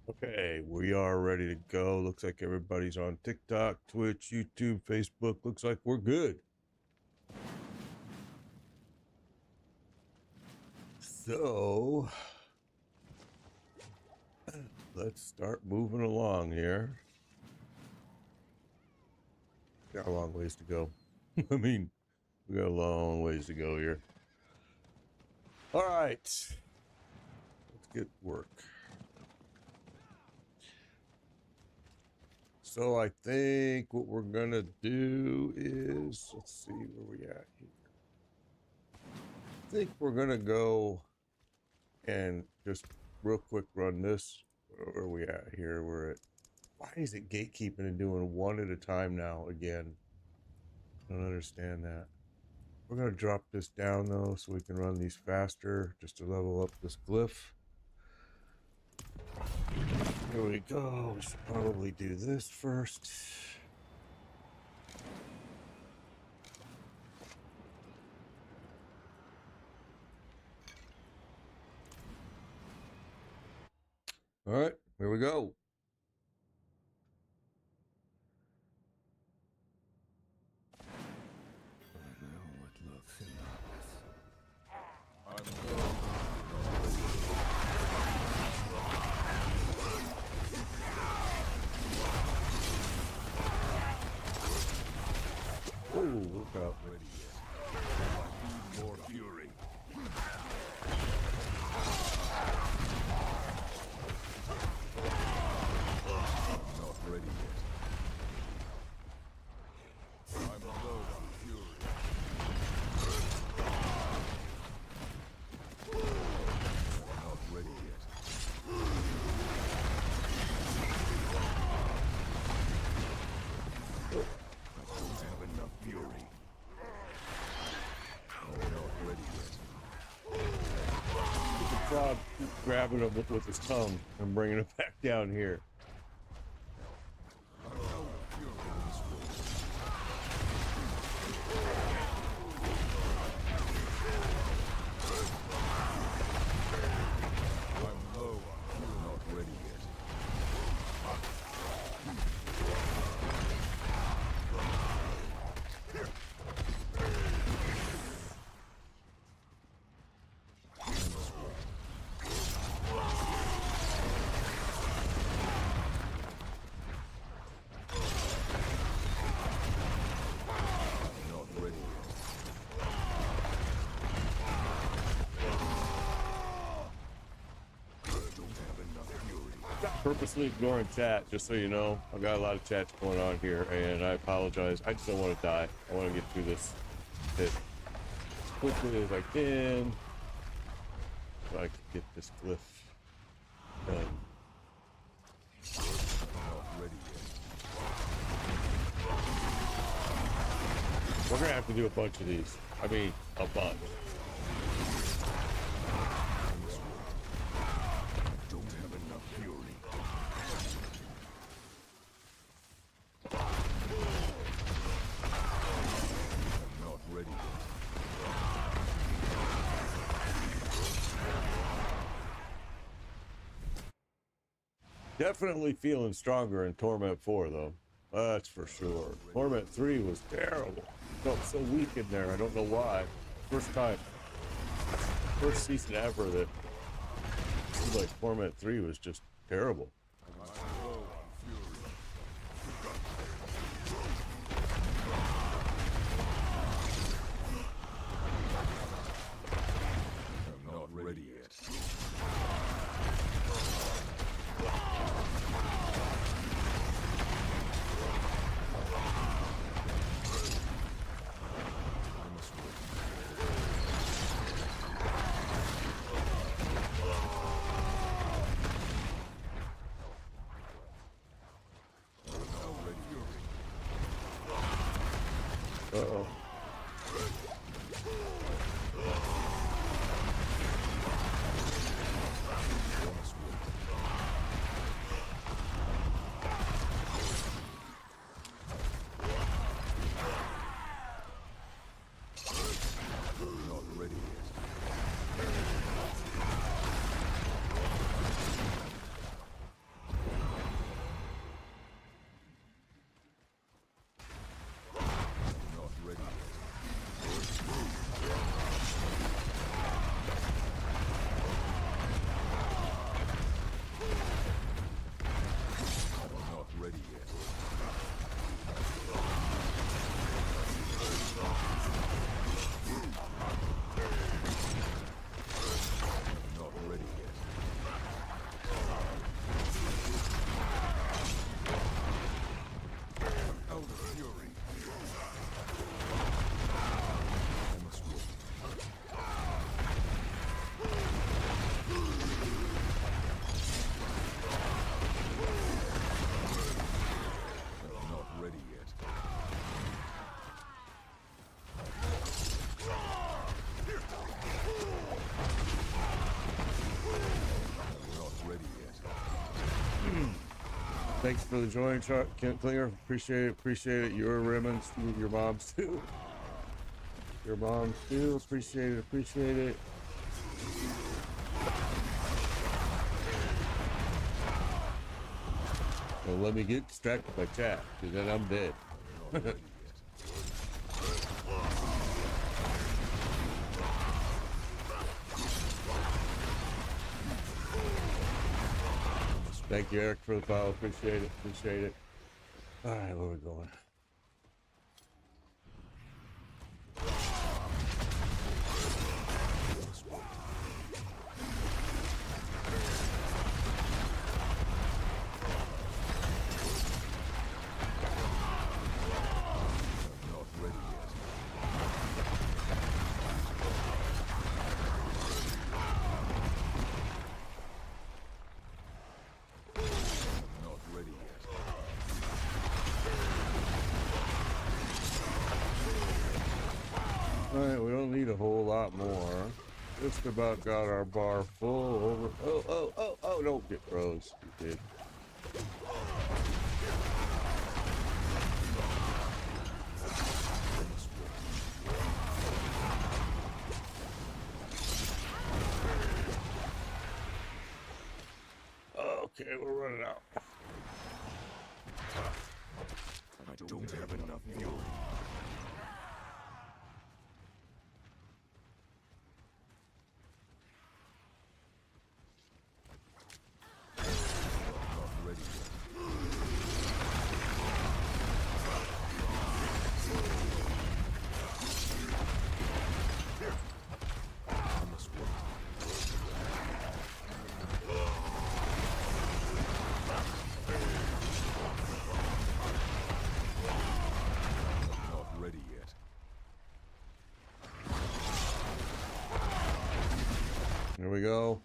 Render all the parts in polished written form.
Okay, we are ready to go. Looks like everybody's on TikTok, Twitch, YouTube, Facebook. Looks like we're good. So, let's start moving along here. Got a long ways to go. I mean, we got a long ways to go here. All right, let's get work. So I think what we're gonna do is, let's see where we at here. I think we're gonna go and just real quick run this. Where are we at here? We're at, why is it gatekeeping and doing one at a time now again? I don't understand that. We're gonna drop this down though so we can run these faster just to level up this glyph. Here we go. We should probably do this first. All right, here we go. Oh, look out. Ready yet. More fury. Not ready yet. I'm low on fury. Not ready yet. I don't have enough fury. I'm not ready yet. The frog keep grabbing him with his tongue and bringing him back down here. I'm low on fury in this world. I'm low on fury. Not ready yet. Not ready yet. Don't have enough fury. Purposely ignoring chat, just so you know. I've got a lot of chats going on here, and I apologize. I just don't want to die. I want to get through this bit as quickly as I can, so I can get this glyph done. Not ready yet. We're gonna have to do a bunch of these. I mean, a bunch. Don't have enough fury. I'm not ready yet. Definitely feeling stronger in Torment 4, though. That's for sure. Torment 3 was terrible. Felt so weak in there. I don't know why. First season ever that seemed like Torment 3 was just terrible. I'm low on fury. I'm not ready yet. I must wait. I'm not ready yet. Uh-oh. I must wait. Not ready yet. Thanks for the join, Kent Klinger. Appreciate it. Appreciate it. Your ribbons, your moms too. Your moms too. Appreciate it. Appreciate it. Well, let me get distracted by chat, because then I'm dead. Not ready yet. Thank you, Eric, for the follow. Appreciate it. Appreciate it. All right, where are we going? Not ready yet. Not ready yet. All right, we don't need a whole lot more. Just about got our bar full over. Oh, don't get froze. You did. Okay, we're running out. I don't have enough fuel. Not ready yet. I must wait. Not ready yet. There we go.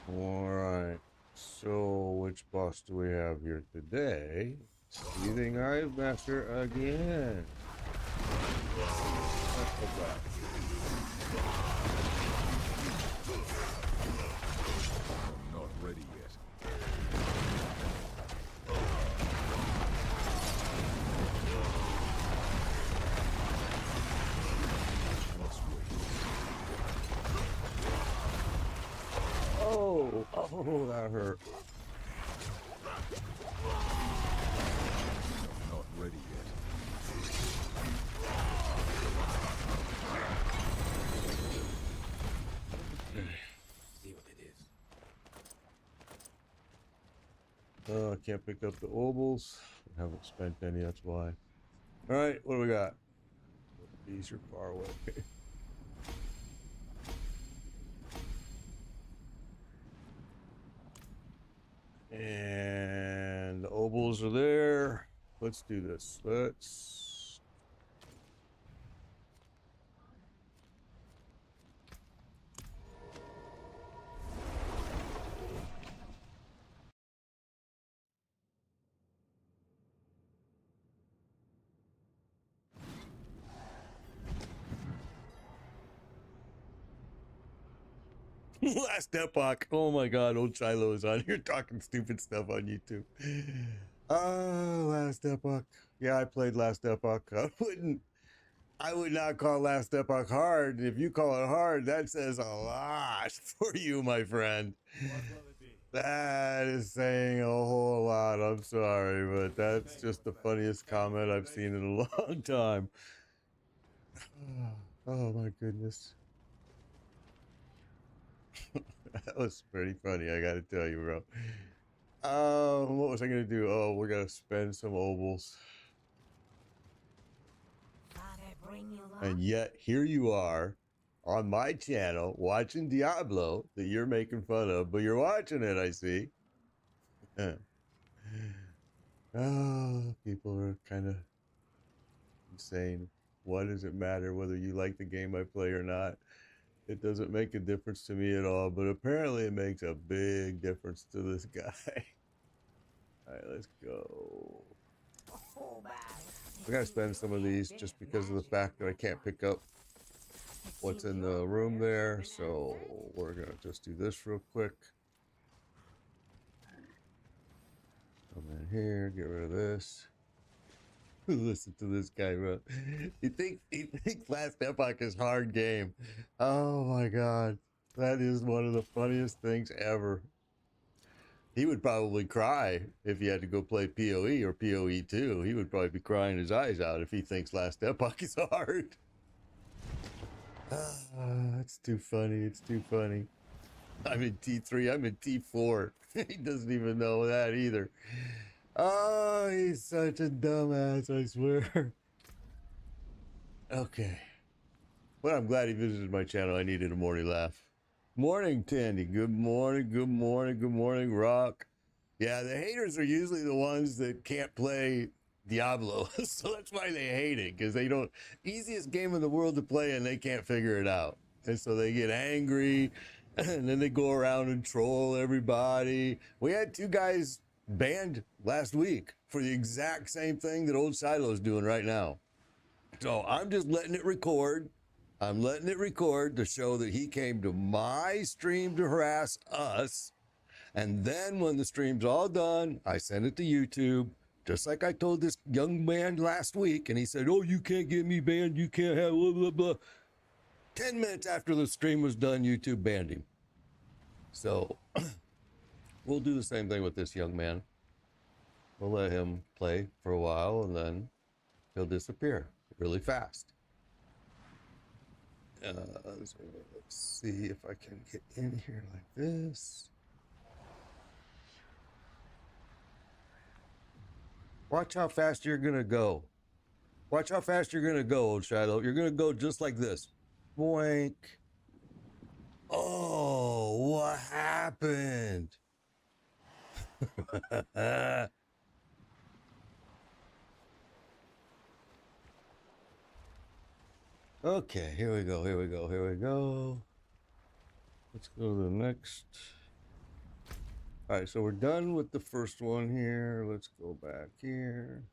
All right. So, which boss do we have here today? Seething Hive Master again. Let's go back. I'm not ready yet. I must wait. Oh, that hurt. Not ready yet. See what it is. Oh, I can't pick up the obols. I haven't spent any, that's why. All right, what do we got? These are far away. And the obols are there. Let's do this. Let's. Last Epoch. Oh my God, old Shiloh is on here talking stupid stuff on YouTube. Last Epoch. Yeah, I played Last Epoch. I would not call Last Epoch hard. If you call it hard, that says a lot for you, my friend. That is saying a whole lot. I'm sorry, but that's just the funniest comment I've seen in a long time. Oh my goodness. That was pretty funny, I gotta tell you, bro. What was I gonna do? Oh, we're gonna spend some obols. And yet, here you are on my channel watching Diablo that you're making fun of, but you're watching it, I see. Oh, people are kind of insane. What does it matter whether you like the game I play or not? It doesn't make a difference to me at all, but apparently it makes a big difference to this guy. All right, let's go. I gotta spend some of these just because of the fact that I can't pick up what's in the room there, so we're gonna just do this real quick. Come in here, get rid of this. Listen to this guy, bro. He thinks Last Epoch is hard game. Oh my god. That is one of the funniest things ever. He would probably cry if he had to go play PoE or PoE 2. He would probably be crying his eyes out if he thinks Last Epoch is hard. It's too funny. It's too funny. I'm in T3. I'm in T4. He doesn't even know that either. Oh, he's such a dumbass, I swear. Okay. Well, I'm glad he visited my channel. I needed a morning laugh. Morning, Tandy. Good morning, good morning, good morning, Rock. Yeah, the haters are usually the ones that can't play Diablo. So that's why they hate it, because they don't... Easiest game in the world to play and they can't figure it out. And so they get angry, and then they go around and troll everybody. We had 2 guys banned last week for the exact same thing that old Silo's doing right now. So I'm just letting it record. I'm letting it record to show that he came to my stream to harass us. And then when the stream's all done, I send it to YouTube, just like I told this young man last week. And he said, oh, you can't get me banned. You can't have blah, blah, blah. 10 minutes after the stream was done, YouTube banned him. So we'll do the same thing with this young man. We'll let him play for a while and then he'll disappear really fast. So let's see if I can get in here like this. Watch how fast you're gonna go. Watch how fast you're gonna go, old Shiloh. You're gonna go just like this. Boink. Oh, what happened? Okay, here we go, here we go, here we go. Let's go to the next. All right, so we're done with the first one here. Let's go back here.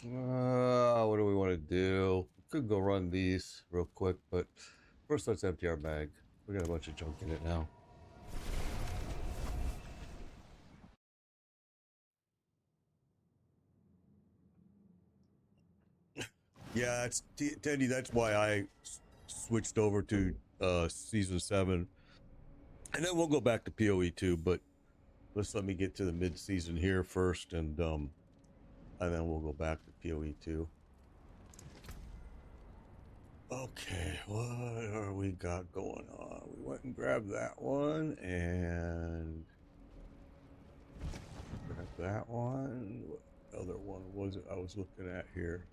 What do we want to do? Could go run these real quick, but first let's empty our bag. We got a bunch of junk in it now. Yeah, it's Teddy. That's why I switched over to season 7, and then we'll go back to PoE 2. But let me get to the mid-season here first, and then we'll go back to PoE 2. Okay, what are we got going on? We went and grabbed that one, and grabbed that one. What other one was it I was looking at here?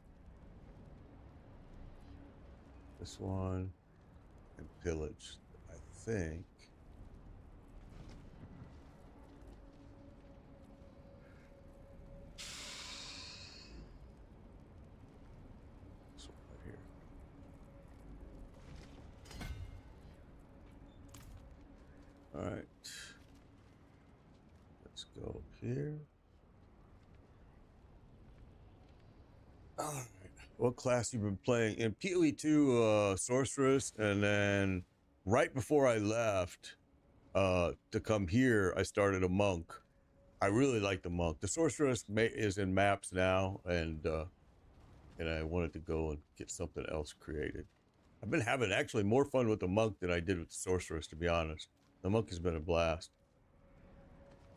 This one, and pillage, I think. This one right here. All right. Let's go up here. All right. What class you been playing? In PoE 2, Sorceress, and then right before I left to come here, I started a Monk. I really like the Monk. The Sorceress is in maps now, and I wanted to go and get something else created. I've been having actually more fun with the Monk than I did with the Sorceress, to be honest. The Monk has been a blast.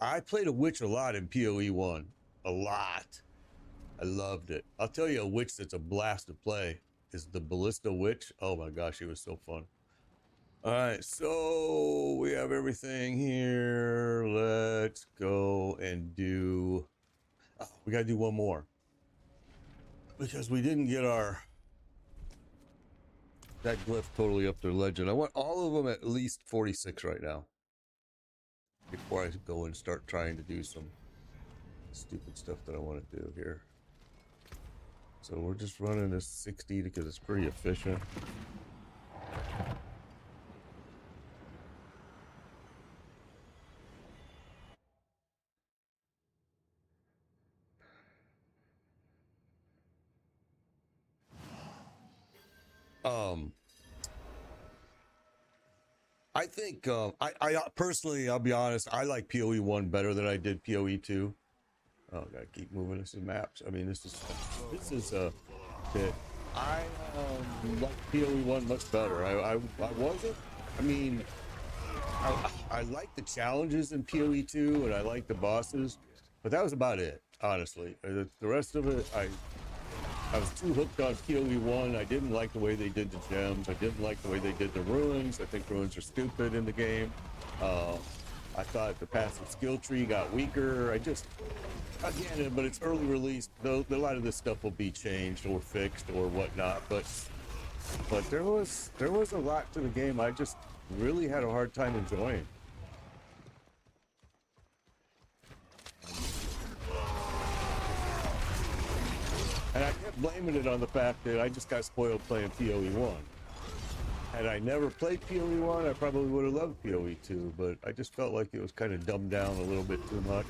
I played a Witch a lot in PoE 1. A lot. I loved it. I'll tell you a witch that's a blast to play is the Ballista Witch. Oh my gosh, it was so fun. All right, so we have everything here. Let's go and do... Oh, we gotta do one more. Because we didn't get that glyph totally up to legend. I want all of them at least 46 right now. Before I go and start trying to do some stupid stuff that I want to do here. So we're just running this 60 because it's pretty efficient. I think I personally, I'll be honest, I like PoE 1 better than I did PoE 2. Oh, gotta keep moving. This is maps. I mean, this is a bit. I like PoE 1 much better. I wasn't. I mean, I like the challenges in PoE 2, and I like the bosses, but that was about it. Honestly, the rest of it, I was too hooked on PoE 1. I didn't like the way they did the gems. I didn't like the way they did the ruins. I think ruins are stupid in the game. I thought the passive skill tree got weaker. I just, again, but it's early release. Though a lot of this stuff will be changed or fixed or whatnot. But there was a lot to the game I just really had a hard time enjoying. And I kept blaming it on the fact that I just got spoiled playing PoE 1. Had I never played PoE 1, I probably would have loved PoE 2, but I just felt like it was kind of dumbed down a little bit too much.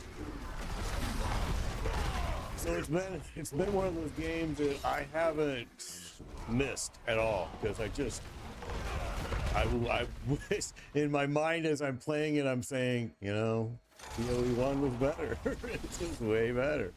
So it's been one of those games that I haven't missed at all, because I wish in my mind as I'm playing it, I'm saying, you know, PoE 1 was better. It's just way better.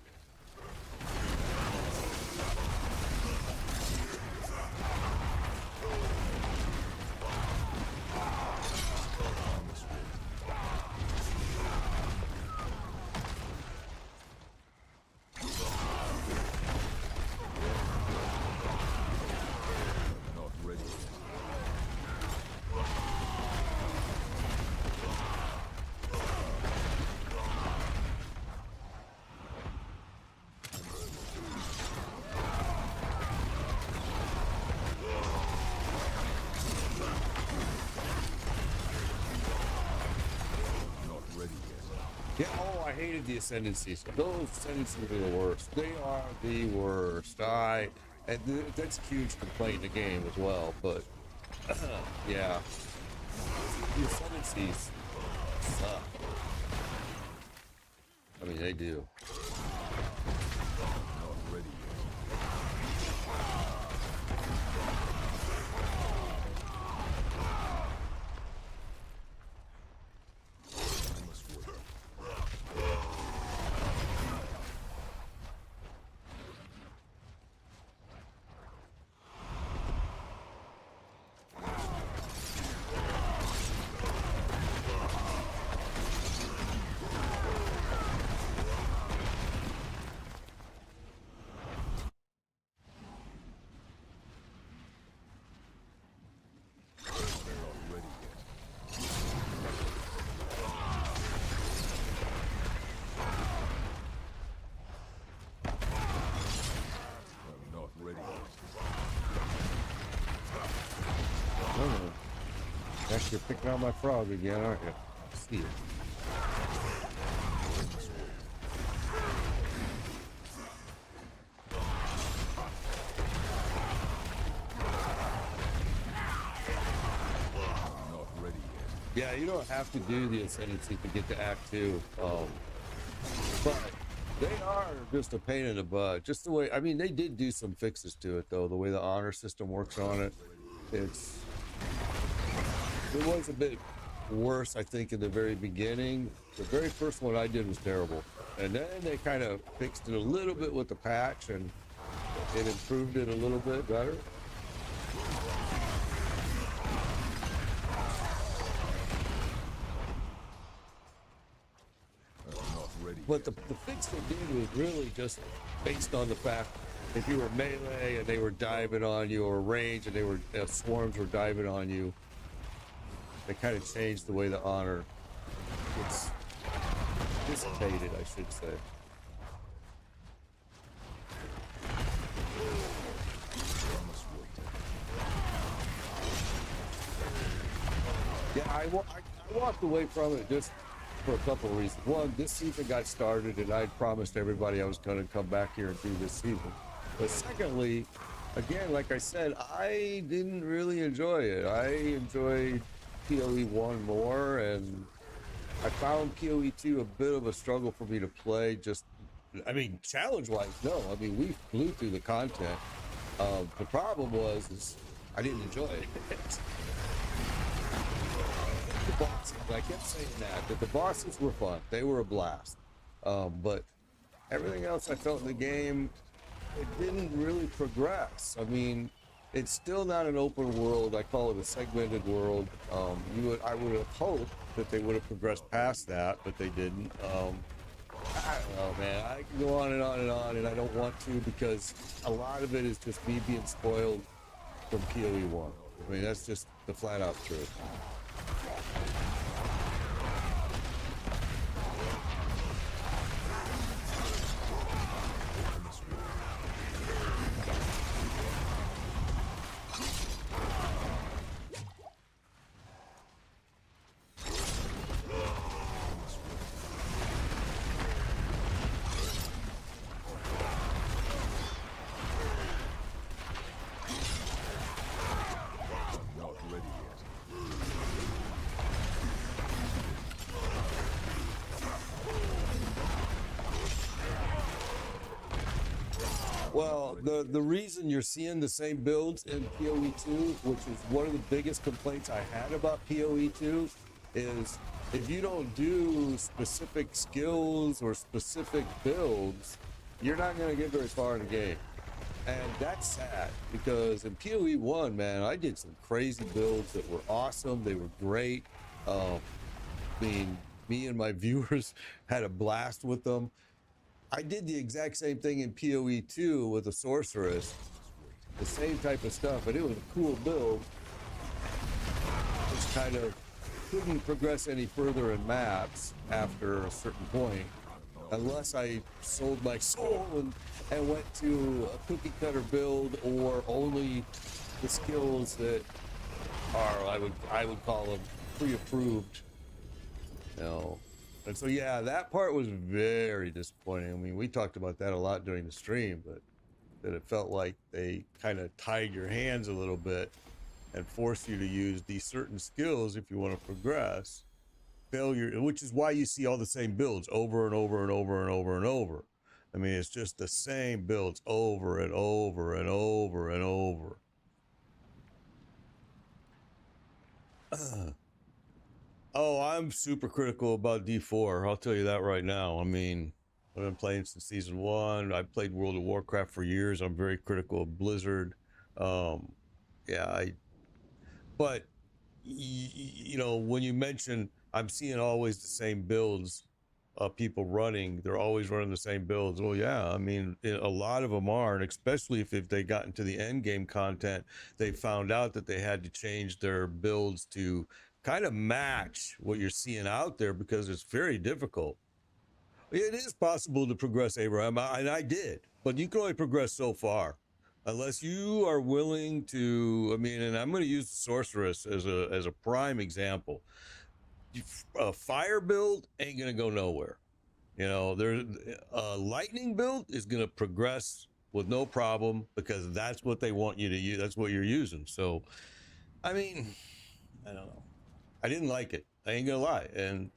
Yeah, oh, I hated the ascendancies. Those ascendancies are the worst. They are the worst. That's a huge complaint in the game as well, but yeah. The ascendancies suck. I mean, they do. Not ready You're picking on my frog again, aren't you? I see it. Not ready yet. Yeah, you don't have to do the ascendancy to get to Act 2. But they are just a pain in the butt. Just the way, I mean, they did do some fixes to it, though. The way the honor system works on it, it was a bit worse, I think, in the very beginning. The very first one I did was terrible. And then they kind of fixed it a little bit with the patch, and it improved it a little bit better. But the fix they did was really just based on the fact if you were melee and they were diving on you, or range and they were swarms were diving on you, they kind of changed the way the honor gets dissipated, I should say. Yeah, I walked away from it just for a couple of reasons. One, this season got started and I'd promised everybody I was going to come back here and do this season. But secondly, again, like I said, I didn't really enjoy it. I enjoyed PoE 1 more, and I found PoE 2 a bit of a struggle for me to play. Just, I mean, challenge-wise, no. I mean, we flew through the content. The problem is I didn't enjoy it. the bosses. I kept saying that the bosses were fun. They were a blast. But everything else I felt in the game, it didn't really progress. I mean, it's still not an open world. I call it a segmented world. I would have hoped that they would have progressed past that, but they didn't. I don't know, man. I can go on and on and on, and I don't want to because a lot of it is just me being spoiled from PoE 1. I mean, that's just the flat out truth. Well, the reason you're seeing the same builds in PoE 2, which is one of the biggest complaints I had about PoE 2, is if you don't do specific skills or specific builds, you're not going to get very far in the game. And that's sad because in PoE 1, man, I did some crazy builds that were awesome. They were great. I mean, me and my viewers had a blast with them. I did the exact same thing in PoE 2 with a sorceress, the same type of stuff, but it was a cool build. Just kind of couldn't progress any further in maps after a certain point, unless I sold my soul and went to a cookie cutter build or only the skills that are, I would call them pre-approved, you know. And so, yeah, that part was very disappointing. I mean, we talked about that a lot during the stream, but that it felt like they kind of tied your hands a little bit and forced you to use these certain skills if you want to progress. Failure, which is why you see all the same builds over and over and over and over and over. I mean, it's just the same builds over and over and over and over. Oh, I'm super critical about D4. I'll tell you that right now. I mean, I've been playing since season 1. I played World of Warcraft for years. I'm very critical of Blizzard. Yeah, but you know, when you mention I'm seeing always the same builds, people running, they're always running the same builds. Well, yeah, I mean, a lot of them are, and especially if they got into the end game content, they found out that they had to change their builds to kind of match what you're seeing out there because it's very difficult. It is possible to progress, Abraham, and I did, but you can only progress so far unless you are willing to. I mean, and I'm going to use the sorceress as a prime example. A fire build ain't going to go nowhere. You know, there's a lightning build is going to progress with no problem because that's what they want you to use. That's what you're using. So, I mean, I don't know. I didn't like it. I ain't gonna lie. And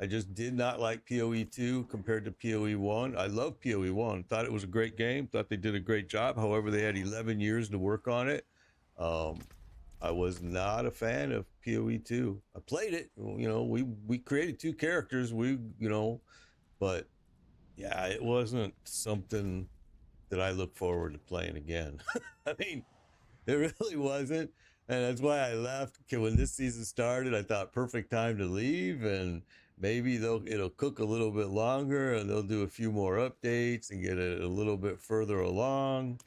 I just did not like PoE 2 compared to PoE 1. I love PoE 1. Thought it was a great game. Thought they did a great job. However, they had 11 years to work on it. I was not a fan of PoE 2. I played it. You know, we created 2 characters. But yeah, it wasn't something that I look forward to playing again. I mean, it really wasn't. And that's why I left. When this season started, I thought perfect time to leave, and maybe it'll cook a little bit longer, and they'll do a few more updates and get it a little bit further along.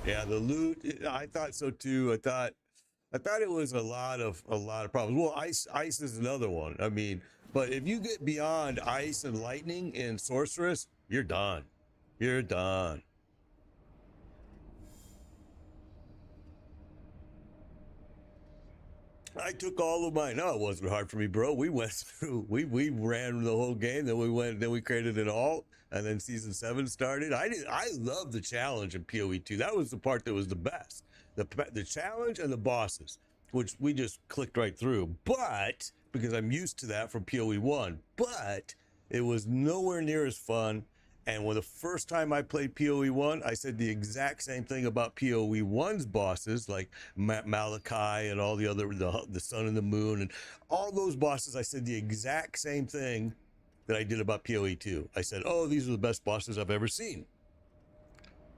Yeah, the loot. I thought so too. I thought it was a lot of problems. Well, ice is another one. I mean, but if you get beyond ice and lightning in sorceress, you're done. You're done. I took all of mine. No, it wasn't hard for me, bro. We went through. We ran the whole game. Then we created an alt, and then season 7 started. I love the challenge in PoE 2. That was the part that was the best. The challenge and the bosses, which we just clicked right through. But because I'm used to that from PoE 1, but it was nowhere near as fun. And when the first time I played PoE 1, I said the exact same thing about PoE 1's bosses, like Malachi and all the other, the Sun and the Moon, and all those bosses. I said the exact same thing that I did about PoE 2. I said, oh, these are the best bosses I've ever seen.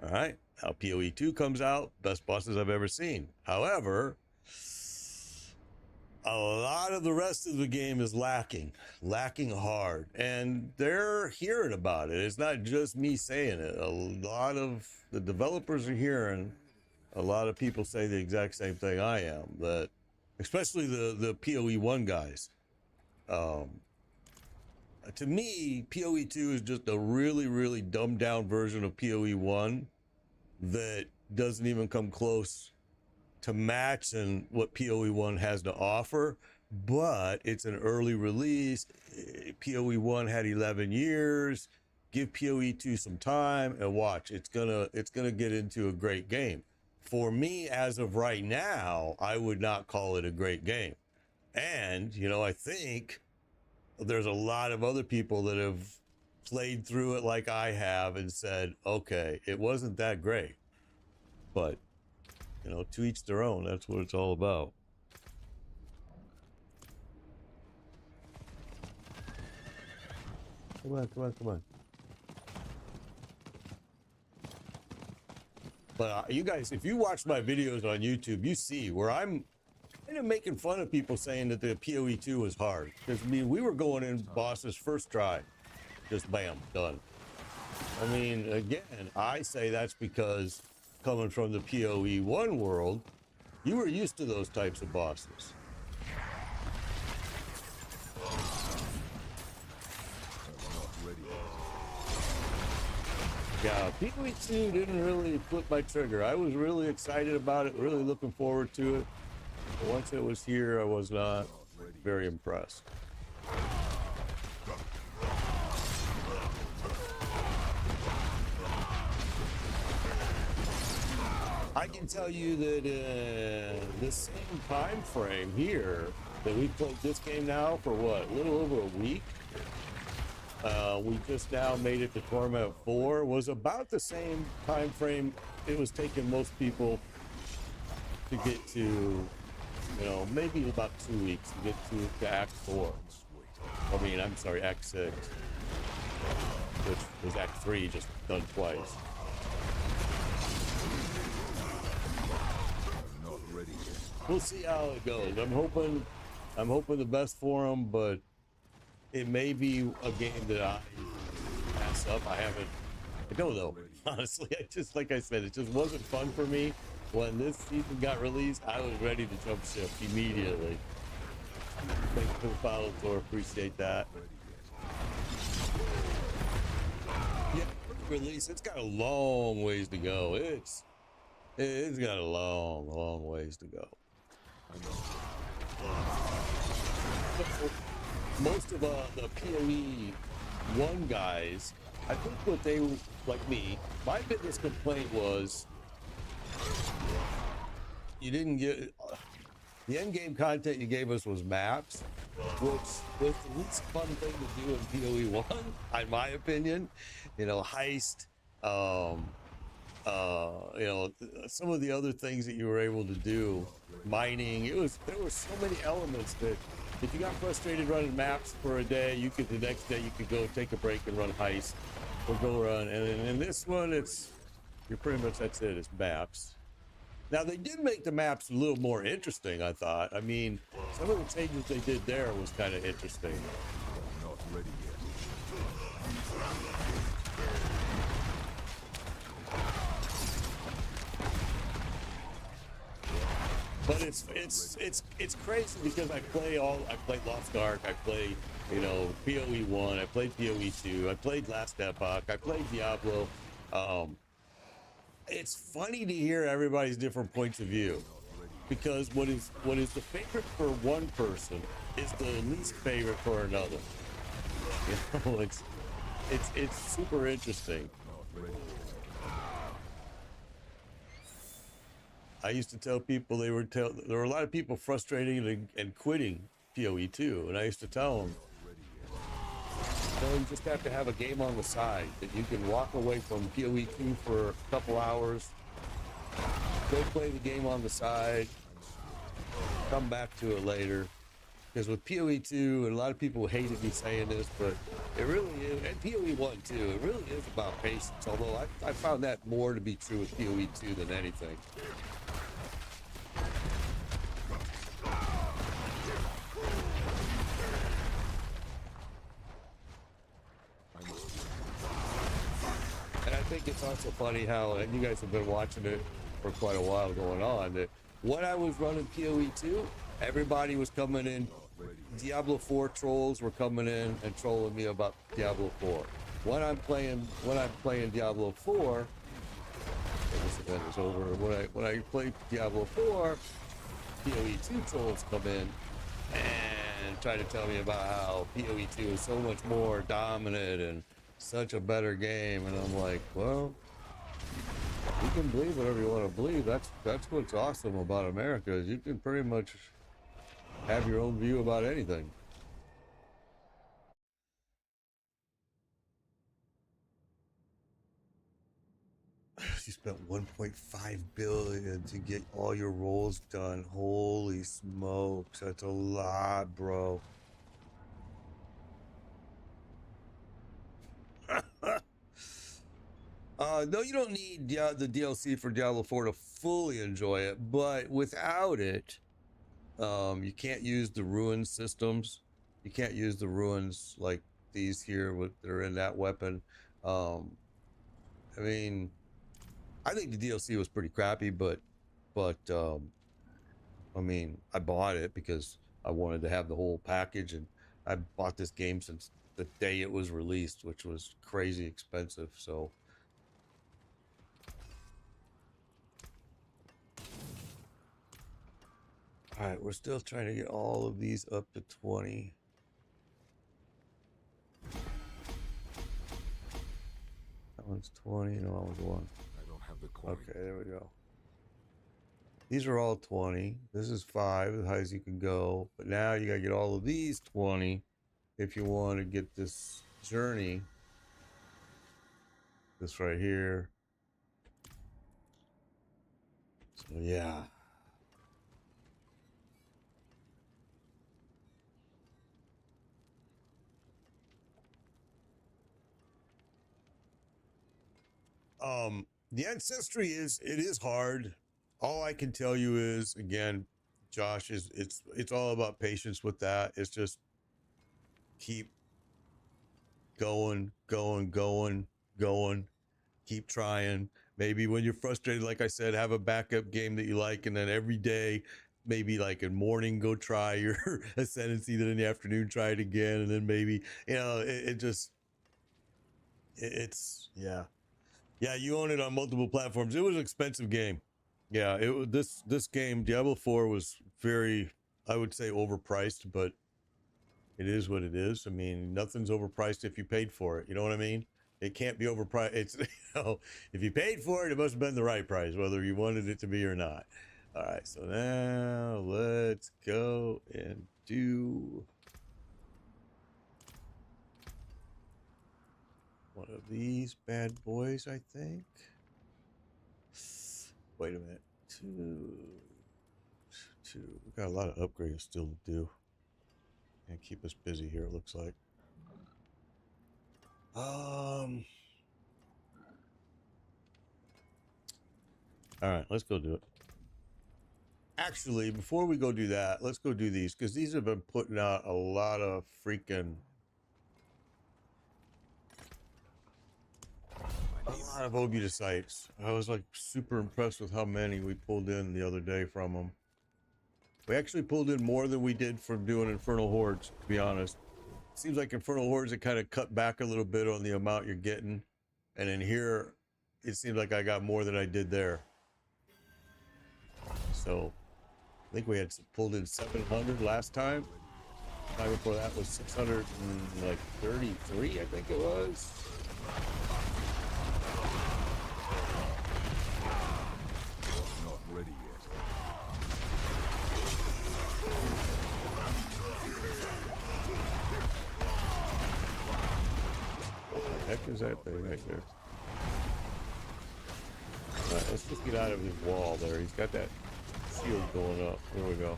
All right. Now PoE 2 comes out, best bosses I've ever seen. However, a lot of the rest of the game is lacking hard, and they're hearing about it. It's not just me saying it. A lot of the developers are hearing a lot of people say the exact same thing I am, that especially the PoE 1 guys. To me, PoE 2 is just a really, really dumbed down version of PoE 1 that doesn't even come close to matching what PoE 1 has to offer, but it's an early release. PoE 1 had 11 years. Give PoE 2 some time and watch. It's gonna get into a great game. For me, as of right now, I would not call it a great game. And, you know, I think there's a lot of other people that have played through it like I have and said, okay, it wasn't that great. But, you know, to each their own. That's what it's all about. Come on, come on, come on. But you guys, if you watch my videos on YouTube, you see where I'm kind of making fun of people saying that the PoE 2 was hard. Because, I mean, we were going in bosses first try. Just bam, done. I mean, again, I say that's because coming from the PoE 1 world, you were used to those types of bosses. Yeah, PoE 2 didn't really flip my trigger. I was really excited about it, really looking forward to it. But once it was here, I was not very impressed. I can tell you that the same time frame here that we played this game now for what, a little over a week. We just now made it to Torment 4, was about the same time frame it was taking most people to get to, you know, maybe about 2 weeks to get to Act 4. I mean, I'm sorry, Act 6, which was Act 3 just done twice. We'll see how it goes. I'm hoping the best for them, but it may be a game that I pass up. I don't know. Honestly, like I said, it just wasn't fun for me. When this season got released, I was ready to jump ship immediately. Thanks for the follow, Thor. Appreciate that. Yeah, release. It's got a long ways to go. It's got a long ways to go. Most of the PoE 1 guys, I think what they, like me, my biggest complaint was you didn't get, the end game content you gave us was maps, which was the least fun thing to do in PoE 1, in my opinion. You know, heist, you know, some of the other things that you were able to do, mining, there were so many elements that if you got frustrated running maps for a day, the next day you could go take a break and run heist or go run. And in this one, you're pretty much, that's it, it's maps. Now they did make the maps a little more interesting, I thought. I mean, some of the changes they did there was kind of interesting. Not ready yet. But it's crazy because I play Lost Ark, I play, you know, PoE 1, I played PoE 2, I played Last Epoch, I played Diablo. It's funny to hear everybody's different points of view, because what is the favorite for one person is the least favorite for another. You know, it's super interesting. I used to tell people there were a lot of people frustrated and quitting PoE 2, and I used to tell them, No, you just have to have a game on the side that you can walk away from PoE 2 for a couple hours, go play the game on the side, come back to it later. Because with PoE 2, and a lot of people hated me saying this, but it really is, and PoE 1 too, it really is about patience. Although I found that more to be true with PoE 2 than anything. And I think it's also funny how, and you guys have been watching it for quite a while going on, that when I was running PoE 2, everybody was coming in. Diablo 4 trolls were coming in and trolling me about Diablo 4. When I'm playing Diablo 4, this event is over. When I play Diablo 4, PoE 2 trolls come in and try to tell me about how PoE 2 is so much more dominant and such a better game, and I'm like, well, you can believe whatever you want to believe. That's what's awesome about America, is you can pretty much have your own view about anything. You spent 1.5 billion to get all your roles done. Holy smokes, that's a lot, bro. No, you don't need the DLC for Diablo 4 to fully enjoy it, but without it, you can't use the ruin systems. You can't use the ruins like these here that are in that weapon. I mean, I think the DLC was pretty crappy, but I mean, I bought it because I wanted to have the whole package, and I bought this game since the day it was released, which was crazy expensive. So all right, we're still trying to get all of these up to 20. That one's 20, no, that one's 1. I don't have the coin. Okay, there we go. These are all 20. This is 5, as high as you can go. But now you gotta get all of these 20 if you want to get this journey. This right here. So yeah. The ancestry it is hard. All I can tell you is, again, Josh, is it's all about patience with that. It's just keep going, keep trying. Maybe when you're frustrated, like I said, have a backup game that you like, and then every day, maybe like in morning, go try your ascendancy, then in the afternoon try it again, and then maybe, you know, it's yeah, you own it on multiple platforms. It was an expensive game. Yeah, it was this game, Diablo 4, was very, I would say, overpriced, but it is what it is. I mean, nothing's overpriced if you paid for it. You know what I mean? It can't be overpriced. It's, you know, if you paid for it, it must have been the right price, whether you wanted it to be or not. All right, so now let's go and do one of these bad boys, I think. Wait a minute. Two. We got a lot of upgrades still to do. And keep us busy here, it looks like. All right, let's go do it. Actually, before we go do that, let's go do these, because these have been putting out a lot of freaking... a lot of obuticytes. I was like super impressed with how many we pulled in the other day from them. We actually pulled in more than we did from doing Infernal Hordes, to be honest. Seems like Infernal Hordes, it kind of cut back a little bit on the amount you're getting. And in here, it seems like I got more than I did there. So, I think we had pulled in 700 last time. The time before that was 633, I think it was. Not ready yet. is that thing right there? Alright, let's just get out of his wall there. He's got that shield going up. There we go.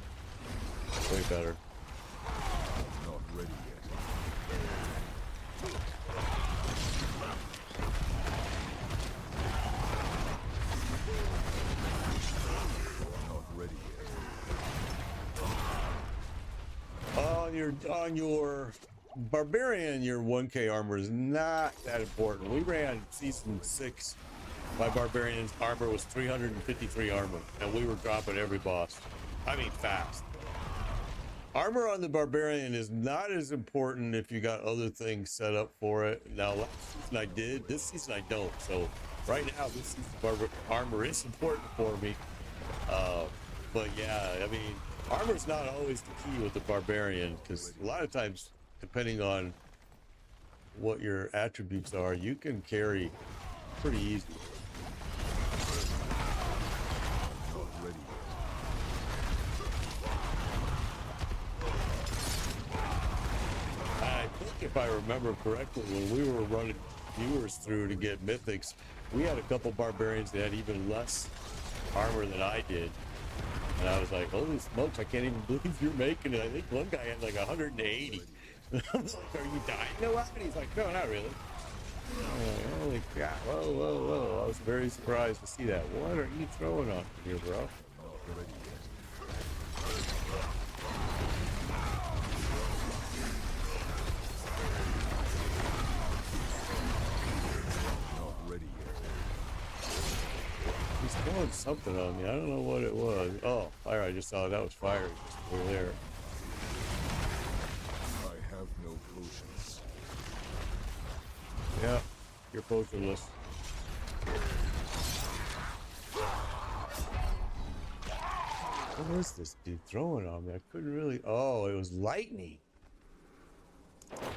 Way better. Not ready yet. Not ready yet. On your Barbarian, your 1K armor is not that important. We ran season 6. My Barbarian's armor was 353 armor, and we were dropping every boss. I mean, fast. Armor on the Barbarian is not as important if you got other things set up for it. Now, last season I did. This season I don't. So right now, this season's armor is important for me. But yeah, I mean, armor's not always the key with the Barbarian, because a lot of times, depending on what your attributes are, you can carry pretty easy. Not ready yet. I think if I remember correctly, when we were running viewers through to get mythics, we had a couple barbarians that had even less armor than I did. And I was like, holy smokes, I can't even believe you're making it. I think one guy had like 180. I was like, are you dying? No, and he's like, no, not really. Oh, holy crap. Whoa, whoa, whoa. I was very surprised to see that. What are you throwing on here, bro? Not ready yet. Not ready yet. He's throwing something on me. I don't know what it was. Oh, fire. I just saw that was fire just over there. I have no potions. Yeah, you're potionless. What is this dude throwing on me? I couldn't really. Oh, it was lightning.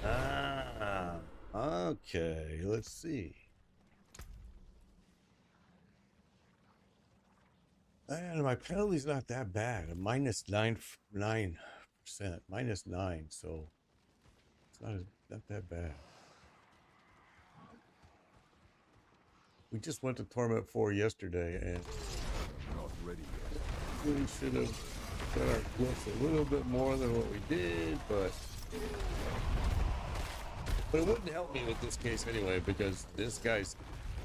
Ah, okay. Let's see. And my penalty's not that bad. A -9%, -9. So it's not that bad. We just went to Torment 4 yesterday, and Not ready yet. we should have got our glyphs a little bit more than what we did, but it wouldn't help me with this case anyway, because this guy's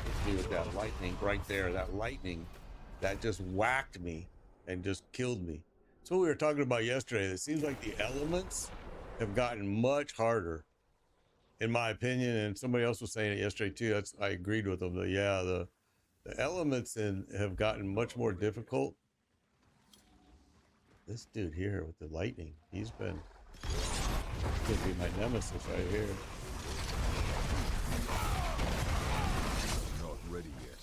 hit me with that lightning right there. That lightning that just whacked me and just killed me. That's what we were talking about yesterday. It seems like the elements have gotten much harder, in my opinion, and somebody else was saying it yesterday too. I agreed with them. The elements have gotten much more difficult. This dude here with the lightning, he's gonna be my nemesis right here. Not ready yet.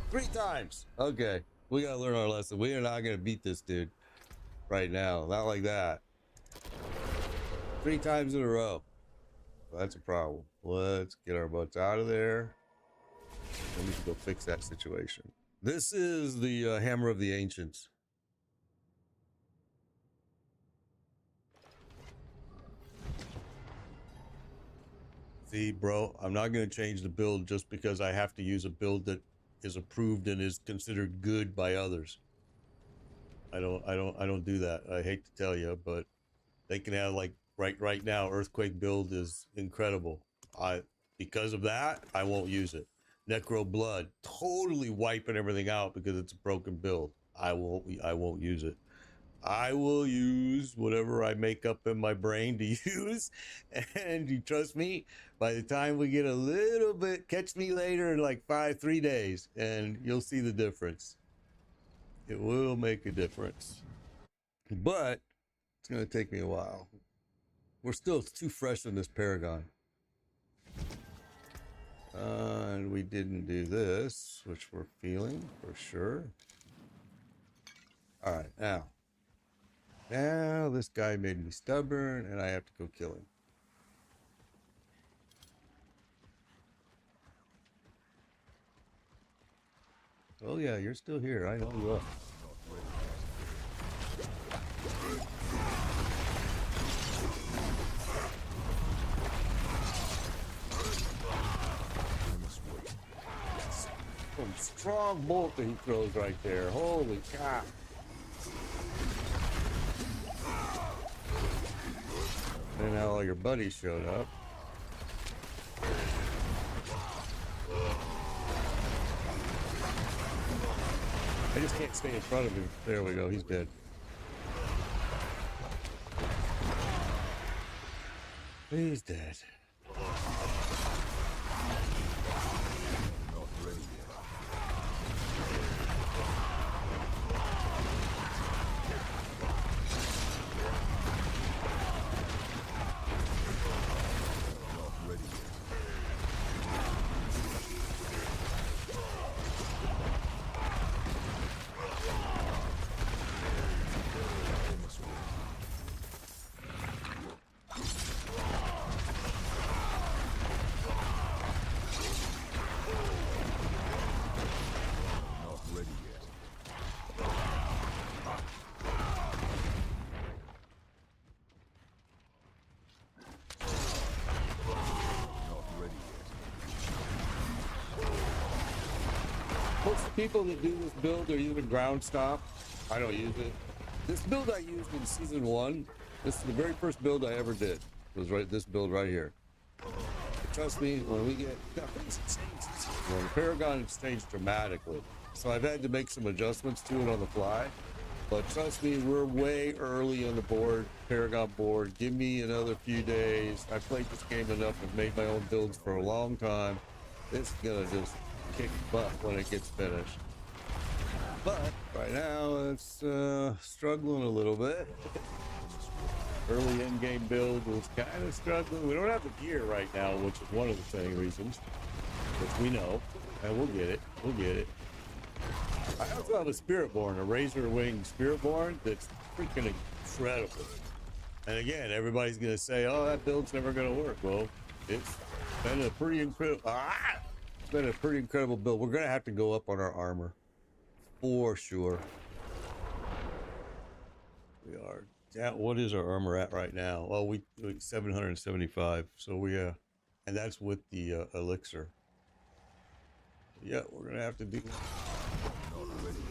3 times. Okay, we gotta learn our lesson. We are not gonna beat this dude right now. Not like that. 3 times in a row. That's a problem. Let's get our butts out of there. We need to go fix that situation. This is the Hammer of the Ancients. See, bro, I'm not going to change the build just because I have to use a build that is approved and is considered good by others. I don't do that. I hate to tell you, but they can have, like, right now, Earthquake build is incredible. Because of that, I won't use it. Necro Blood, totally wiping everything out because it's a broken build. I won't use it. I will use whatever I make up in my brain to use. And you trust me, by the time we get a little bit, catch me later in like 3 days, and you'll see the difference. It will make a difference. But it's going to take me a while. We're still too fresh in this Paragon. And we didn't do this, which we're feeling for sure. All right, now this guy made me stubborn, and I have to go kill him. Oh yeah, you're still here. I know you are. some strong bolt that he throws right there. Holy cow. And now all your buddies showed up. I just can't stay in front of him. There we go. He's dead. He's dead. Not ready yet. Not ready yet. I must wait. Not ready yet. Not ready yet. Most people that do this build are using ground stop. I don't use it. This build I used in season 1. This is the very first build I ever did. It was this build right here. Trust me, when we get when Paragon has changed dramatically, so I've had to make some adjustments to it on the fly. But trust me, we're way early on the board, Paragon board. Give me another few days. I played this game enough and made my own builds for a long time. It's gonna just kick butt when it gets finished. But right now, it's struggling a little bit. Early in-game build was kind of struggling. We don't have the gear right now, which is one of the same reasons, which we know, and we'll get it. We'll get it. I also have a Spiritborn, a Razor Wing Spiritborn that's freaking incredible. And again, everybody's gonna say, "Oh, that build's never gonna work." Well, it's been a pretty incredible. It's been a pretty incredible build. We're gonna have to go up on our armor for sure. We are. Yeah, what is our armor at right now? Well, we 775. So we and that's with the elixir. Yeah, we're gonna have to do. Not ready yet.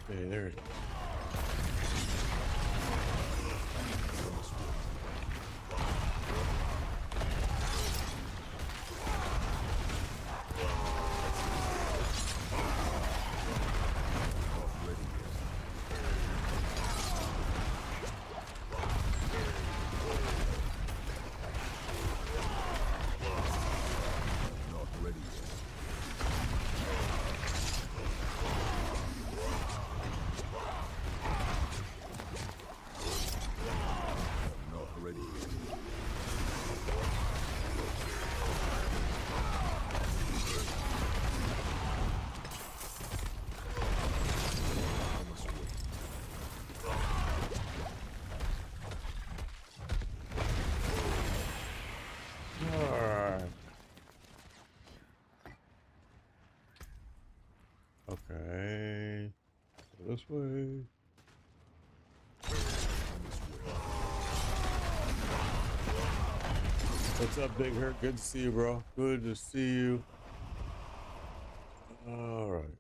Okay, there it is. Not ready yet. Not ready yet. I must wait. Alright. Okay. Go this way. What's up, Big Hurt? Good to see you, bro. Good to see you. Alright.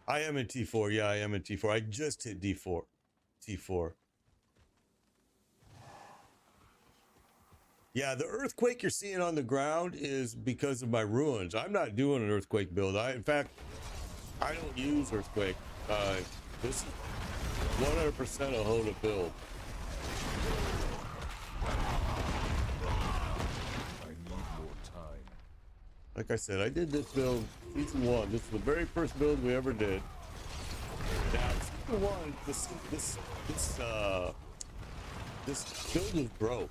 I am in T4. Yeah, I am in T4. I just hit D4. T4. Yeah, the earthquake you're seeing on the ground is because of my ruins. I'm not doing an earthquake build. In fact, I don't use earthquake. This is 100% a HotA build. I need more time. Like I said, I did this build season 1. This is the very first build we ever did. Now, season 1, this build was broke.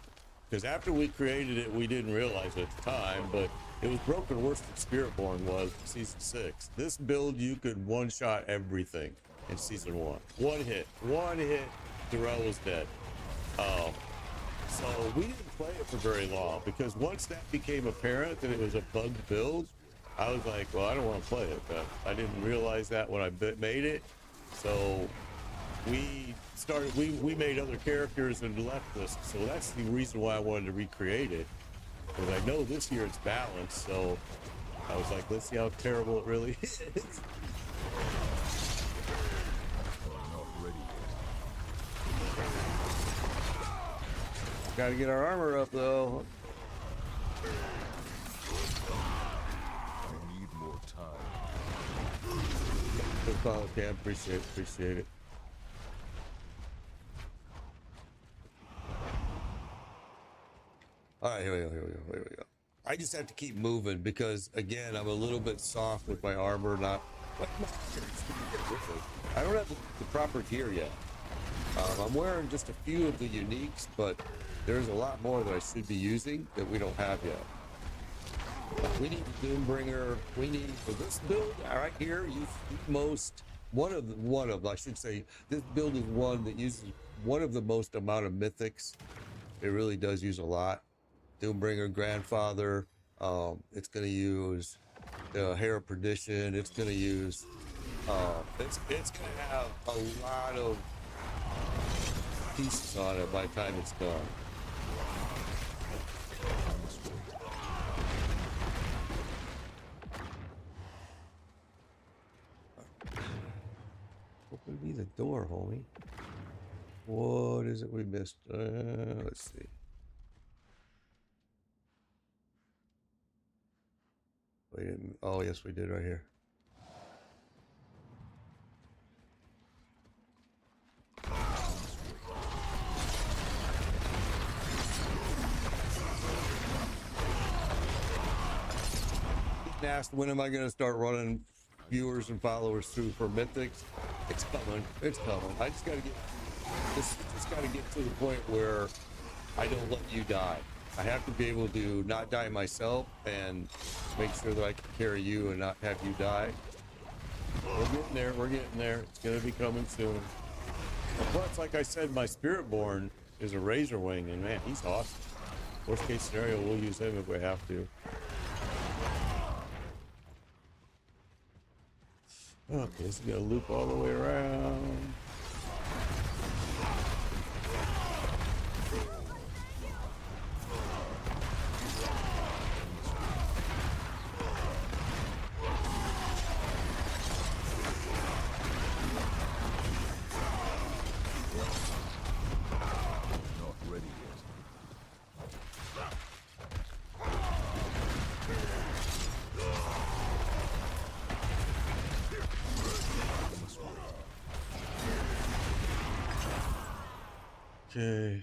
Because after we created it, we didn't realize it at the time, but It was broken worse than Spiritborn was in season 6. This build, you could one-shot everything in season 1. One hit, Darrell was dead. So we didn't play it for very long because once that became apparent that it was a bugged build, I was like, well, I don't want to play it. But I didn't realize that when I made it. So we made other characters and left this. So that's the reason why I wanted to recreate it. Because I know this year it's balanced. So I was like, let's see how terrible it really is. Got to get our armor up though. I need more time. Okay, appreciate it. All right, here we go. I just have to keep moving because, again, I'm a little bit soft with my armor. I don't have the proper gear yet. I'm wearing just a few of the uniques, but there's a lot more that I should be using that we don't have yet. We need the Doombringer. We need, for this build right here, use one of I should say, this build is one that uses one of the most amount of mythics. It really does use a lot. Doombringer, Grandfather. It's going to use Hair of Perdition. It's going to use. It's going to have a lot of pieces on it by the time it's done. Open me the door, homie. What is it we missed? Let's see. We didn't. Oh, yes, we did right here. Asked when am I going to start running viewers and followers through for mythics? It's coming. I just got to get to the point where I don't let you die. I have to be able to not die myself and make sure that I can carry you and not have you die. We're getting there. It's going to be coming soon. Plus, like I said, my Spiritborn is a Razor Wing, and man, he's awesome. Worst case scenario, we'll use him if we have to. Okay, so we gotta loop all the way around. Not ready yet. Okay.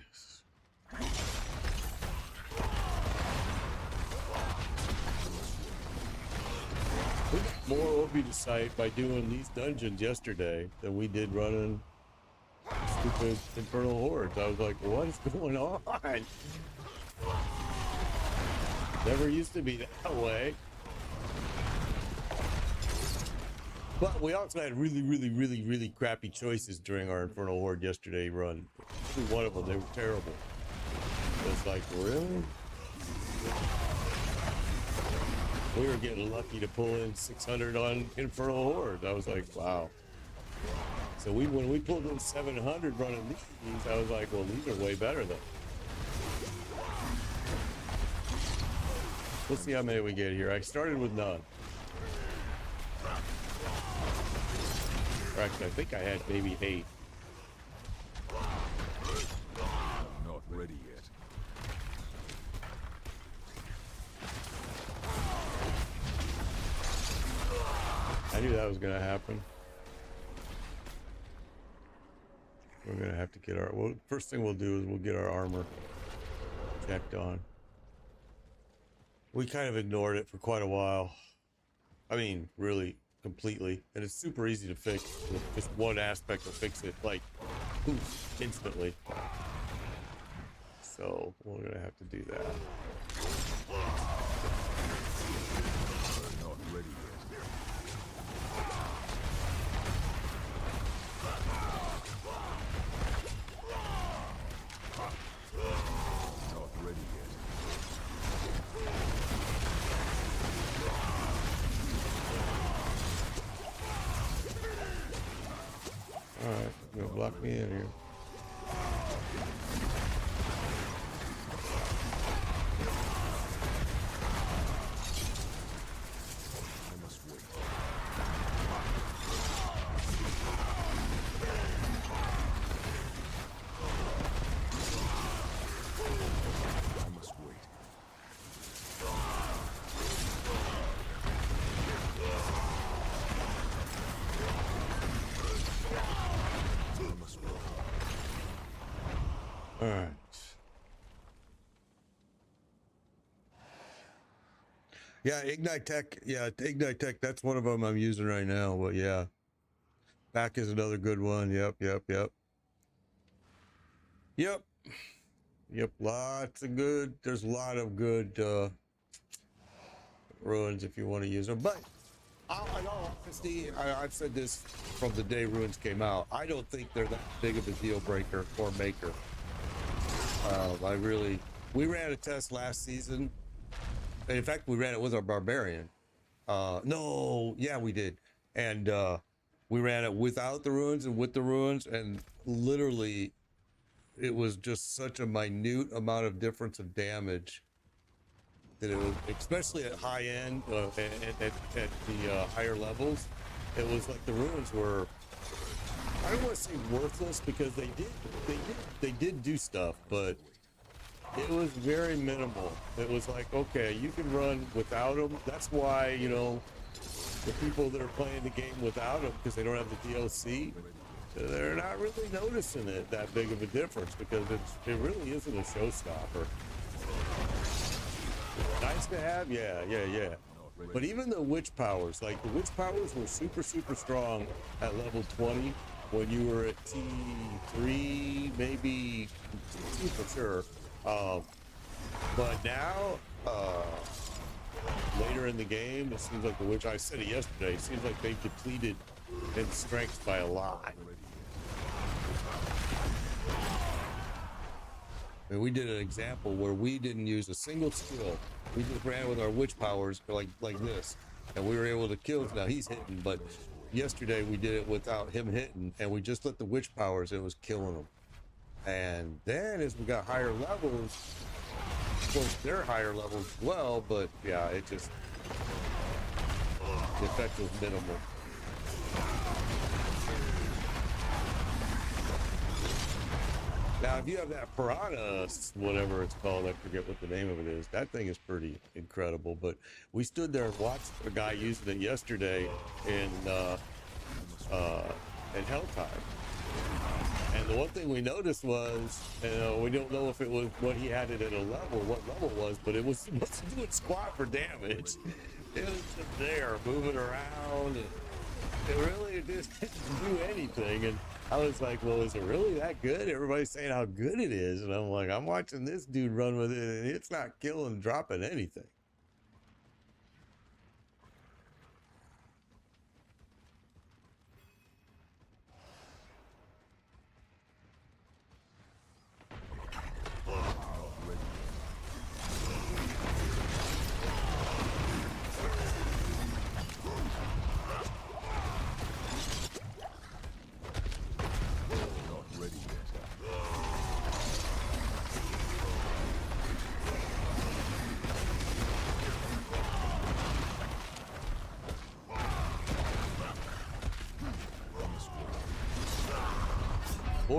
We got more OP to sight by doing these dungeons yesterday than we did running stupid Infernal Hordes. I was like, what is going on? Never used to be that way. But we also had really crappy choices during our Infernal Horde yesterday run. Every one of them, they were terrible. It's like, really? We were getting lucky to pull in 600 on Infernal Horde. I was like, wow. So when we pulled in 700 running these, I was like, well, these are way better than. Let's see how many we get here. I started with none. Actually, I think I had maybe 8. Not ready yet. I knew that was going to happen. We're going to have to get our... Well, first thing we'll do is we'll get our armor checked on. We kind of ignored it for quite a while. I mean, really, completely. And it's super easy to fix. With just one aspect will fix it, like, poof, instantly. So, we're going to have to do that. lock me in here. I must wait. I must wait. I must wait. All right. Yeah, Ignite Tech. Yeah, Ignite Tech. That's one of them I'm using right now. But yeah, back is another good one. Yep. Lots of good. There's a lot of good ruins if you want to use them. But in all honesty, I've said this from the day ruins came out. I don't think they're that big of a deal breaker or maker. We ran a test last season. In fact, we ran it with our Barbarian. No, yeah, we did. And we ran it without the ruins and with the ruins, and literally it was just such a minute amount of difference of damage that it was, especially at high end, at the higher levels, it was like the ruins were, I don't want to say worthless, because they did do stuff, but it was very minimal. It was like, okay, you can run without them. That's why, you know, the people that are playing the game without them, because they don't have the DLC, they're not really noticing it that big of a difference, because it really isn't a showstopper. Nice to have, yeah. But even the witch powers, like the witch powers were super strong at level 20 when you were at T3, maybe T2 for sure. But now, later in the game, it seems like the witch, I said it yesterday, it seems like they depleted in strength by a lot. And we did an example where we didn't use a single skill. We just ran with our witch powers like this, and we were able to kill. Now he's hitting, but yesterday we did it without him hitting, and we just let the witch powers. It was killing them. And then as we got higher levels, of course they're higher levels as well, but yeah, it just, the effect was minimal. Now, if you have that piranha, whatever it's called, I forget what the name of it is, that thing is pretty incredible. But we stood there and watched a guy using it yesterday in Helltime. And the one thing we noticed was, we don't know if it was what he had it at a level, what level it was, but it wasn't doing squat for damage. It was just there, moving around. And it really just didn't do anything. And I was like, well, is it really that good? Everybody's saying how good it is. And I'm like, I'm watching this dude run with it, and it's not killing, dropping anything.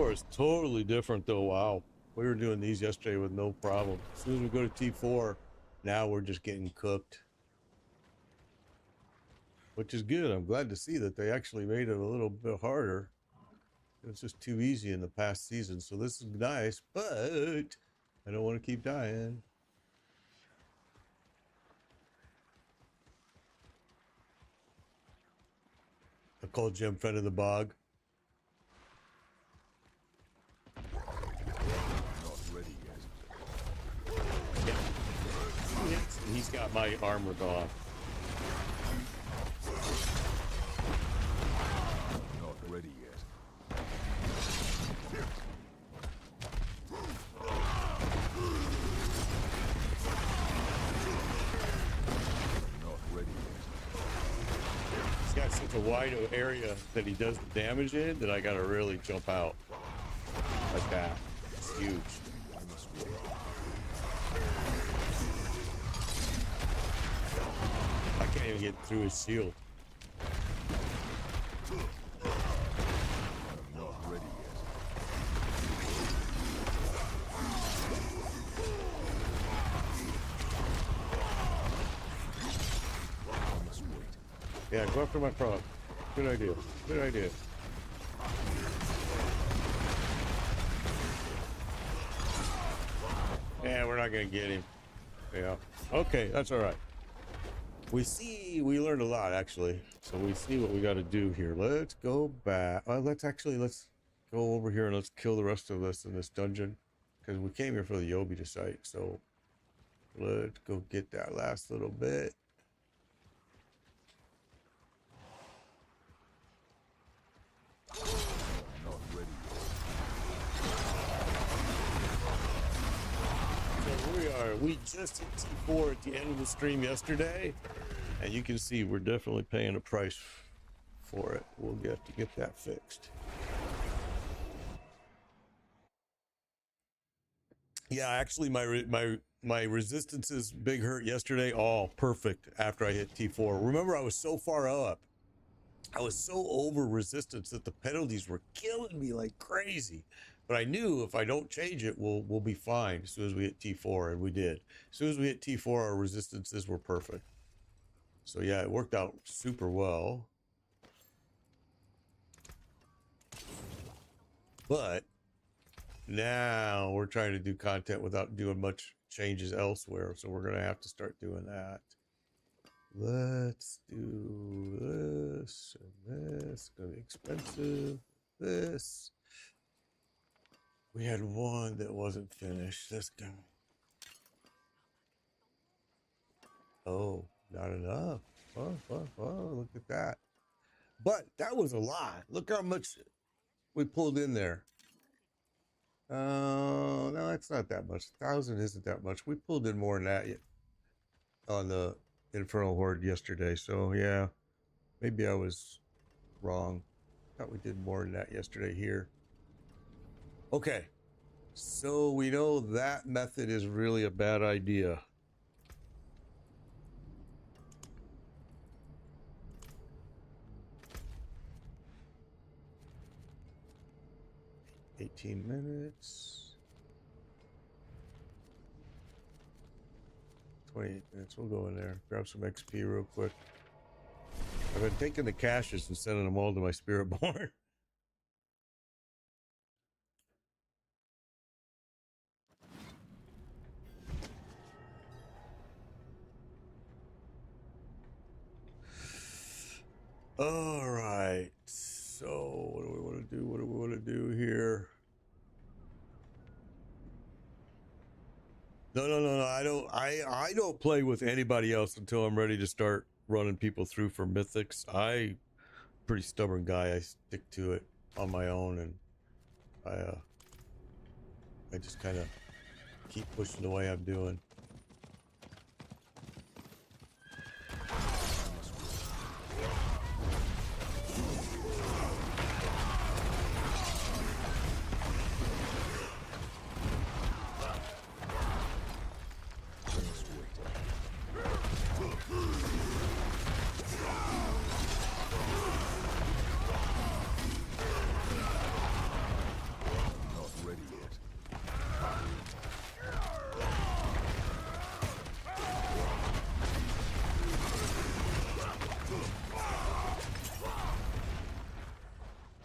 It's totally different though. Wow, we were doing these yesterday with no problem. As soon as we go to T4, now we're just getting cooked, which is good. I'm glad to see that they actually made it a little bit harder. It was just too easy in the past season, so this is nice, but I don't want to keep dying. I called Jim friend of the bog. He's got my armor off. Not ready yet. He's got such a wide area that he does the damage in that I gotta really jump out like that. It's huge. I must wait. I can't even get through his shield. I'm not ready yet. I must wait. Yeah, go after my frog. Good idea. Good idea. Yeah, we're not gonna get him. Yeah. Okay, that's all right. We learned a lot actually. So we see what we got to do here. Let's go back. Let's go over here and let's kill the rest of us in this dungeon because we came here for the Yobita site. So let's go get that last little bit. Not ready yet. We just hit T4 at the end of the stream yesterday, and you can see we're definitely paying a price for it. We'll get to get that fixed. Yeah, actually my resistances big hurt yesterday, all perfect after I hit T4. Remember, I was so far up. I was so over resistance that the penalties were killing me like crazy. But I knew if I don't change it, we'll be fine as soon as we hit T4, and we did. As soon as we hit T4, our resistances were perfect. So yeah, it worked out super well. But now we're trying to do content without doing much changes elsewhere. So we're going to have to start doing that. Let's do this and this. It's going to be expensive. This. We had one that wasn't finished. This guy. Oh, not enough. Oh, look at that. But that was a lot. Look how much we pulled in there. No, that's not that much. 1,000 isn't that much. We pulled in more than that on the Infernal Horde yesterday. So yeah, maybe I was wrong. Thought we did more than that yesterday here. Okay, so we know that method is really a bad idea. $18 minutes. 28 minutes. We'll go in there. Grab some XP real quick. I've been taking the caches and sending them all to my Spiritborn. All right. So what do we want to do? What do we want to do here? No. I don't play with anybody else until I'm ready to start running people through for mythics. Pretty stubborn guy. I stick to it on my own, and I just kind of keep pushing the way I'm doing.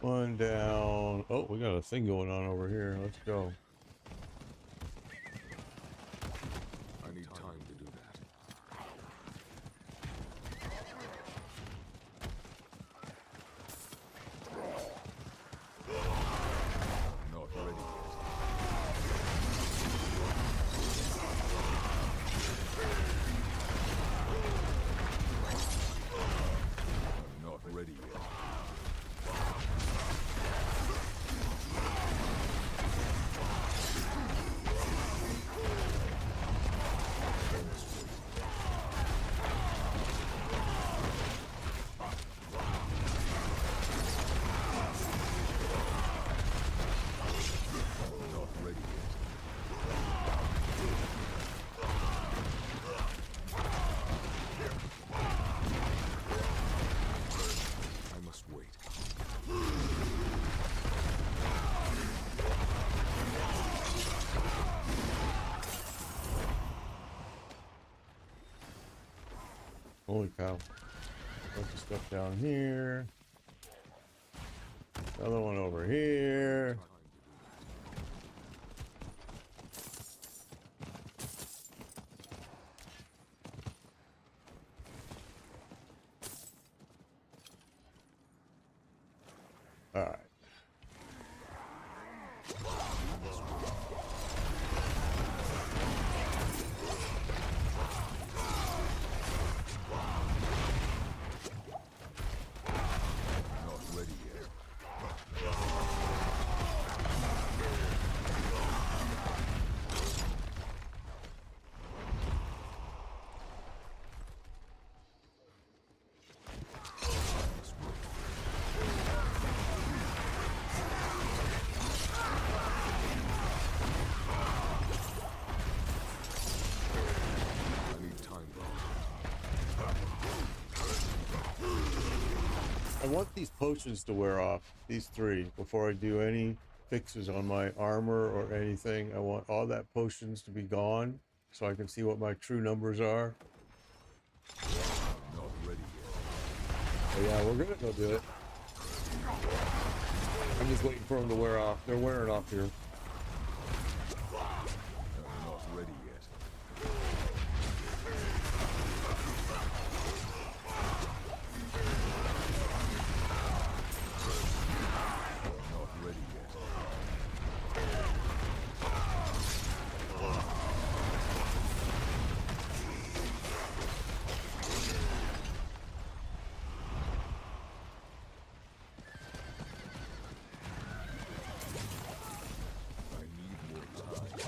One down. Oh, we got a thing going on over here. Let's go. I need time to do that. Not ready yet. I'm not ready yet. Holy cow. Bunch of stuff down here. Another one over here. All right. Not ready yet. I need time, Barb. I want these potions to wear off, these three, before I do any fixes on my armor or anything. I want all that potions to be gone so I can see what my true numbers are. Not ready yet. But yeah, we're gonna go do it. I'm just waiting for them to wear off. They're wearing off here. Not ready yet. Not ready yet. I need more time.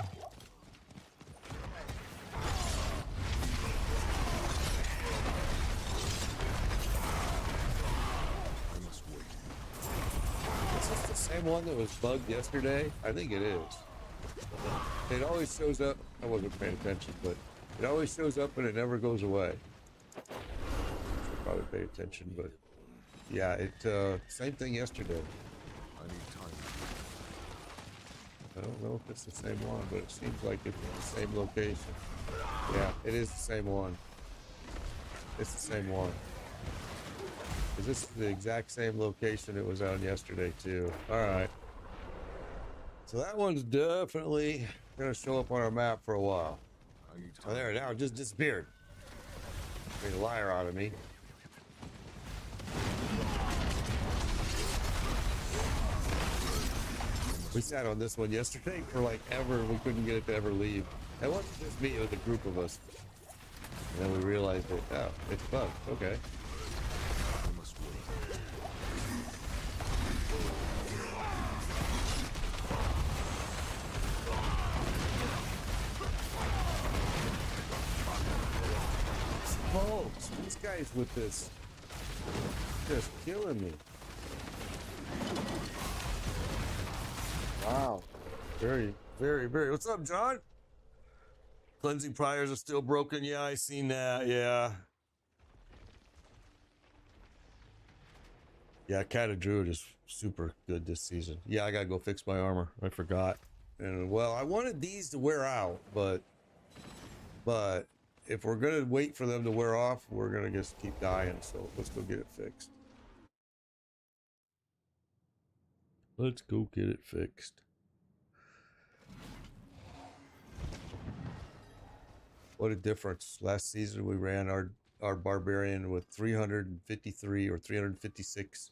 I must wait. Is this the same one that was bugged yesterday? I think it is. It always shows up. I wasn't paying attention, but it always shows up and it never goes away. Should probably pay attention, but yeah, it same thing yesterday. I need time. I don't know if it's the same one, but it seems like it's the same location. Yeah, it is the same one. It's the same one. Is this the exact same location it was on yesterday too? All right. So that one's definitely gonna show up on our map for a while. I need Oh, time. there, now it just disappeared. Made a liar out of me. We sat on this one yesterday for like ever. We couldn't get it to ever leave. It wasn't just me, it was a group of us. And then we realized that, oh, it's bugged. Okay. I must wait. Folks, these guys with this just killing me. Wow. Very, very, very. What's up, John? Cleansing pliers are still broken. Yeah, I seen that. Yeah. Yeah, Cat of Druid is super good this season. Yeah, I gotta go fix my armor. I forgot. And well, I wanted these to wear out, but if we're gonna wait for them to wear off, we're gonna just keep dying. So let's go get it fixed. Let's go get it fixed. What a difference. Last season we ran our Barbarian with 353 or 356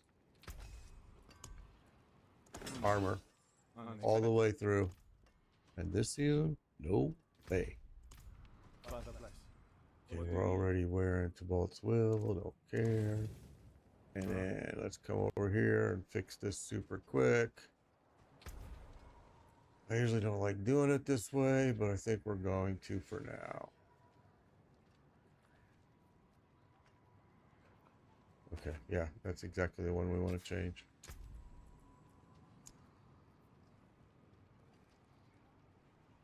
armor all the way through. And this season, no way. Okay, we're already wearing Tibalt's Will, don't care. And then let's come over here and fix this super quick. I usually don't like doing it this way, but I think we're going to for now. Okay, yeah, that's exactly the one we want to change.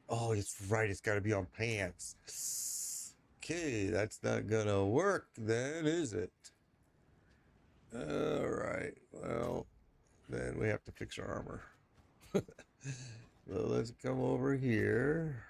Oh, it's right, it's got to be on pants. Okay, that's not gonna work then, is it? All right, well, then we have to fix our armor. So let's come over here.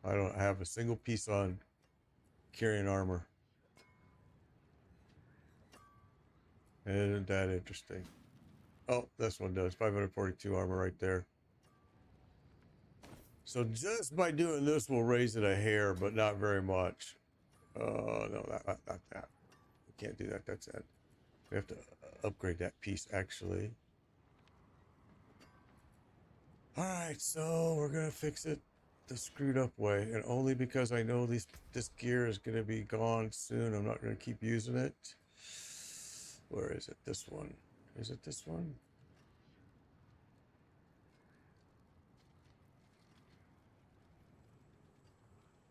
I don't have a single piece on carrying armor. Isn't that interesting? Oh, this one does. 542 armor right there. So just by doing this, we'll raise it a hair, but not very much. No, not that. We can't do that. That's it. We have to upgrade that piece, actually. All right, so we're going to fix it the screwed up way. And only because I know this gear is going to be gone soon. I'm not going to keep using it. Where is it? This one. Is it this one?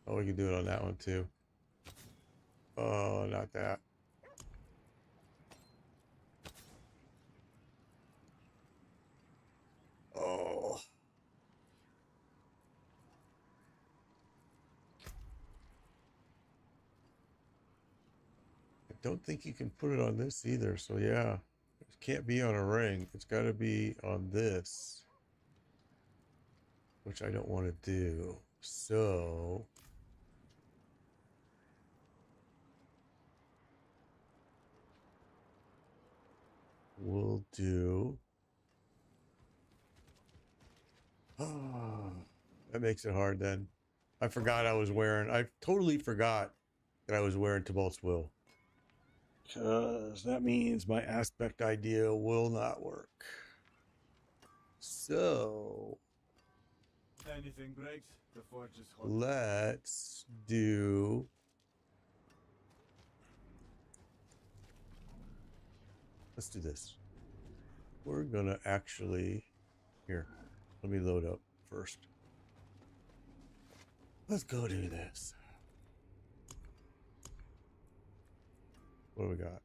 Oh, we can do it on that one too. Oh, not that. Oh. I don't think you can put it on this either. So yeah, it can't be on a ring. It's got to be on this, which I don't want to do. So we'll do. Oh, that makes it hard then. I forgot I was wearing. I totally forgot that I was wearing Tybalt's Will. Because that means my aspect idea will not work. So Anything breaks, the forge is hot. let's do. Let's do this. We're gonna actually. Here, let me load up first. Let's go do this. What do we got?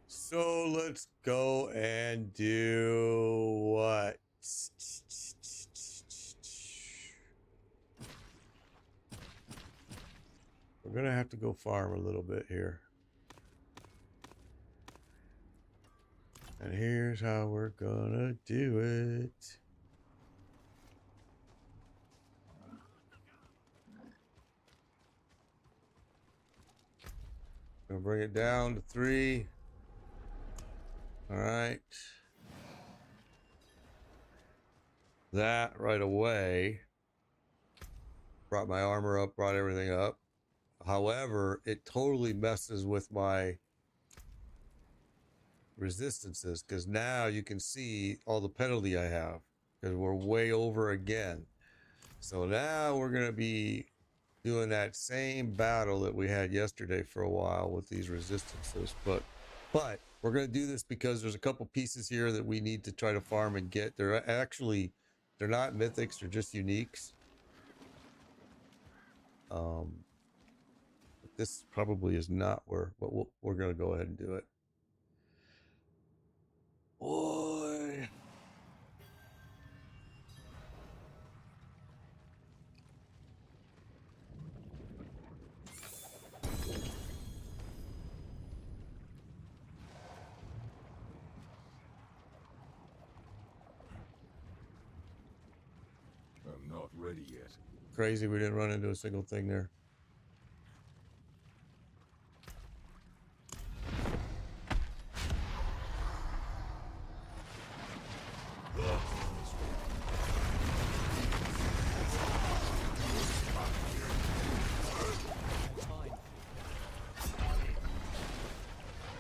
So let's go and do what? We're gonna have to go farm a little bit here. And here's how we're gonna do it. Gonna bring it down to 3. All right. That right away brought my armor up, brought everything up. However, it totally messes with my resistances because now you can see all the penalty I have because we're way over again. So now we're going to be doing that same battle that we had yesterday for a while with these resistances. But we're going to do this because there's a couple pieces here that we need to try to farm and get. They're not mythics, they're just uniques. This probably is not where, but we're going to go ahead and do it. Boy. I'm not ready yet. Crazy we didn't run into a single thing there.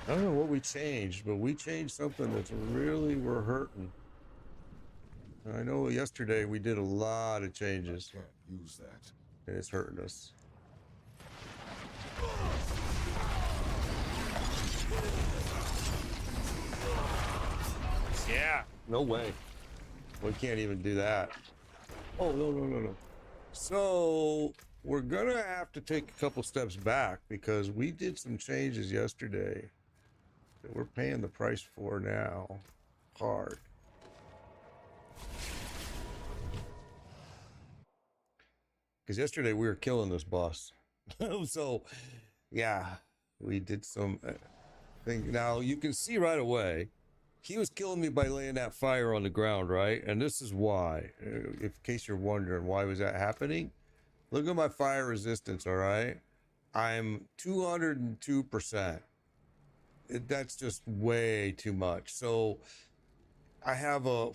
I don't know what we changed, but we changed something that's really we're hurting. And I know yesterday we did a lot of changes. Can't use that. And it's hurting us. Yeah. No way. We can't even do that. Oh, no. So we're gonna have to take a couple steps back because we did some changes yesterday that we're paying the price for now. Hard. because yesterday we were killing this boss. So, yeah, we did some thing. Now you can see right away, he was killing me by laying that fire on the ground, right? And this is why. In case you're wondering why was that happening, look at my fire resistance. All right, I'm 202%. That's just way too much. So I have a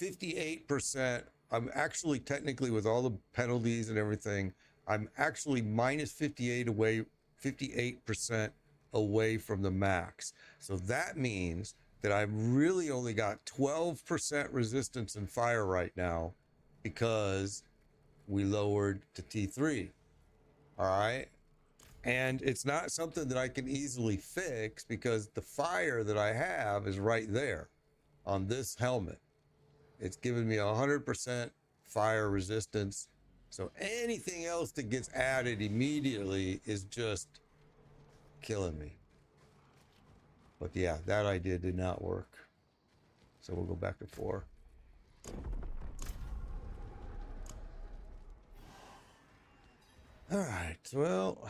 58%. I'm actually technically with all the penalties and everything, I'm actually minus 58% away from the max. So that means that I've really only got 12% resistance in fire right now because we lowered to T3. All right. And it's not something that I can easily fix because the fire that I have is right there on this helmet. It's giving me 100% fire resistance. So anything else that gets added immediately is just killing me. But yeah, that idea did not work. So we'll go back to 4. All right, well,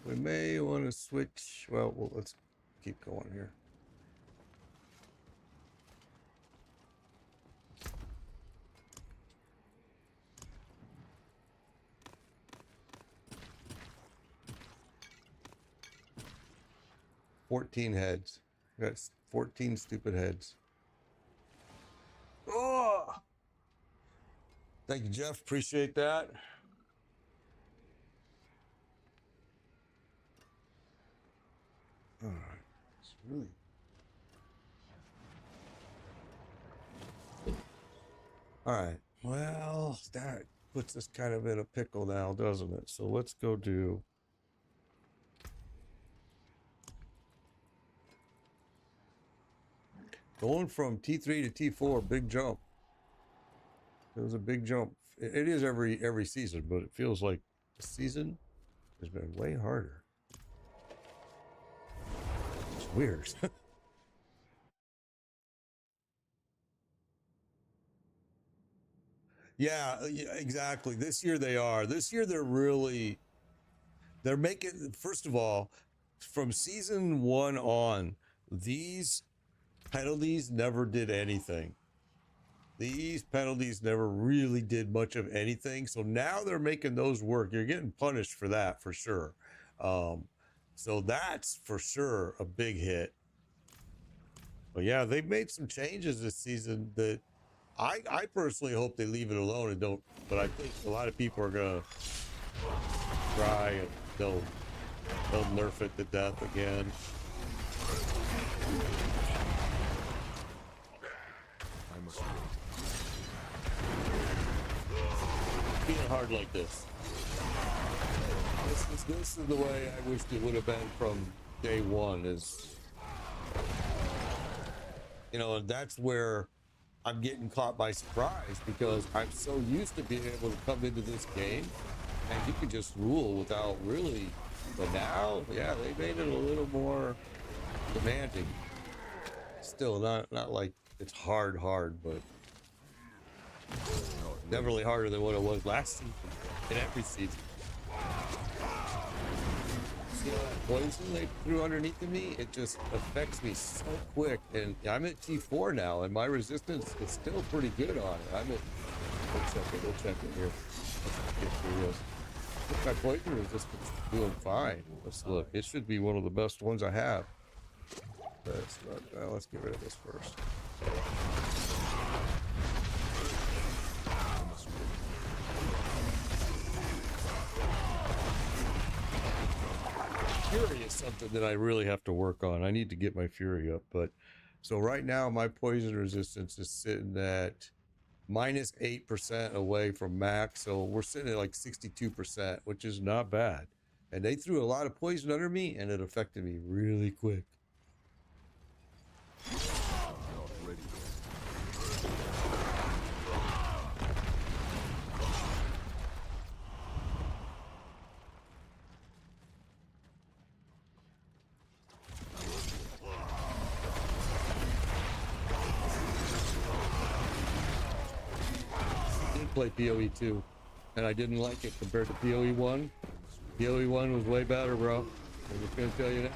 we may want to switch. Well, let's keep going here. $14 heads. That's 14 stupid heads. Oh! Thank you, Jeff. Appreciate that. All right. It's really... All right. Well, that puts us kind of in a pickle now, doesn't it? So let's go do... Going from T3 to T4, big jump. It was a big jump. It is every season, but it feels like the season has been way harder. It's weird. Yeah, exactly. This year they are. This year they're making, first of all, from season 1 on, these penalties never did anything. These penalties never really did much of anything. So now they're making those work. You're getting punished for that for sure. So that's for sure a big hit. But yeah, they've made some changes this season that I personally hope they leave it alone and don't. But I think a lot of people are gonna try and they'll nerf it to death again. Being hard like this. This is the way I wished it would have been from day one. Is, you know, and that's where I'm getting caught by surprise because I'm so used to being able to come into this game and you can just rule without really. But now, yeah, they made it a little more demanding. Still not like it's hard, but definitely harder than what it was last season in every season. See that poison they threw underneath of me? It just affects me so quick. And I'm at T4 now, and my resistance is still pretty good on it. I'm at, we'll check it here. Let's get through this. My poison resistance is doing fine. Let's look. It should be one of the best ones I have. Let's get rid of this first. Fury is something that I really have to work on. I need to get my Fury up, but so right now my poison resistance is sitting at minus 8% away from max, so we're sitting at like 62%, which is not bad. And they threw a lot of poison under me, and it affected me really quick. Play PoE 2. and I didn't like it compared to PoE 1. PoE 1 was way better, bro. I'm just gonna tell you now.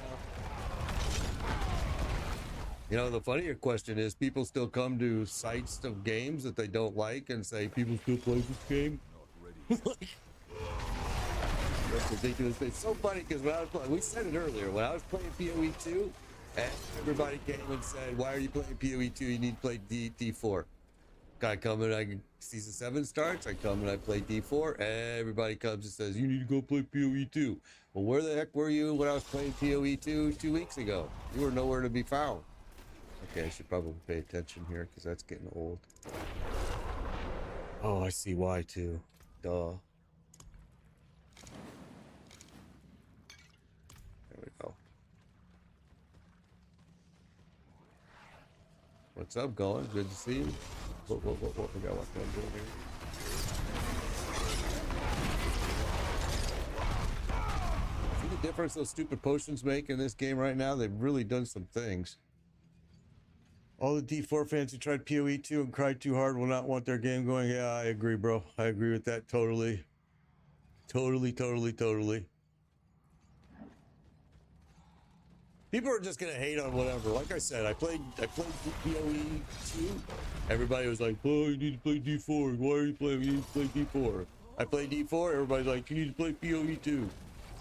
You know, the funnier question is, people still come to sites of games that they don't like and say, people still play this game? Like, that's ridiculous. It's so funny because when I was playing, we said it earlier, when I was playing PoE 2, and everybody came and said, why are you playing PoE 2? You need to play D4. I come and season 7 starts, I come and I play D4. Everybody comes and says, you need to go play PoE 2. Well, where the heck were you when I was playing PoE 2 2 weeks ago? You were nowhere to be found. Okay, I should probably pay attention here because that's getting old. Oh, I see why too. Duh. There we go. What's up, going? Good to see you. What we got? What can I do here? See the difference those stupid potions make in this game right now? They've really done some things. All the D4 fans who tried PoE 2 and cried too hard will not want their game going. Yeah, I agree, bro. I agree with that totally. Totally. People are just gonna hate on whatever. Like I said, I played PoE 2. Everybody was like, "Oh, you need to play D4. Why are you playing? You need to play D4." I played D4. Everybody's like, "You need to play PoE 2."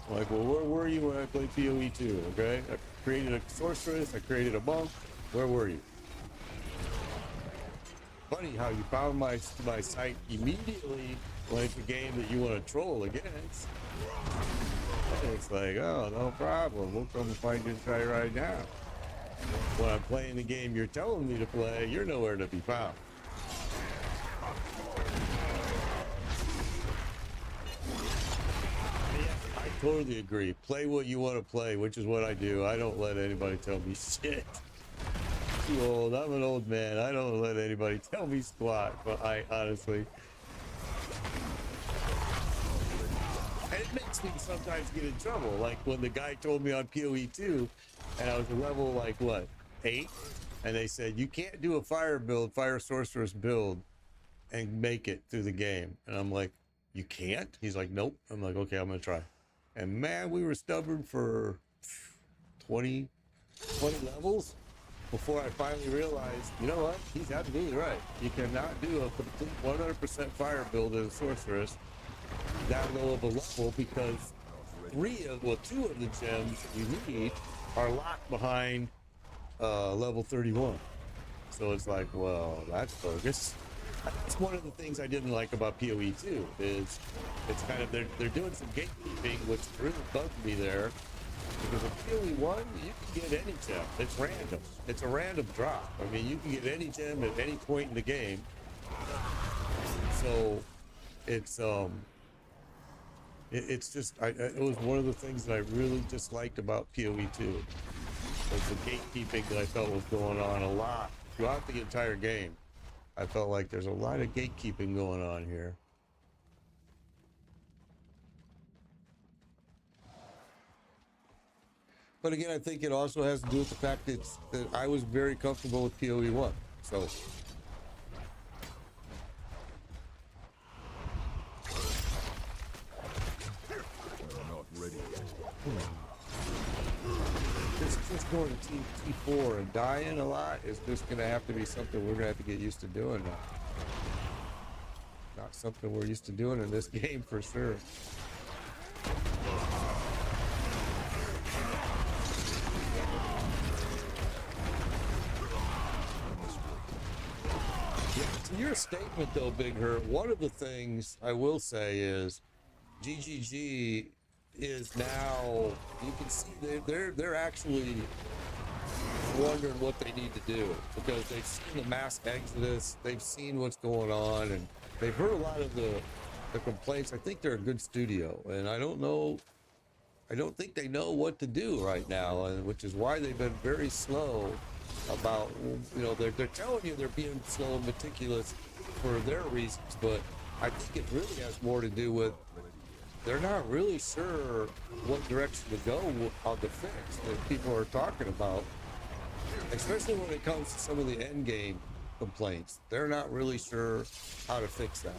I'm like, well, where were you when I played PoE 2? Okay, I created a sorceress. I created a monk. Where were you? Funny how you found my site immediately when it's a game that you want to troll against. And it's like, oh, no problem. We'll come and find you and try right now. When I'm playing the game you're telling me to play, you're nowhere to be found. Yeah, I totally agree. Play what you want to play, which is what I do. I don't let anybody tell me shit. Too old. I'm an old man. I don't let anybody tell me squat, but I honestly. And it makes me sometimes get in trouble. Like when the guy told me on PoE 2, and I was a level like what, 8, and they said you can't do a fire sorceress build, and make it through the game. And I'm like, you can't? He's like, nope. I'm like, okay, I'm gonna try. And man, we were stubborn for 20 levels. Before I finally realized, you know what? He's absolutely right. You cannot do a complete 100% fire build as a sorceress that low of a level because 2 of the gems you need are locked behind level 31. So it's like, well, that's bogus. That's one of the things I didn't like about PoE 2 is it's kind of they're doing some gatekeeping, which really bugged me there. Because with PoE 1, you can get any gem. It's random. It's a random drop. I mean, you can get any gem at any point in the game. So it's just it was one of the things that I really disliked about PoE 2 was the gatekeeping that I felt was going on a lot throughout the entire game. I felt like there's a lot of gatekeeping going on here. But again, I think it also has to do with the fact that I was very comfortable with PoE 1. So. Not ready yet. Just going to T4 and dying a lot is just going to have to be something we're going to have to get used to doing now. Not something we're used to doing in this game for sure. To your statement though, Big Hurt, one of the things I will say is GGG is now, you can see they're actually wondering what they need to do because they've seen the mass exodus, they've seen what's going on, and they've heard a lot of the complaints. I think they're a good studio, and I don't think they know what to do right now, and which is why they've been very slow about, you know, they're telling you they're being slow and meticulous for their reasons, but I think it really has more to do with they're not really sure what direction to go on the fix that people are talking about, especially when it comes to some of the end game complaints. They're not really sure how to fix that.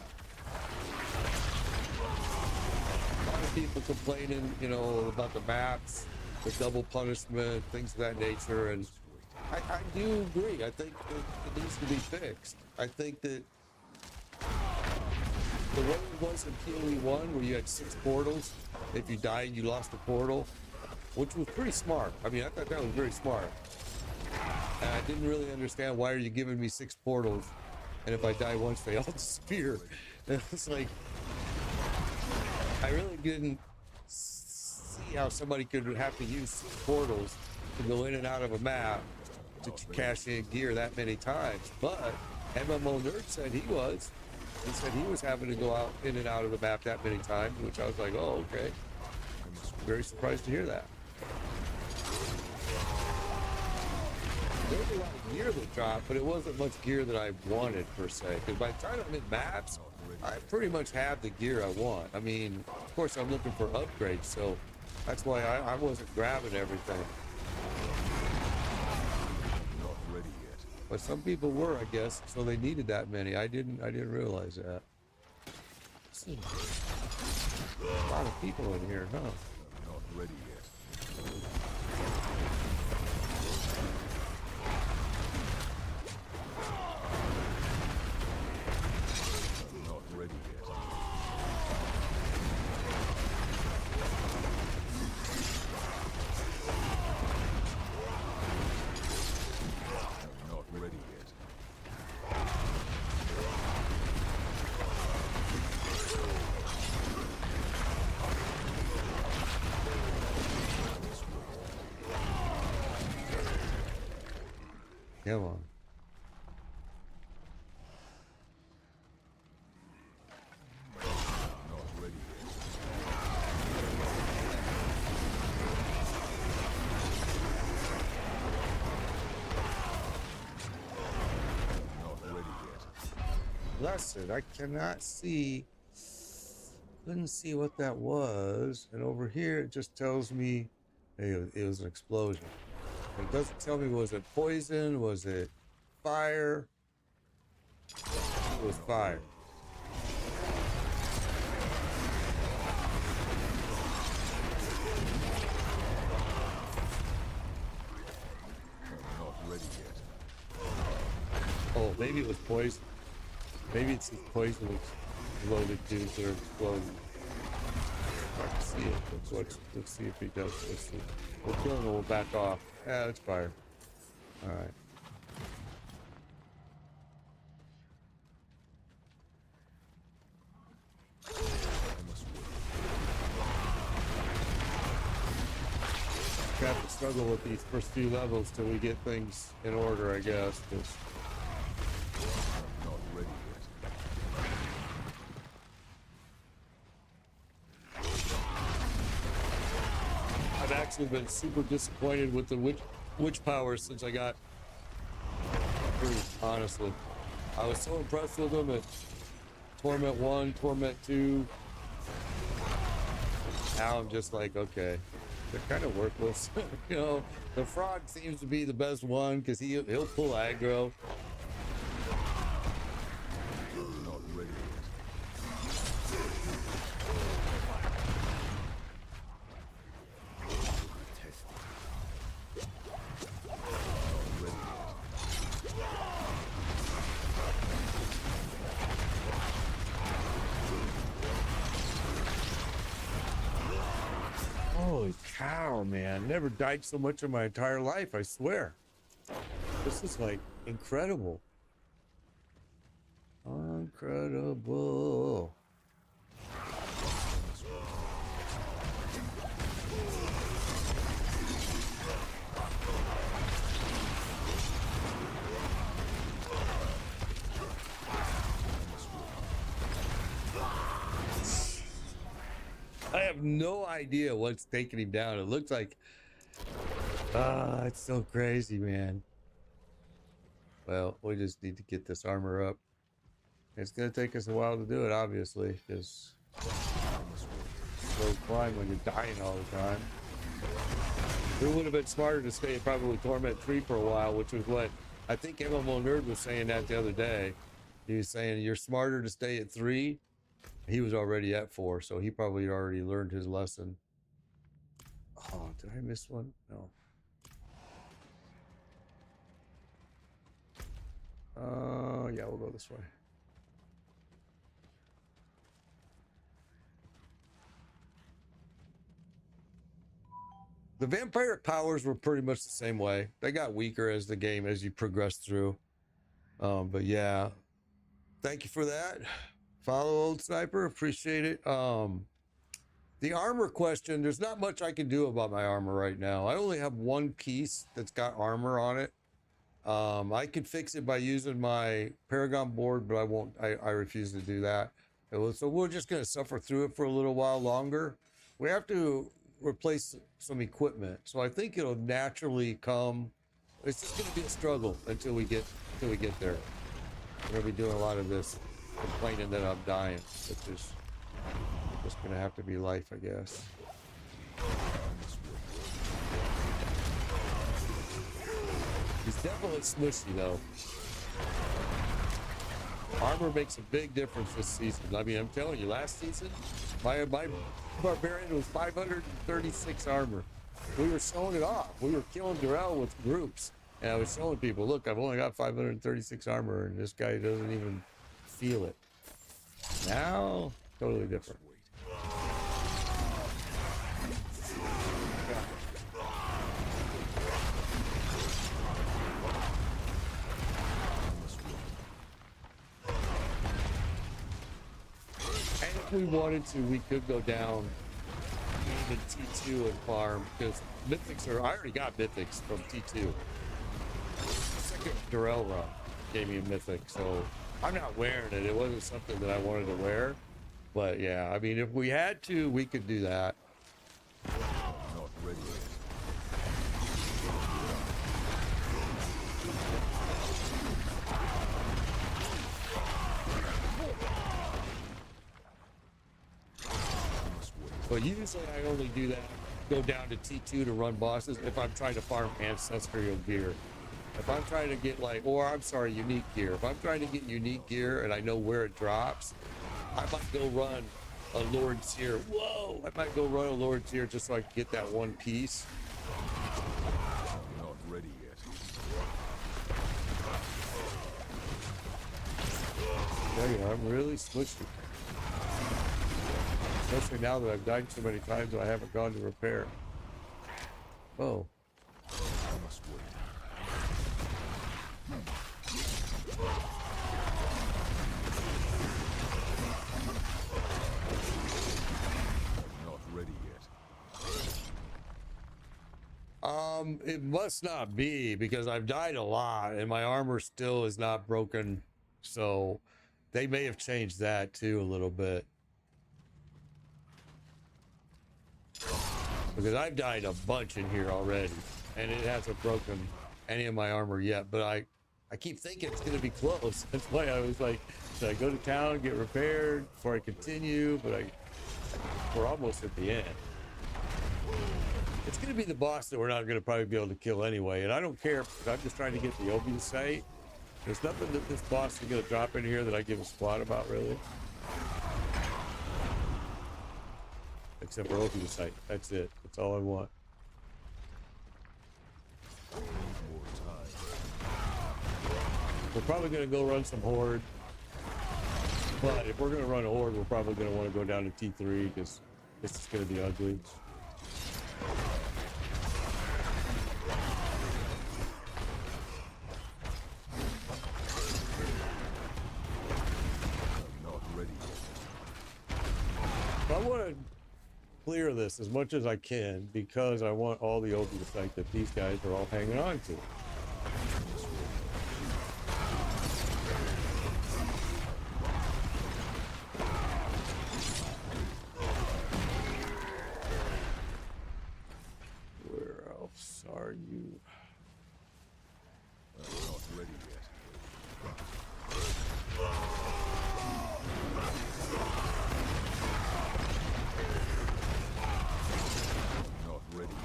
people complaining, you know, about the maps, the double punishment, things of that nature, and I do agree. I think it needs to be fixed. I think that the way it was in PoE1, where you had 6 portals, if you died, you lost a portal, which was pretty smart. I mean, I thought that was very smart. And I didn't really understand, why are you giving me 6 portals, and if I die once, they all disappear. And it's like, I really didn't see how somebody could have to use 6 portals to go in and out of a map to cash in gear that many times. But MMO Nerd said he was. He said he was having to go out in and out of the map that many times, which I was like, oh, okay. Very surprised to hear that. There was a lot of gear that dropped, but it wasn't much gear that I wanted per se. Because by the time I'm in maps, I pretty much have the gear I want. I mean, of course, I'm looking for upgrades, so that's why I wasn't grabbing everything. Not ready yet. But some people were, I guess, so they needed that many. I didn't realize that. A lot of people in here, huh? Not ready yet. Not ready yet. Not ready yet. Come on. Not ready yet. Not ready yet. Blessed, I cannot see. Couldn't see what that was. And over here, it just tells me it was an explosion. It doesn't tell me, was it poison? Was it fire? It was fire. Not ready yet. Oh, maybe it was poison. Maybe it's his poison exploded dudes that are exploding. I can see it. Let's see if he does. Let's see. We'll kill him and we'll back off. Yeah, it's fire. Alright. We have to struggle with these first few levels till we get things in order, I guess. 'Cause Not ready yet. I've actually been super disappointed with the witch powers since I got through, honestly. I was so impressed with them at Torment 1, Torment 2. Now I'm just like, okay, they're kind of worthless. You know, the frog seems to be the best one because he'll pull aggro. Not ready yet. Holy cow, man. Never died so much in my entire life, I swear. This is like incredible. Incredible. I have no idea what's taking him down. It looks like, it's so crazy, man. Well, we just need to get this armor up. It's gonna take us a while to do it, obviously, because slow climb when you're dying all the time. It would have been smarter to stay at probably Torment 3 for a while, which was what I think MMO Nerd was saying that the other day. He was saying you're smarter to stay at 3 He was already at 4, so he probably already learned his lesson. Oh, did I miss one? No. Yeah, we'll go this way. The vampiric powers were pretty much the same way. They got weaker as the game, as you progressed through. But yeah, thank you for that. Follow Old Sniper, appreciate it. The armor question, there's not much I can do about my armor right now. I only have one piece that's got armor on it. I could fix it by using my Paragon board, but I won't. I refuse to do that. So we're just going to suffer through it for a little while longer. We have to replace some equipment, so I think it'll naturally come. It's just going to be a struggle until we get there. We're going to be doing a lot of this complaining that I'm dying, which is just going to have to be life, I guess. He's definitely smushy, though. Armor makes a big difference this season. I mean, I'm telling you, last season, my Barbarian was 536 armor. We were showing it off. We were killing Durrell with groups. And I was showing people, look, I've only got 536 armor, and this guy doesn't even feel it. Now, totally different. If we wanted to, we could go down even T2 and farm, because mythics are. I already got mythics from T2. Second Durrell run gave me a mythic, so I'm not wearing it. It wasn't something that I wanted to wear, but yeah, I mean, if we had to, we could do that. Not ready yet. But usually I only do that, go down to T2 to run bosses if I'm trying to farm ancestral gear. If I'm trying to get unique gear. If I'm trying to get unique gear and I know where it drops, I might go run a Lord Tier. Whoa! I might go run a Lord Tier just so I can get that one piece. Not ready yet. There you are, I'm really smushy. Especially now that I've died so many times and I haven't gone to repair. Oh. I must wait. Not ready yet. It must not be, because I've died a lot and my armor still is not broken. So they may have changed that too a little bit. Because I've died a bunch in here already, and it hasn't broken any of my armor yet, but I keep thinking it's going to be close. That's why I was like, should I go to town, get repaired before I continue? But we're almost at the end. It's going to be the boss that we're not going to probably be able to kill anyway, and I don't care, because I'm just trying to get the Obi site. There's nothing that this boss is going to drop in here that I give a squat about, really. Except for Obi site. That's it. That's all I want. More time. We're probably going to go run some Horde. But if we're going to run a Horde, we're probably going to want to go down to T3, because this is going to be ugly. Not ready yet. I want to clear this as much as I can, because I want all the Obi site that these guys are all hanging on to. Where else are you? Not ready yet. Not ready yet.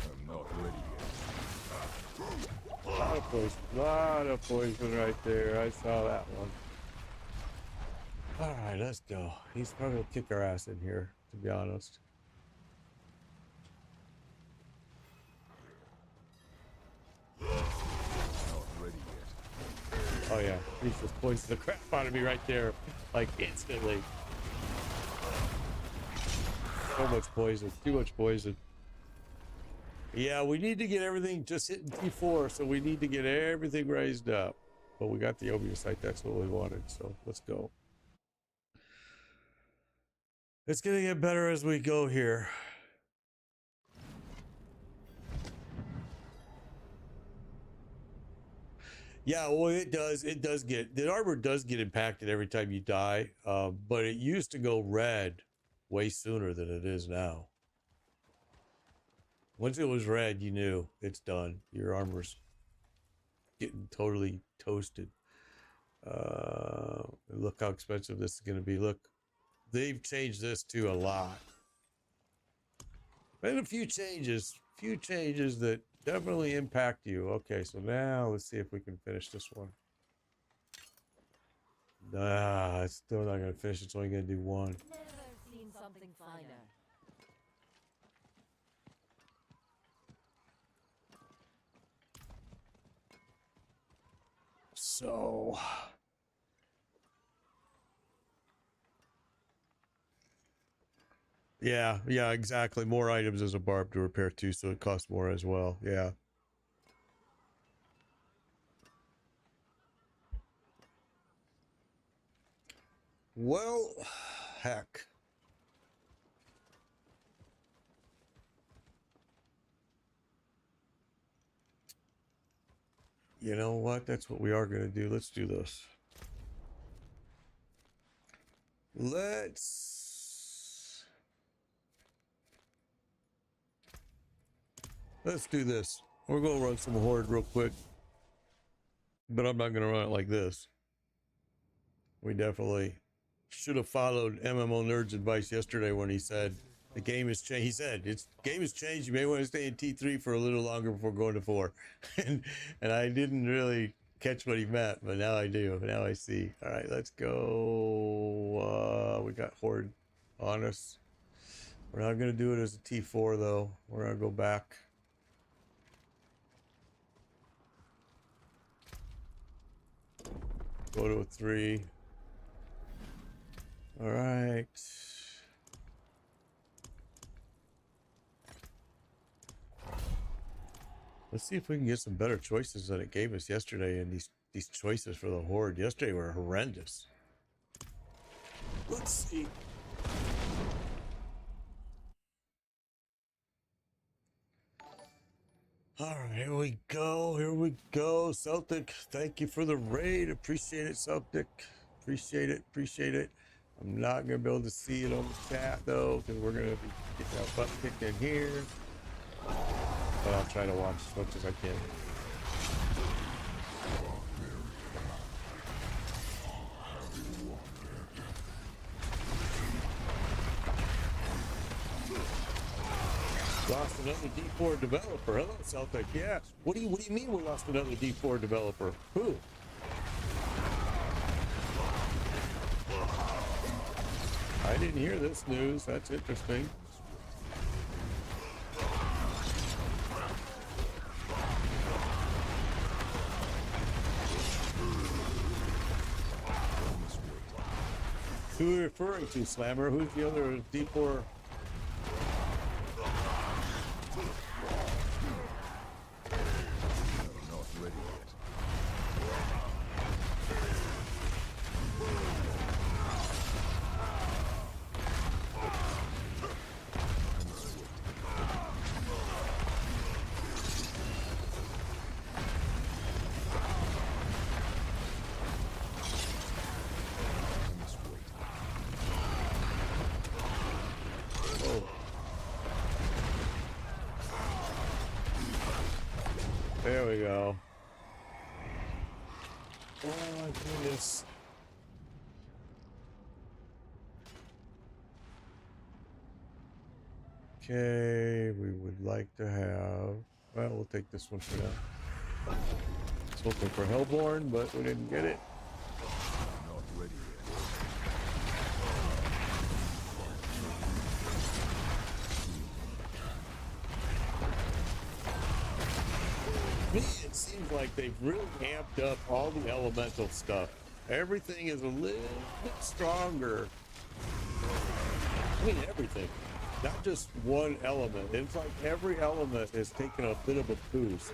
I'm not ready yet. poison. A lot of poison right there. I saw that one. All right, let's go. He's probably gonna kick our ass in here, to be honest. Not ready yet. Oh yeah, he's just poisoned the crap out of me right there, like instantly. So much poison, too much poison. Yeah, we need to get everything just hitting T4, so we need to get everything raised up. But we got the Obiosite, that's what we wanted, so let's go. It's gonna get better as we go here. Yeah, well, it does get, the armor does get impacted every time you die, but it used to go red way sooner than it is now. Once it was red, you knew it's done. Your armor's getting totally toasted. Look how expensive this is going to be. Look, they've changed this too a lot. Been a few changes that definitely impact you. Okay, so now let's see if we can finish this one. Nah, it's still not going to finish. It's only going to do one. Never seen something finer. So yeah, exactly. More items as a barb to repair too, so it costs more as well. Yeah. Well, heck. You know what? That's what we are going to do. Let's do this. Let's do this. We're going to run some Horde real quick. But I'm not going to run it like this. We definitely should have followed MMO Nerd's advice yesterday when he said the game has changed. He said, game has changed. You may want to stay in T3 for a little longer before going to 4. and I didn't really catch what he meant, but now I do. Now I see. All right, let's go. We got Horde on us. We're not going to do it as a T4, though. We're going to go back. Go to a 3. All right. Let's see if we can get some better choices than it gave us yesterday. And these choices for the Horde yesterday were horrendous. Let's see. All right, here we go. Here we go. Celtic, thank you for the raid. Appreciate it, Celtic. Appreciate it. Appreciate it. I'm not going to be able to see it on the chat, though, because we're going to be getting our butt kicked in here. But I'll try to watch as much as I can. Lost another D4 developer. Hello, Celtic. Yeah. What do you mean we lost another D4 developer? Who? I didn't hear this news. That's interesting. Who are you referring to, Slammer? Who's the other D4? Not ready yet. There we go. Oh my goodness. Okay, we would like to have, well, we'll take this one for now. Looking for Hellborn, but we didn't get it. Not ready yet. Me, it seems like they've really amped up all the elemental stuff. Everything is a little bit stronger. I mean, everything. Not just one element. It's like every element is taking a bit of a boost.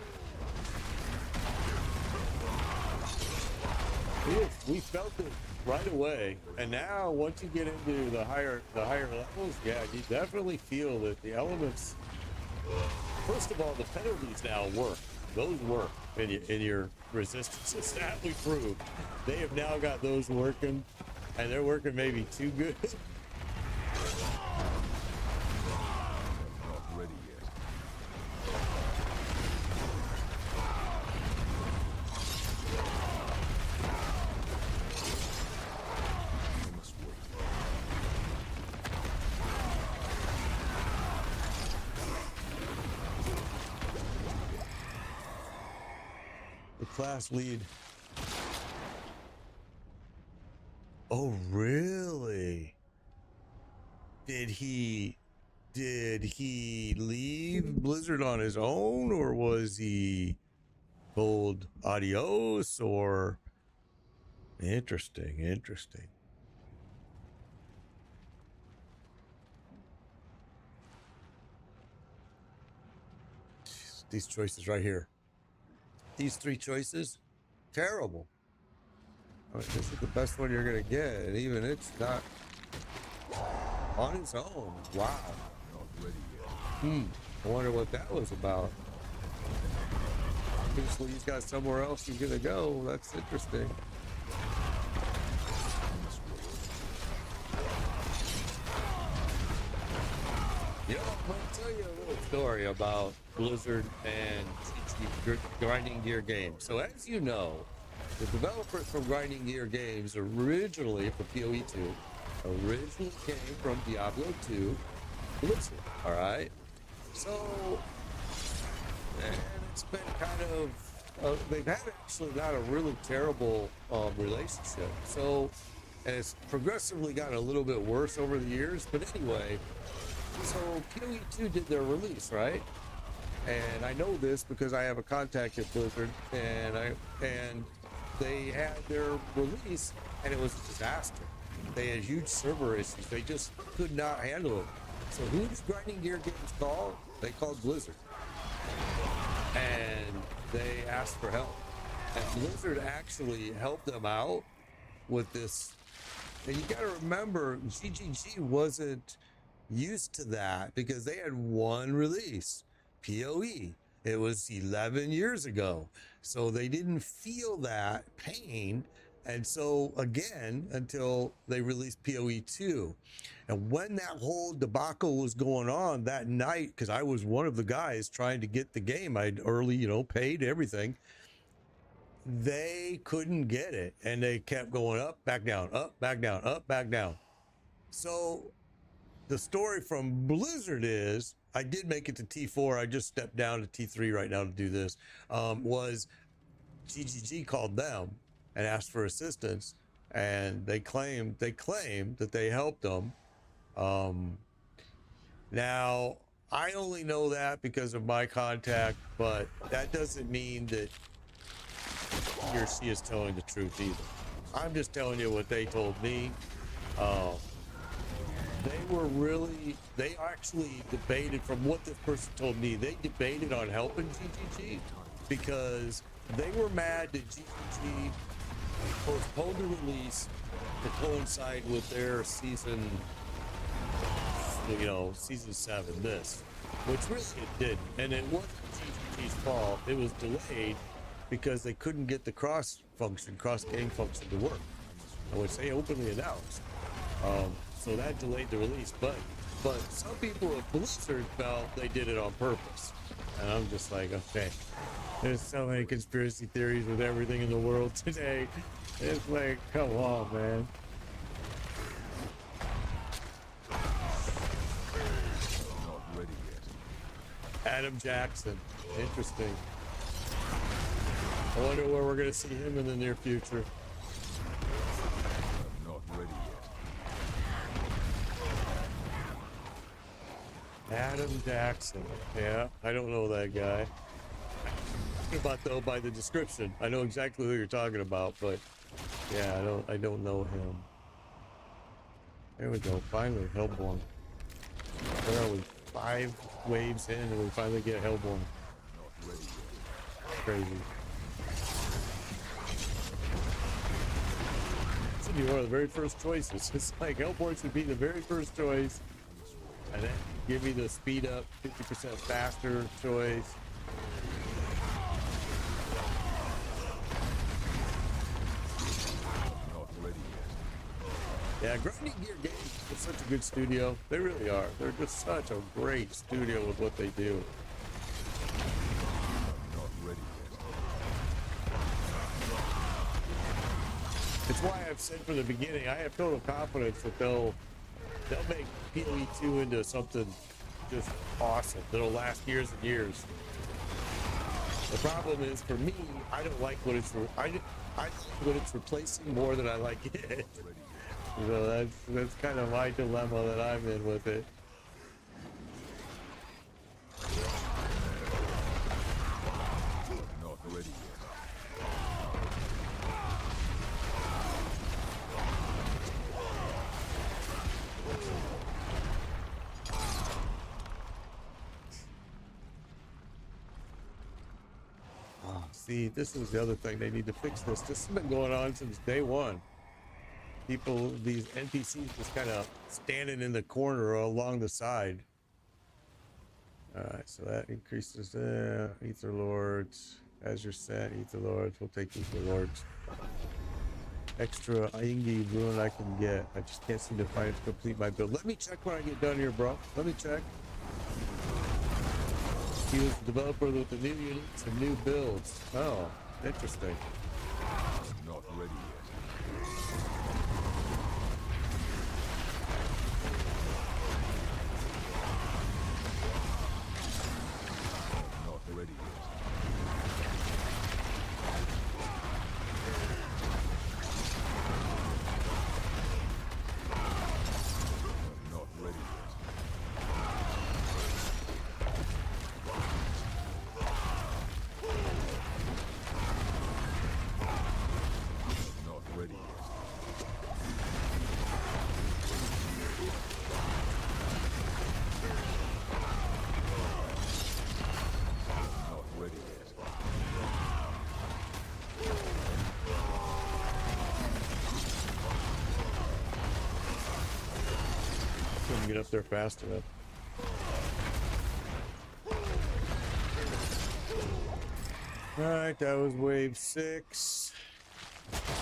We felt it right away, and now once you get into the higher levels, yeah, you definitely feel that the elements. First of all, the penalties now work. Those work in your resistances. That we proved. They have now got those working, and they're working maybe too good. Not ready yet. I must wait. The class lead. Oh, really? Did he leave Blizzard on his own, or was he told adios, or interesting. Jeez, these choices right here. These three choices, terrible. I mean, this is the best one you're gonna get, and even it's not on its own. Wow. Not ready yet. I wonder what that was about. Obviously, he's got somewhere else he's gonna go. That's interesting. You know, I'm gonna tell you a little story about Blizzard and Grinding Gear Games. So, as you know, the developers from Grinding Gear Games originally for PoE 2 originally came from Diablo 2 Blizzard. All right. So, and it's been kind of they've had actually not a really terrible relationship. So, and it's progressively gotten a little bit worse over the years. But anyway, so PoE 2 did their release, right? And I know this because I have a contact at Blizzard, and they had their release, and it was a disaster. They had huge server issues. They just could not handle it. So who does Grinding Gear Games call? They called Blizzard. And they asked for help. And Blizzard actually helped them out with this. And you got to remember, GGG wasn't used to that because they had one release, PoE. It was 11 years ago. So they didn't feel that pain. And so again, until they released PoE 2. And when that whole debacle was going on that night, because I was one of the guys trying to get the game, I'd early, paid everything. They couldn't get it. And they kept going up, back down, up, back down, up, back down. So the story from Blizzard is, I did make it to T4. I just stepped down to T3 right now to do this. Was GGG called them and asked for assistance, and they claimed that they helped them. Now I only know that because of my contact, but that doesn't mean that he or she is telling the truth either. I'm just telling you what they told me. They actually debated, from what this person told me, they debated on helping GGG because they were mad that GGG postponed the release to coincide with their season, season 7, which really it didn't. And it wasn't GGG's fault. It was delayed because they couldn't get the cross-game function to work, which they openly announced. So that delayed the release, but some people at Blizzard felt they did it on purpose. And I'm just like, okay, there's so many conspiracy theories with everything in the world today. It's like, come on, man. Not ready yet. Adam Jackson, interesting. I wonder where we're gonna see him in the near future. I'm not ready yet. Adam Jackson. Yeah, I don't know that guy. About though by the description, I know exactly who you're talking about, but yeah, I don't know him. There we go. Finally, Hellborn. Where are we? 5 waves in, and we finally get Hellborn. Not ready yet. Crazy. This would be one of the very first choices. It's like Hellborn should be the very first choice, and then give me the speed up 50% faster choice. Not ready yet. Yeah, Grinding Gear Games is such a good studio. They really are. They're just such a great studio with what they do. I'm not ready yet. It's why I've said from the beginning, I have total confidence that they'll make PoE 2 into something just awesome that'll last years and years. The problem is, for me, I don't like what it's I like what it's replacing more than I like it. So that's kind of my dilemma that I'm in with it. Not ready yet. Oh, see, this is the other thing. They need to fix this. This has been going on since day one. People, these NPCs just kind of standing in the corner or along the side. Alright, so that increases Ether Lords. As you're set, Ether Lords. We'll take Ether Lords. Extra Ingi Rune I can get. I just can't seem to find it to complete my build. Let me check when I get done here, bro. Let me check. He was the developer with the new units and new builds. Oh, interesting. Not ready yet. Not ready yet. Not ready yet. Not ready yet. Not ready yet. Couldn't get up there fast enough. Alright, that was wave 6.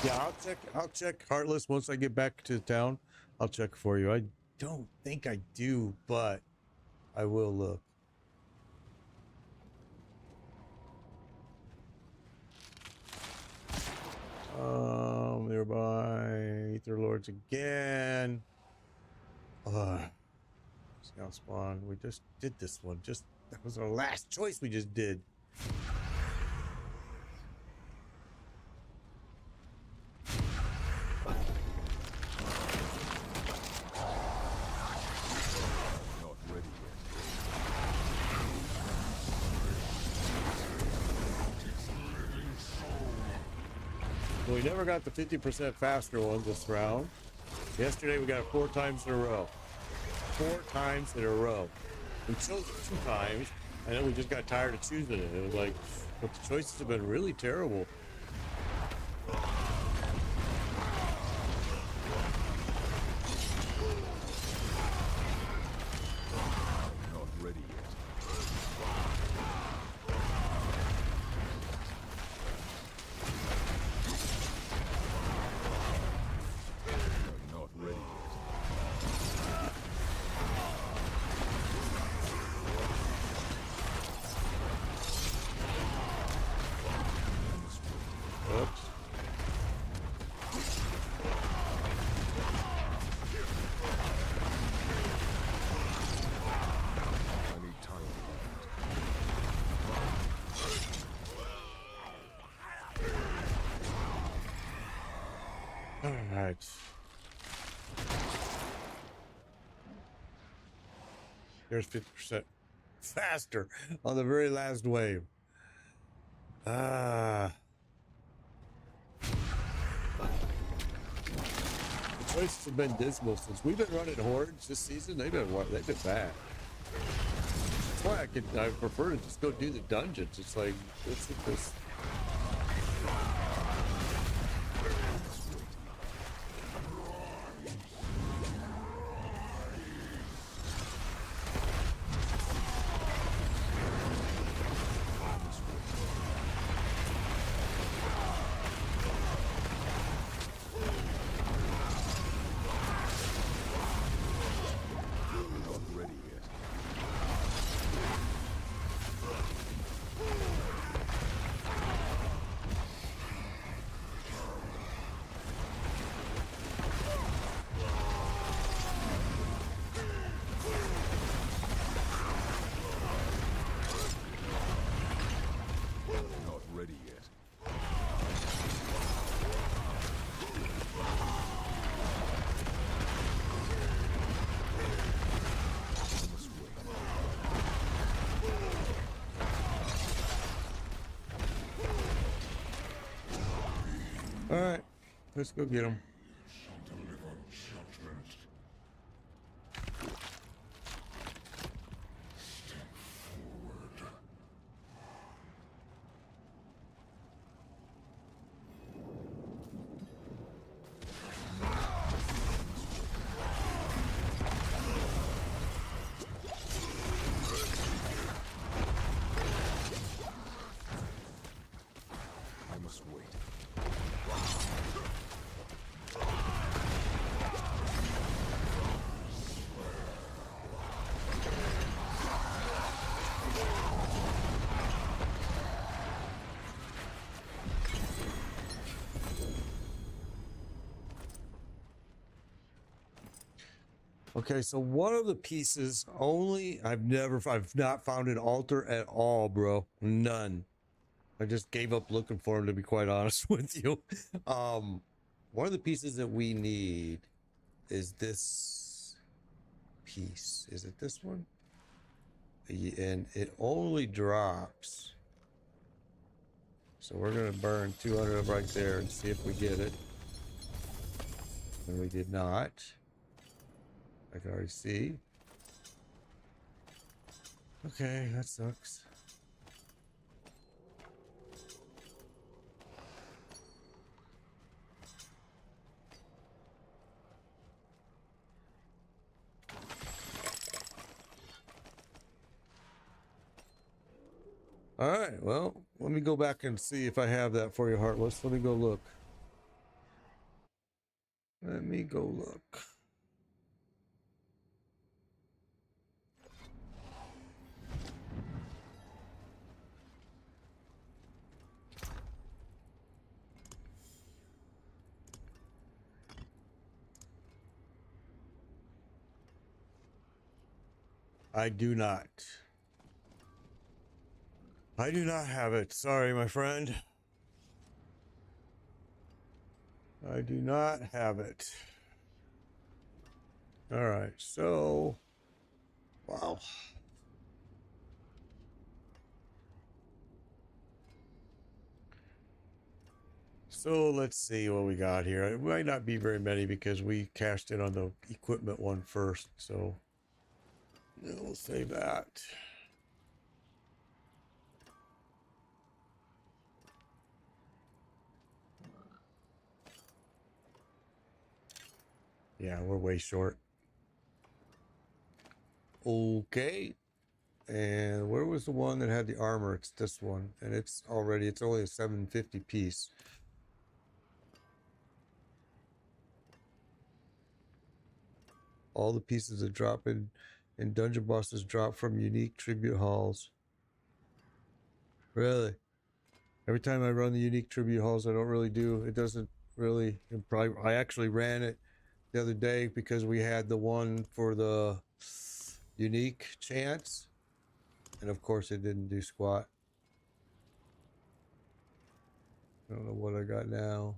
Yeah, I'll check Heartless once I get back to town. I'll check for you. I don't think I do, but I will look. Nearby Ether Lords again. Scout spawn. We just did this one. That was our last choice we just did. Not ready yet. Well, we never got the 50% faster one this round. Yesterday we got it 4 times in a row. 4 times in a row. We chose it 2 times, and then we just got tired of choosing it. It was like, but the choices have been really terrible. Not ready yet. Not ready yet. Alright. There's 50% faster on the very last wave. Ah. The choices have been dismal since we've been running hordes this season. They've been bad. That's why I prefer to just go do the dungeons. It's like it's this. All right, let's go get him. Okay, so one of the pieces only I've not found an altar at all, bro. None. I just gave up looking for him, to be quite honest with you. One of the pieces that we need is this piece. Is it this one? And it only drops. So we're gonna burn 200 up right there and see if we get it. And we did not. I can already see. Okay, that sucks. All right, well, let me go back and see if I have that for you, Heartless. Let me go look. Let me go look. I do not. I do not have it. Sorry, my friend. I do not have it. All right, so... Wow. So let's see what we got here. It might not be very many because we cashed in on the equipment one first, so... Yeah, we'll save that. Yeah, we're way short. Okay. And where was the one that had the armor? It's this one. And it's only a 750 piece. All the pieces that drop in dungeon bosses drop from unique tribute halls. Really? Every time I run the unique tribute halls, I don't really do. It doesn't really. I actually ran it the other day because we had the one for the unique chance, and of course it didn't do squat. I don't know what I got now.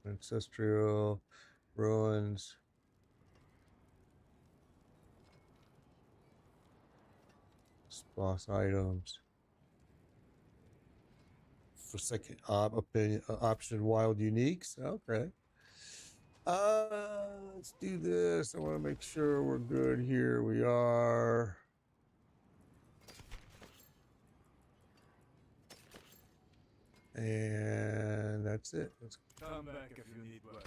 Ancestral ruins. Boss items. For second opinion, option wild uniques. Okay. Let's do this. I want to make sure we're good here. We are. And that's it. Let's Come back if you need work.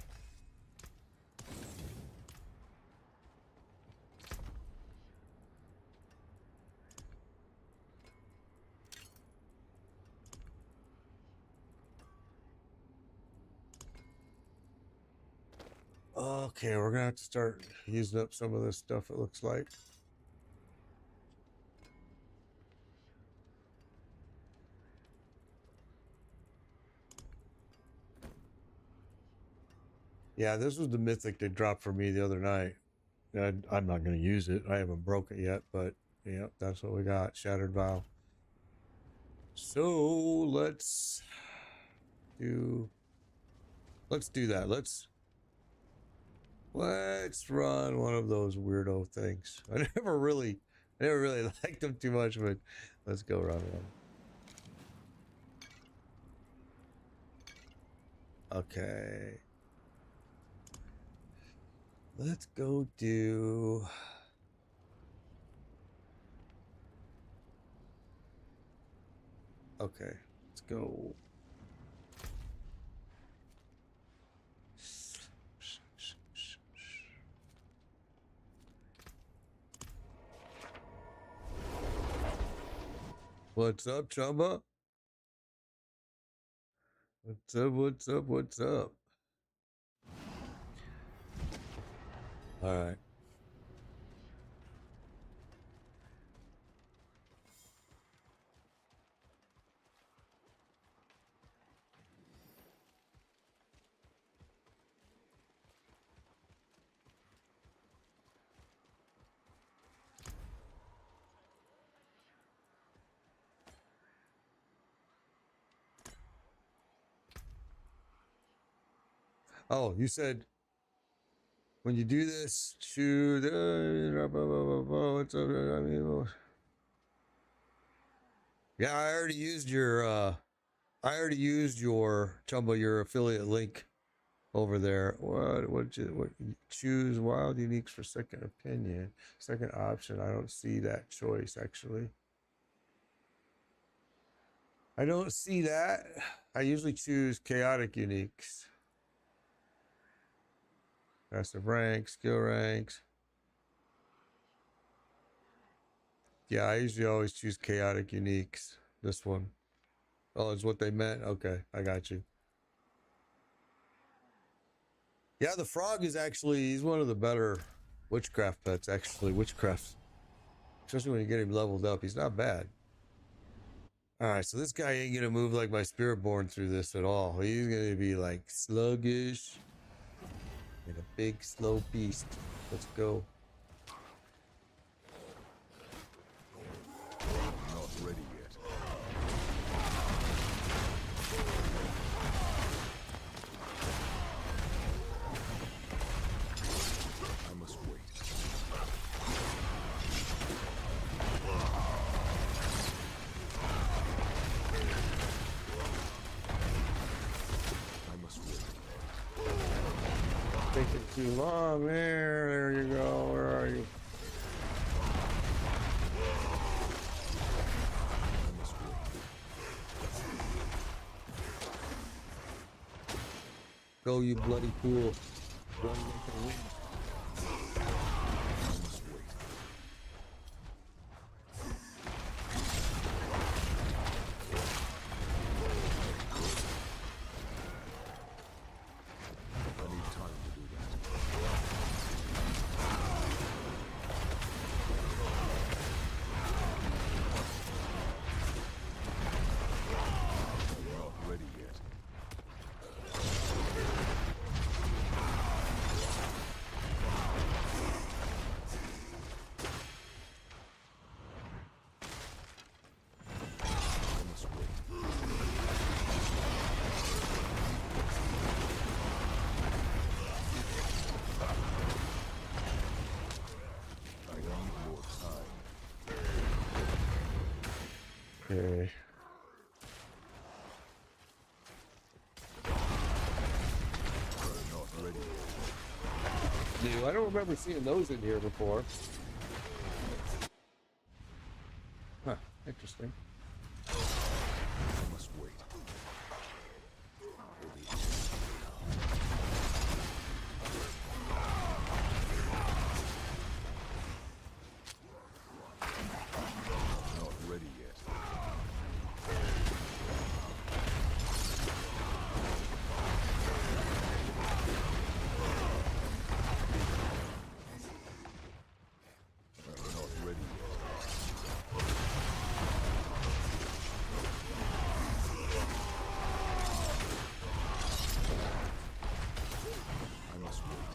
Okay, we're gonna have to start using up some of this stuff, it looks like. Yeah, this was the mythic they dropped for me the other night. I'm not gonna use it. I haven't broke it yet, but yeah, that's what we got. Shattered Vial. So let's do that. Let's run one of those weirdo things. I never really liked them too much, but let's go run one. Okay. Let's go do. Okay, let's go. What's up, Chumba? What's up, what's up, what's up? All right. Oh, you said when you do this, shoot. What's up? I mean, yeah, I already used your Chumba, your affiliate link over there. What choose wild uniques for second opinion, second option. I don't see that choice actually. I don't see that. I usually choose chaotic uniques. Passive ranks, skill ranks. Yeah, I usually always choose chaotic uniques. This one. Oh, is what they meant? Okay, I got you. Yeah, the frog is actually, he's one of the better witchcraft pets, actually. Witchcraft. Especially when you get him leveled up. He's not bad. Alright, so this guy ain't gonna move like my Spiritborn through this at all. He's gonna be like sluggish. And a big slow beast. Let's go. Not ready yet. I must wait. I must wait. Taking too long. There you go. Where are you? I must wait. Go, you bloody fool. Run into the wind. I must wait. I need time to do that. I'm not ready yet. Okay. Not ready. New. I don't remember seeing those in here before. Huh. Interesting. I must wait. Not ready yet. Not ready yet. I must wait.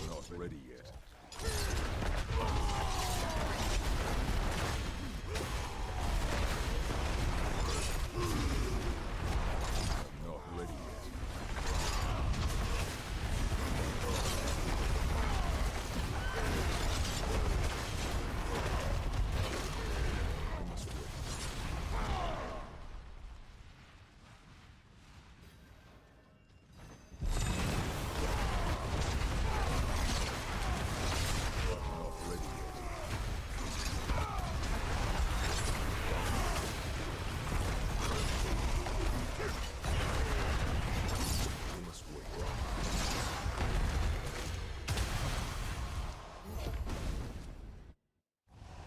Not ready yet. Not ready yet. I must wait. Not ready yet. I must wait.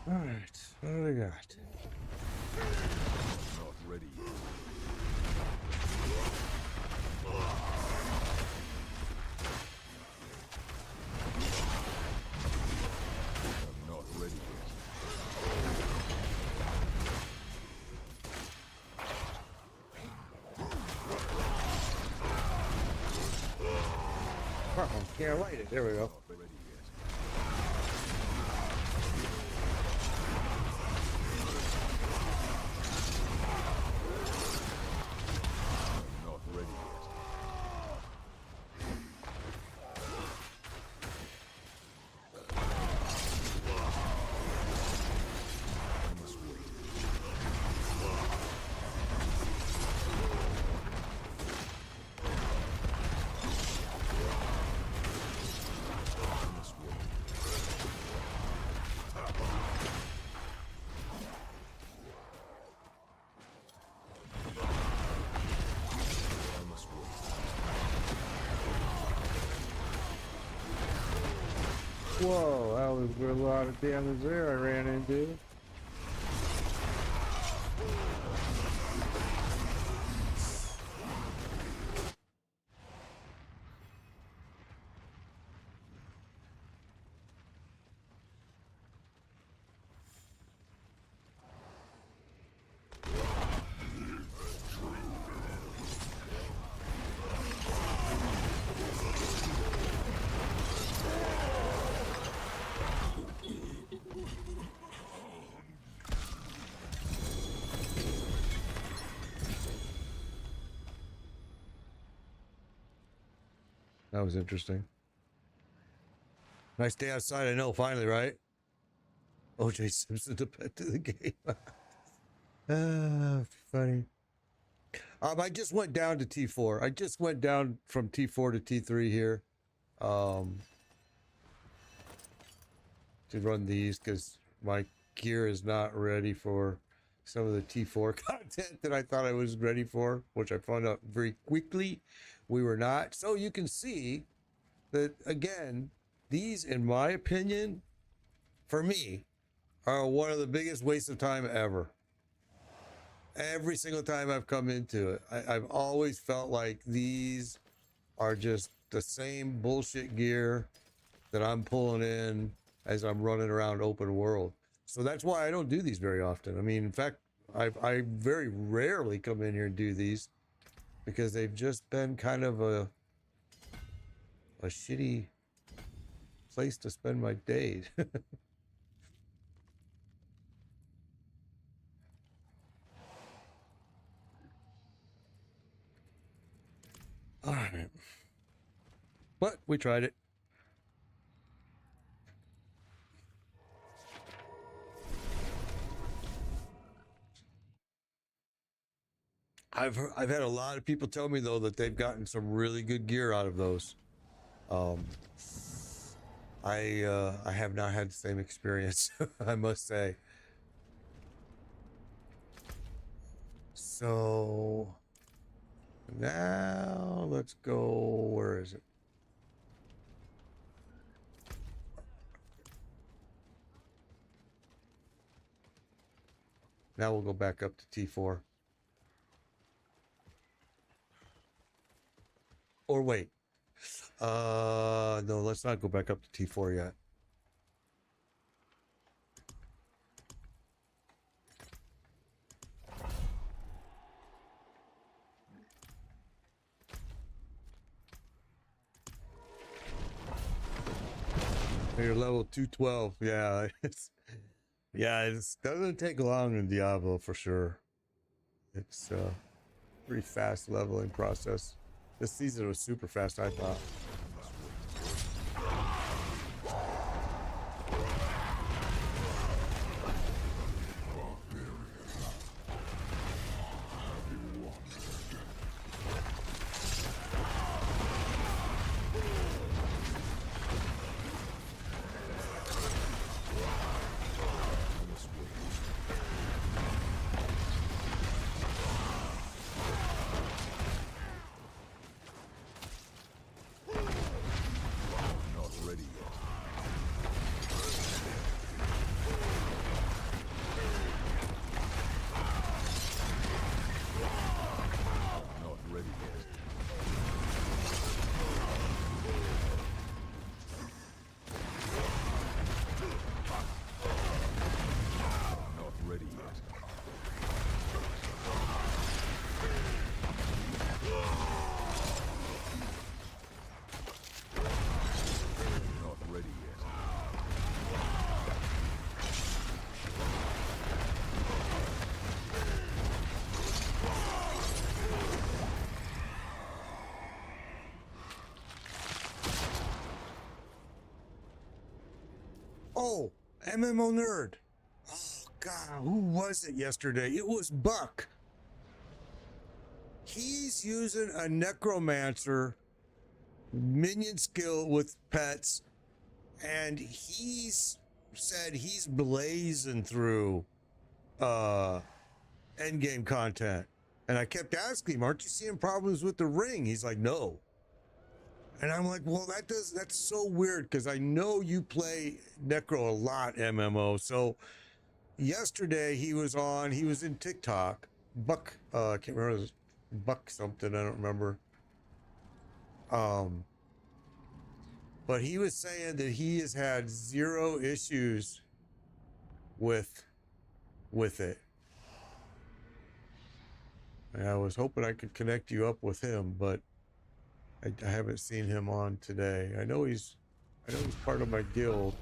All right. What do we got? Not ready yet. I'm not ready yet. Uh-oh. Can't light it. There we go. Not ready yet. I'm not ready yet. I must wait. I must wait. I must wait. Whoa, that was a lot of damage there I ran into. That was interesting. Nice day outside, I know, finally, right? OJ Simpson to pet to the game. Funny. I just went down to T4. I just went down from T4 to T3 here. To run these because my gear is not ready for some of the T4 content that I thought I was ready for, which I found out very quickly we were not. So you can see that, again, these, in my opinion, for me, are one of the biggest wastes of time ever. Every single time I've come into it, I've always felt like these are just the same bullshit gear that I'm pulling in as I'm running around open world. So that's why I don't do these very often. I mean, in fact, I very rarely come in here and do these because they've just been kind of a shitty place to spend my days. All right. but we tried it. I've had a lot of people tell me though that they've gotten some really good gear out of those. I have not had the same experience, I must say. So now let's go. Where is it? Now we'll go back up to T4. Or wait. No, let's not go back up to T4 yet. You're level 212. Yeah, it doesn't take long in Diablo for sure. It's a pretty fast leveling process. This season was super fast, I thought. Oh, MMO nerd. Oh, God, who was it yesterday? It was Buck. He's using a necromancer minion skill with pets, and he's said he's blazing through endgame content. And I kept asking him, aren't you seeing problems with the ring? He's like, no. And I'm like, well, that's so weird because I know you play Necro a lot, MMO. So yesterday he was in TikTok. Buck, I can't remember, his Buck something, I don't remember. But he was saying that he has had 0 issues with it. And I was hoping I could connect you up with him, but I haven't seen him on today. I know he's part of my guild.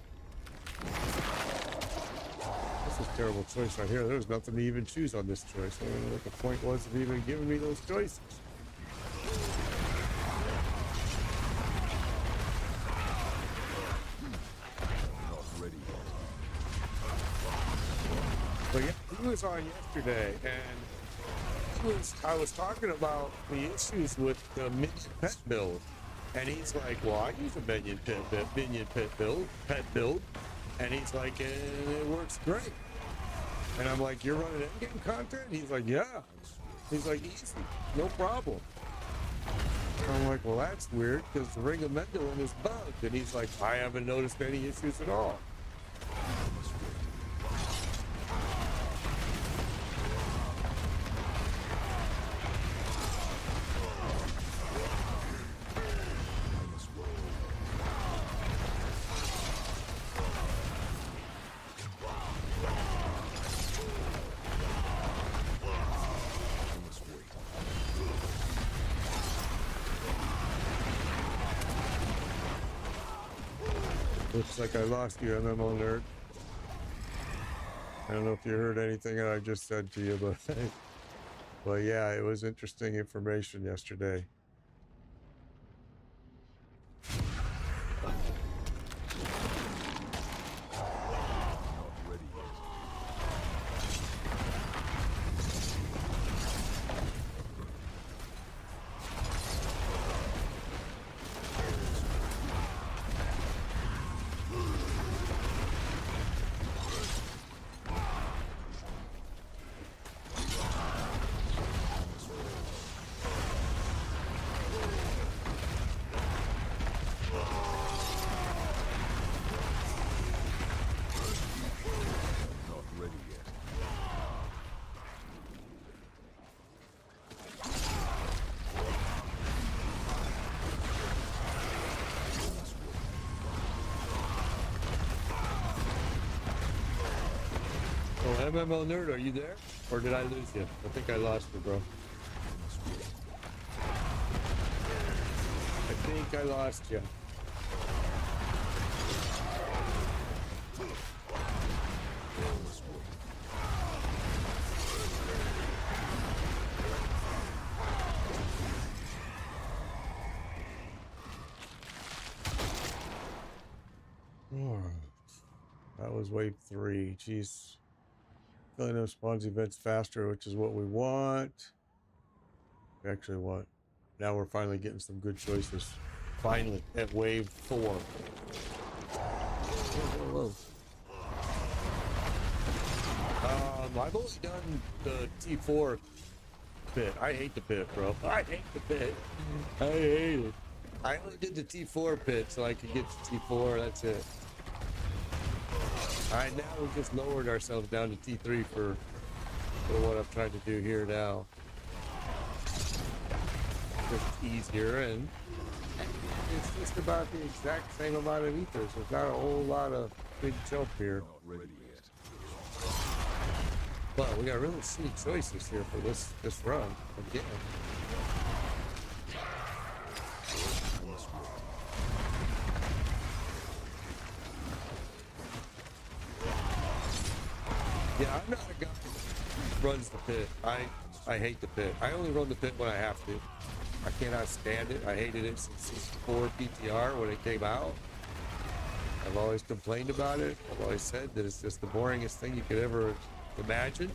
This is a terrible choice right here. There was nothing to even choose on this choice. I don't know what the point was of even giving me those choices. But yeah, he was on yesterday, and I was talking about the issues with the minion pet build, and he's like, well, I use a minion pet build, and he's like, and it works great. And I'm like, you're running endgame content? He's like, yeah. He's like, easy, no problem. I'm like, well, that's weird because the Ring of Mendelin is bugged, and he's like, I haven't noticed any issues at all. Looks like I lost you, MMO nerd. I don't know if you heard anything that I just said to you, but yeah, it was interesting information yesterday. MMO Nerd, are you there? Or did I lose you? I think I lost you, bro. I think I lost you. That was wave 3. Jeez. Filling those spawns events faster, which is what we want. We actually want. Now we're finally getting some good choices. Finally, at wave 4. Whoa, whoa, whoa. I've only done the T4 pit. I hate the pit, bro. I hate the pit. I hate it. I only did the T4 pit so I could get to T4. That's it. Alright, now we've just lowered ourselves down to T3 for what I'm trying to do here now. Just easier, and it's just about the exact same amount of ethers. There's not a whole lot of big jump here. But we got really sweet choices here for this run again. Yeah, I'm not a guy who runs the pit. I hate the pit. I only run the pit when I have to. I cannot stand it. I hated it since Season 4 PTR when it came out. I've always complained about it. I've always said that it's just the boringest thing you could ever imagine.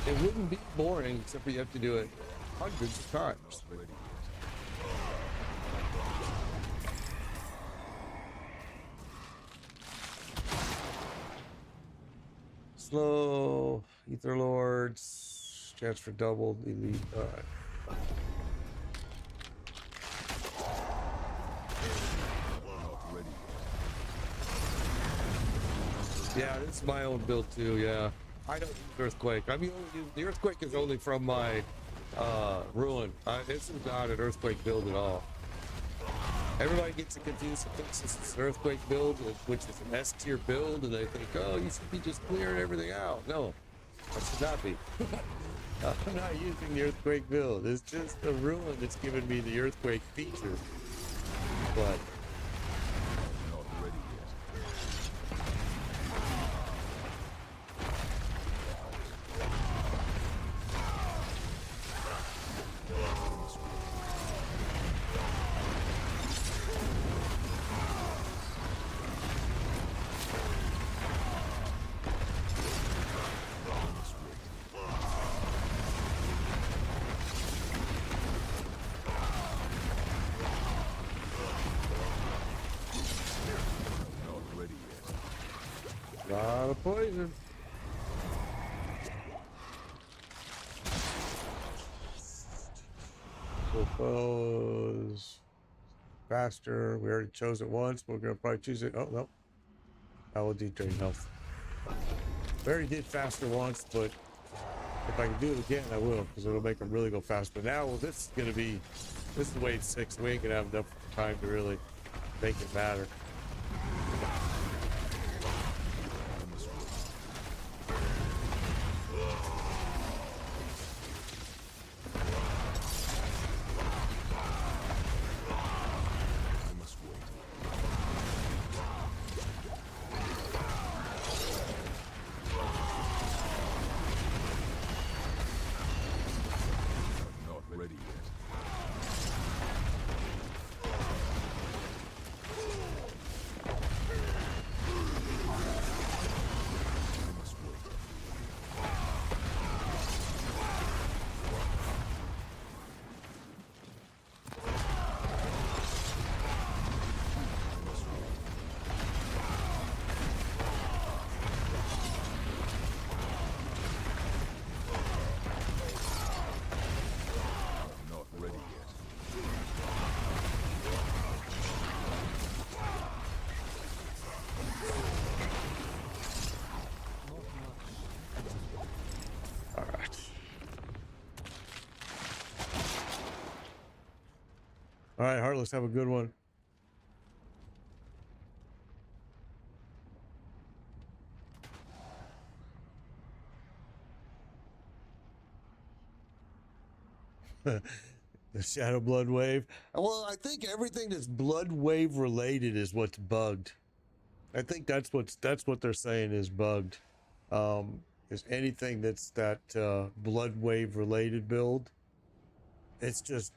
It wouldn't be boring except for you have to do it hundreds of times. Slow, Ether Lords, chance for double, elite. Yeah, this is my own build too, yeah. I don't use Earthquake. I mean, the Earthquake is only from my Ruin. This is not an Earthquake build at all. Everybody gets it confused and thinks this is an Earthquake build, which is an S tier build, and they think, oh, you should be just clearing everything out. No, that should not be. I'm not using the Earthquake build. It's just the Ruin that's giving me the Earthquake feature. But lot of poison. Propose faster. We already chose it once, but we're gonna probably choose it. Oh no, I will drain health. We already did faster once, but if I can do it again, I will, because it'll make them really go fast. But now, well, this is wave 6. We ain't gonna have enough time to really make it matter. All right, Heartless, have a good one. The Shadow Blood Wave. Well, I think everything that's Blood Wave related is what's bugged. I think that's what they're saying is bugged. Is anything that's that Blood Wave related build. It's just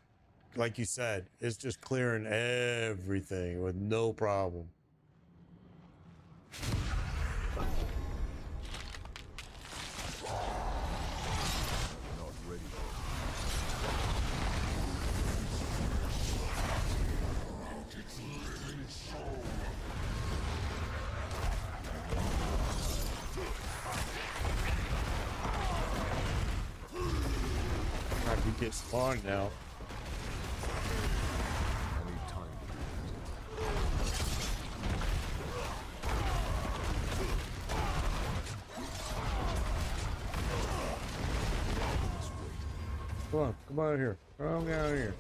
like you said, it's just clearing everything with no problem. Not ready. God, we get spawned now. I need time to do Come on here. Come down here.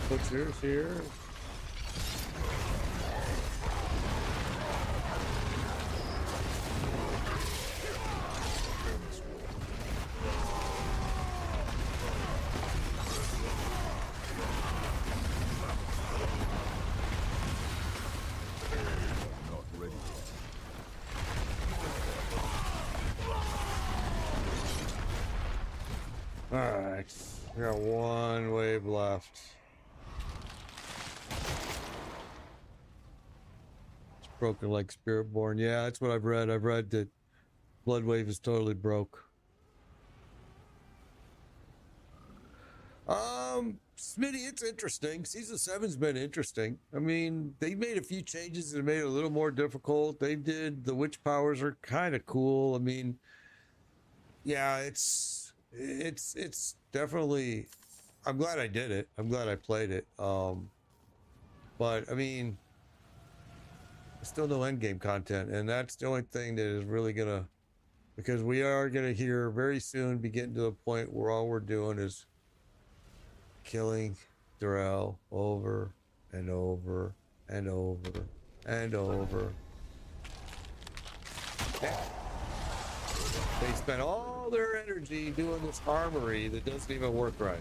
What's yours here? Not ready yet. Alright. We got one wave left. It's broken like Spiritborn. Yeah, that's what I've read. I've read that Blood Wave is totally broke. Smitty, it's interesting. Season 7's been interesting. I mean, they made a few changes that made it a little more difficult. They did, the witch powers are kind of cool. I mean, yeah, it's definitely, I'm glad I did it. I'm glad I played it. But I mean, there's still no endgame content, and that's the only thing that is really gonna, because we are gonna hear very soon be getting to the point where all we're doing is killing Darrell over and over and over and over. They spent all their energy doing this armory that doesn't even work right.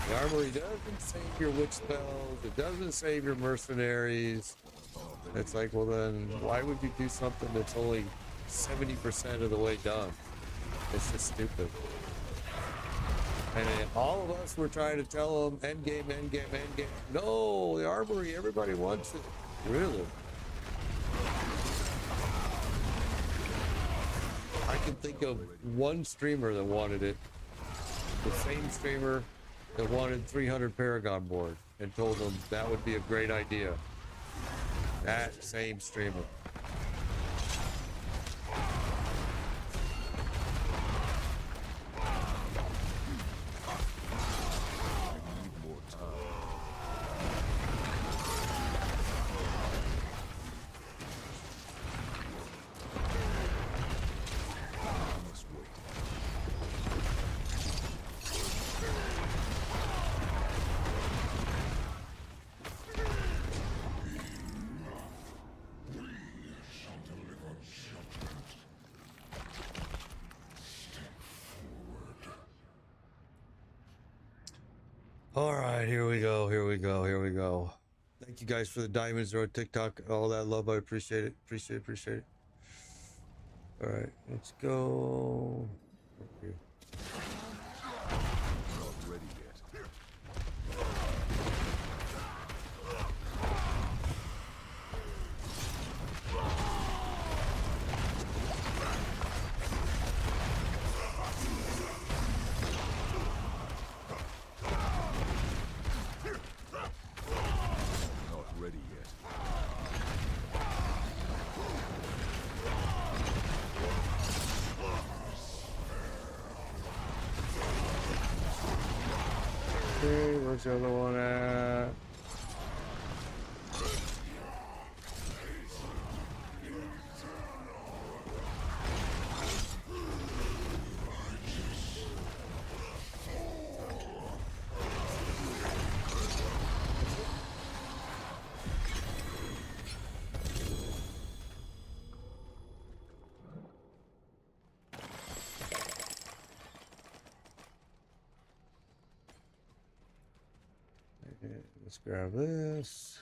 The armory doesn't save your witch spells, it doesn't save your mercenaries. It's like, well then, why would you do something that's only 70% of the way done? It's just stupid. And all of us were trying to tell them, endgame, endgame, endgame. No, the armory, everybody wants it. Really? I can think of one streamer that wanted it. The same streamer that wanted 300 Paragon board and told them that would be a great idea. That same streamer. I need more time. I must wait. All right, here we go, here we go, here we go. Thank you guys for the diamonds or TikTok, all that love. I appreciate it, appreciate it. All right, let's go. Okay. Not ready yet. Not ready yet. Okay, where's the other one at? Let's grab this.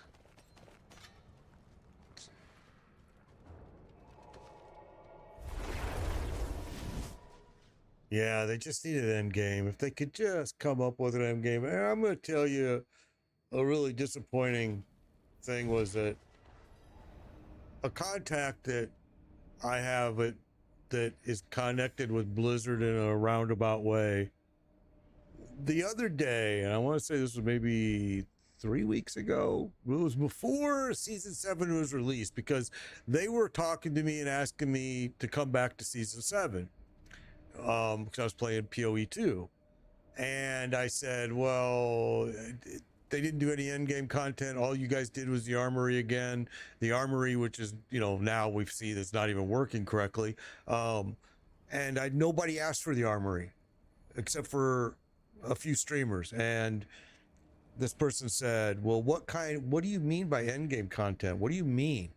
Yeah, they just need an end game. If they could just come up with an end game. And I'm going to tell you a really disappointing thing was that a contact that I have that is connected with Blizzard in a roundabout way. The other day, and I want to say this was maybe 3 weeks ago, it was before season 7 was released, because they were talking to me and asking me to come back to season 7. Because I was playing PoE 2, and I said, well, they didn't do any end game content. All you guys did was the armory again, which is, now we've seen it's not even working correctly. And nobody asked for the armory except for a few streamers. And this person said, well, what do you mean by end game content? What do you mean?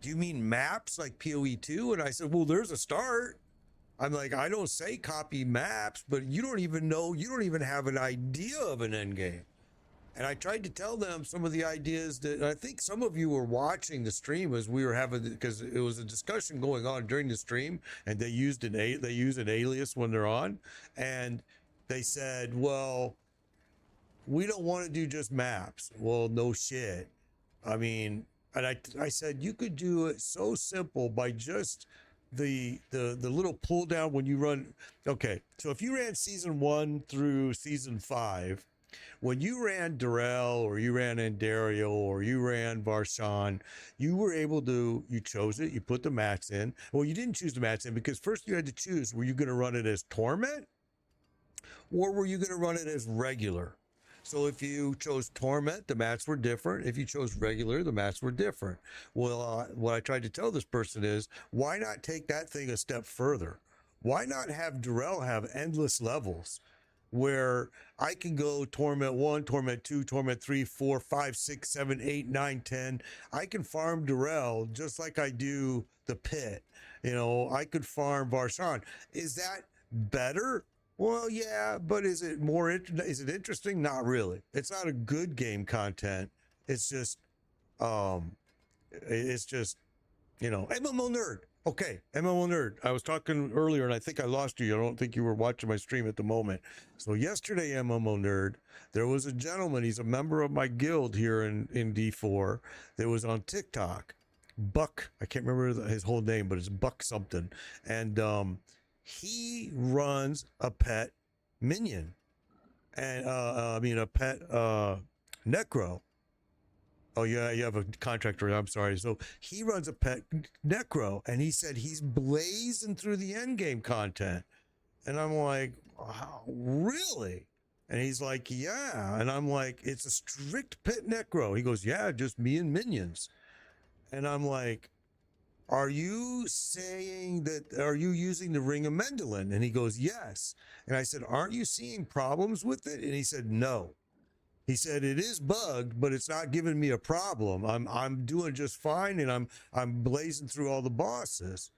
Do you mean maps like PoE 2? And I said, well, there's a start. I'm like, I don't say copy maps, but you don't even have an idea of an end game. And I tried to tell them some of the ideas that I think some of you were watching the stream as we were having, because it was a discussion going on during the stream, and they use an alias when they're on, and they said, well, we don't want to do just maps. Well, no shit. I mean, and I said, you could do it so simple by just the little pull down when you run. Okay, so if you ran season 1 through season 5, when you ran Darrell or you ran Andario or you ran Varshan, you were able to, you chose it, you put the mats in. Well, you didn't choose the mats in because first you had to choose, were you going to run it as Torment or were you going to run it as regular? So if you chose Torment, the mats were different. If you chose regular, the mats were different. Well, what I tried to tell this person is, why not take that thing a step further? Why not have Darrell have endless levels where I can go Torment 1, Torment 2, Torment 3, 4, 5, 6, 7, 8, 9, 10. I can farm Darrell just like I do the pit. I could farm Varshan. Is that better? Well, yeah, but is it interesting? Not really. It's not a good game content. It's just, MMO nerd. Okay, MMO nerd. I was talking earlier and I think I lost you. I don't think you were watching my stream at the moment. So yesterday, MMO nerd, there was a gentleman, he's a member of my guild here in D4, that was on TikTok. Buck, I can't remember his whole name, but it's Buck something. And, he runs a pet minion, and a pet necro. Oh yeah, you have a contractor. I'm sorry. So he runs a pet necro, and he said he's blazing through the end game content, and I'm like, wow, really? And he's like, yeah, and I'm like, it's a strict pet necro. He goes, yeah, just me and minions, and I'm like, are you using the Ring of Mendelin? And he goes, yes. And I said, aren't you seeing problems with it? And he said, no. He said, it is bugged, but it's not giving me a problem. I'm doing just fine, and I'm blazing through all the bosses.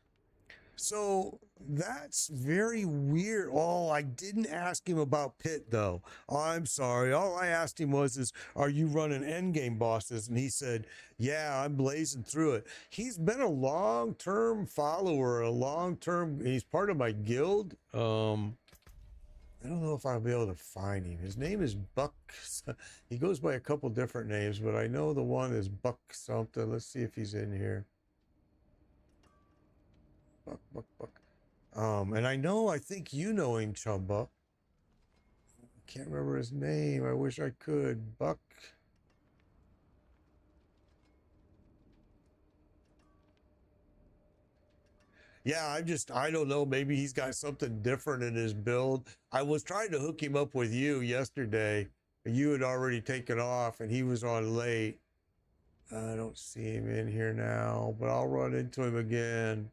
So that's very weird. Oh, I didn't ask him about Pit though. Oh, I'm sorry. All I asked him was, are you running endgame bosses? And he said, yeah, I'm blazing through it. He's been a long-term follower, he's part of my guild. I don't know if I'll be able to find him. His name is Buck. He goes by a couple different names, but I know the one is Buck something. Let's see if he's in here. Buck. And I think you know him, Chumba. I can't remember his name. I wish I could. Buck. Yeah, I don't know. Maybe he's got something different in his build. I was trying to hook him up with you yesterday. You had already taken off and he was on late. I don't see him in here now, but I'll run into him again.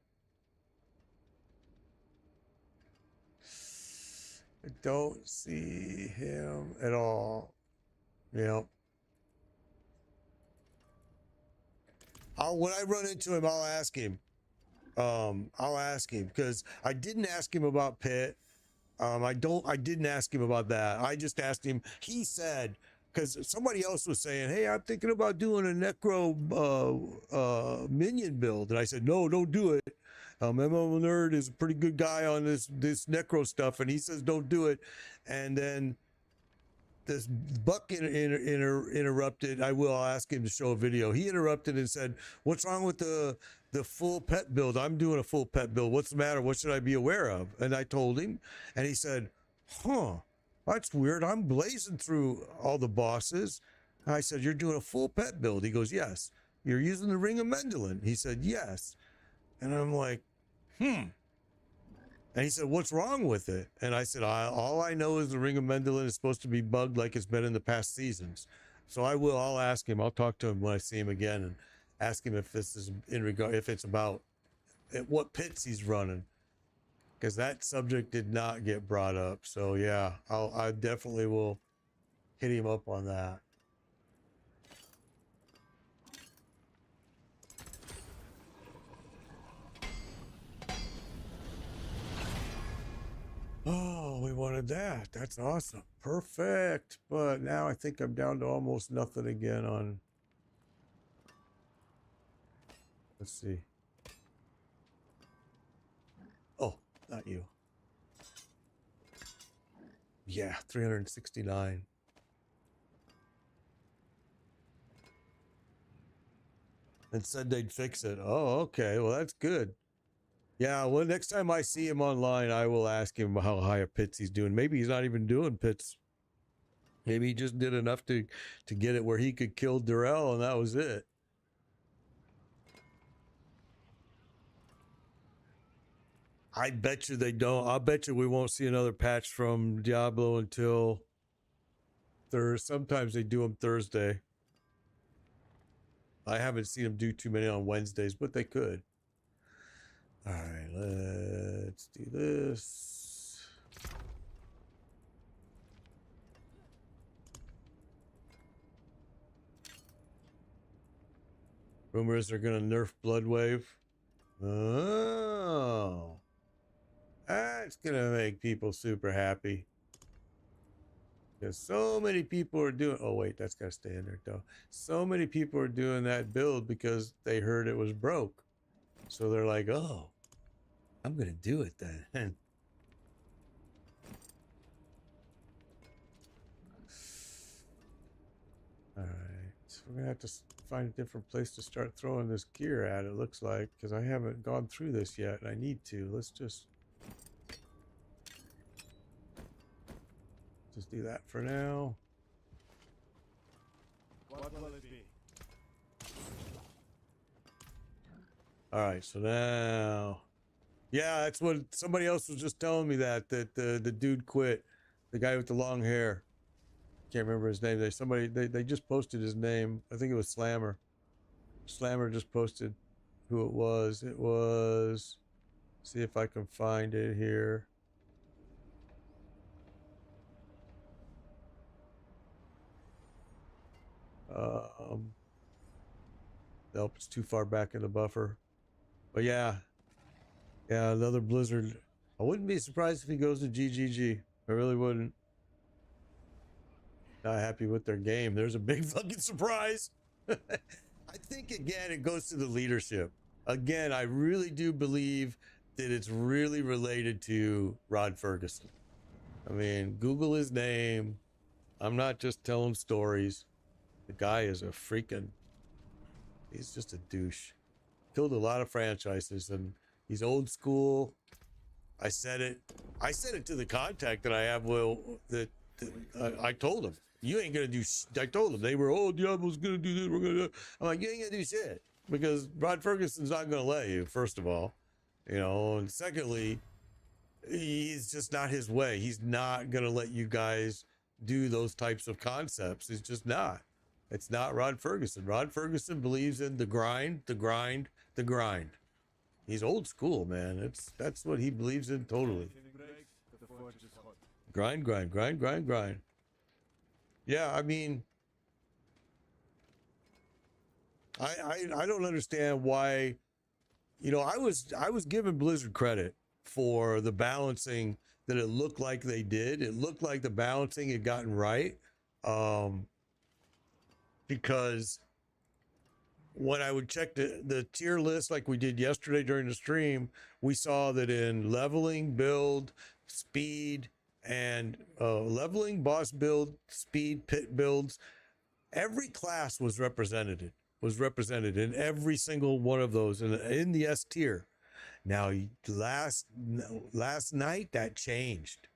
I don't see him at all. Yep. When I run into him, I'll ask him. Because I didn't ask him about Pit. I didn't ask him about that. I just asked him. He said, because somebody else was saying, "Hey, I'm thinking about doing a necro minion build," and I said, "No, don't do it. MMO Nerd is a pretty good guy on this necro stuff, and he says don't do it." And then this Buck interrupted. I'll ask him to show a video. He interrupted and said, "What's wrong with the full pet build? I'm doing a full pet build. What's the matter? What should I be aware of?" And I told him, and he said, "Huh, that's weird. I'm blazing through all the bosses." And I said, "You're doing a full pet build?" He goes, "Yes." "You're using the Ring of Mendelin?" He said, "Yes." And I'm like, And he said, "What's wrong with it?" And I said, "All I know is the Ring of Mendelin is supposed to be bugged like it's been in the past seasons." So I'll ask him. I'll talk to him when I see him again and ask him if this is if it's about what pits he's running, because that subject did not get brought up. So yeah, I definitely will hit him up on that. Oh, we wanted that. That's awesome. Perfect. But now I think I'm down to almost nothing again on. Let's see. Oh, not you. Yeah, 369. And said they'd fix it. Oh, okay. Well, that's good. Yeah, well, next time I see him online, I will ask him how high a pits he's doing. Maybe he's not even doing pits. Maybe he just did enough to get it where he could kill Durrell, and that was it. I bet you they don't. I'll bet you we won't see another patch from Diablo until Thursday. Sometimes they do them Thursday. I haven't seen them do too many on Wednesdays, but they could. All right, let's do this. Rumors are going to nerf Bloodwave. Oh. That's going to make people super happy. Because so many people are doing... Oh, wait, that's got to stay in there, though. So many people are doing that build because they heard it was broke. So they're like, oh, I'm going to do it then. All right. So we're going to have to find a different place to start throwing this gear at, it looks like, because I haven't gone through this yet. I need to. Let's just do that for now. What will it be? All right, so now, yeah, that's what somebody else was just telling me, that the dude quit, the guy with the long hair. Can't remember his name. They just posted his name. I think it was Slammer. Slammer just posted who it was. It was, see if I can find it here. Nope, it's too far back in the buffer. But yeah, another Blizzard. I wouldn't be surprised if he goes to GGG. I really wouldn't. Not happy with their game. There's a big fucking surprise. I think, again, it goes to the leadership. Again, I really do believe that it's really related to Rod Ferguson. I mean, Google his name. I'm not just telling stories. The guy is a freaking... He's just a douche. Killed a lot of franchises, and he's old school. I said it to the contact that I have. Well, I told him, you ain't gonna do. I told him they were, oh, Diablo's gonna do this. We're gonna. I'm like, you ain't gonna do shit, because Rod Ferguson's not gonna let you. First of all, and secondly, he's just not his way. He's not gonna let you guys do those types of concepts. It's just not. It's not Rod Ferguson. Rod Ferguson believes in the grind, the grind, the grind. He's old school, man. That's what he believes in totally. Grind, grind, grind, grind, grind. Yeah, I mean, I don't understand why. I was giving Blizzard credit for the balancing that it looked like they did. It looked like the balancing had gotten right. because when I would check the tier list like we did yesterday during the stream, we saw that in leveling, build, speed, and leveling, boss build, speed, pit builds, every class was represented. Was represented in every single one of those in the S tier. Now, last night that changed.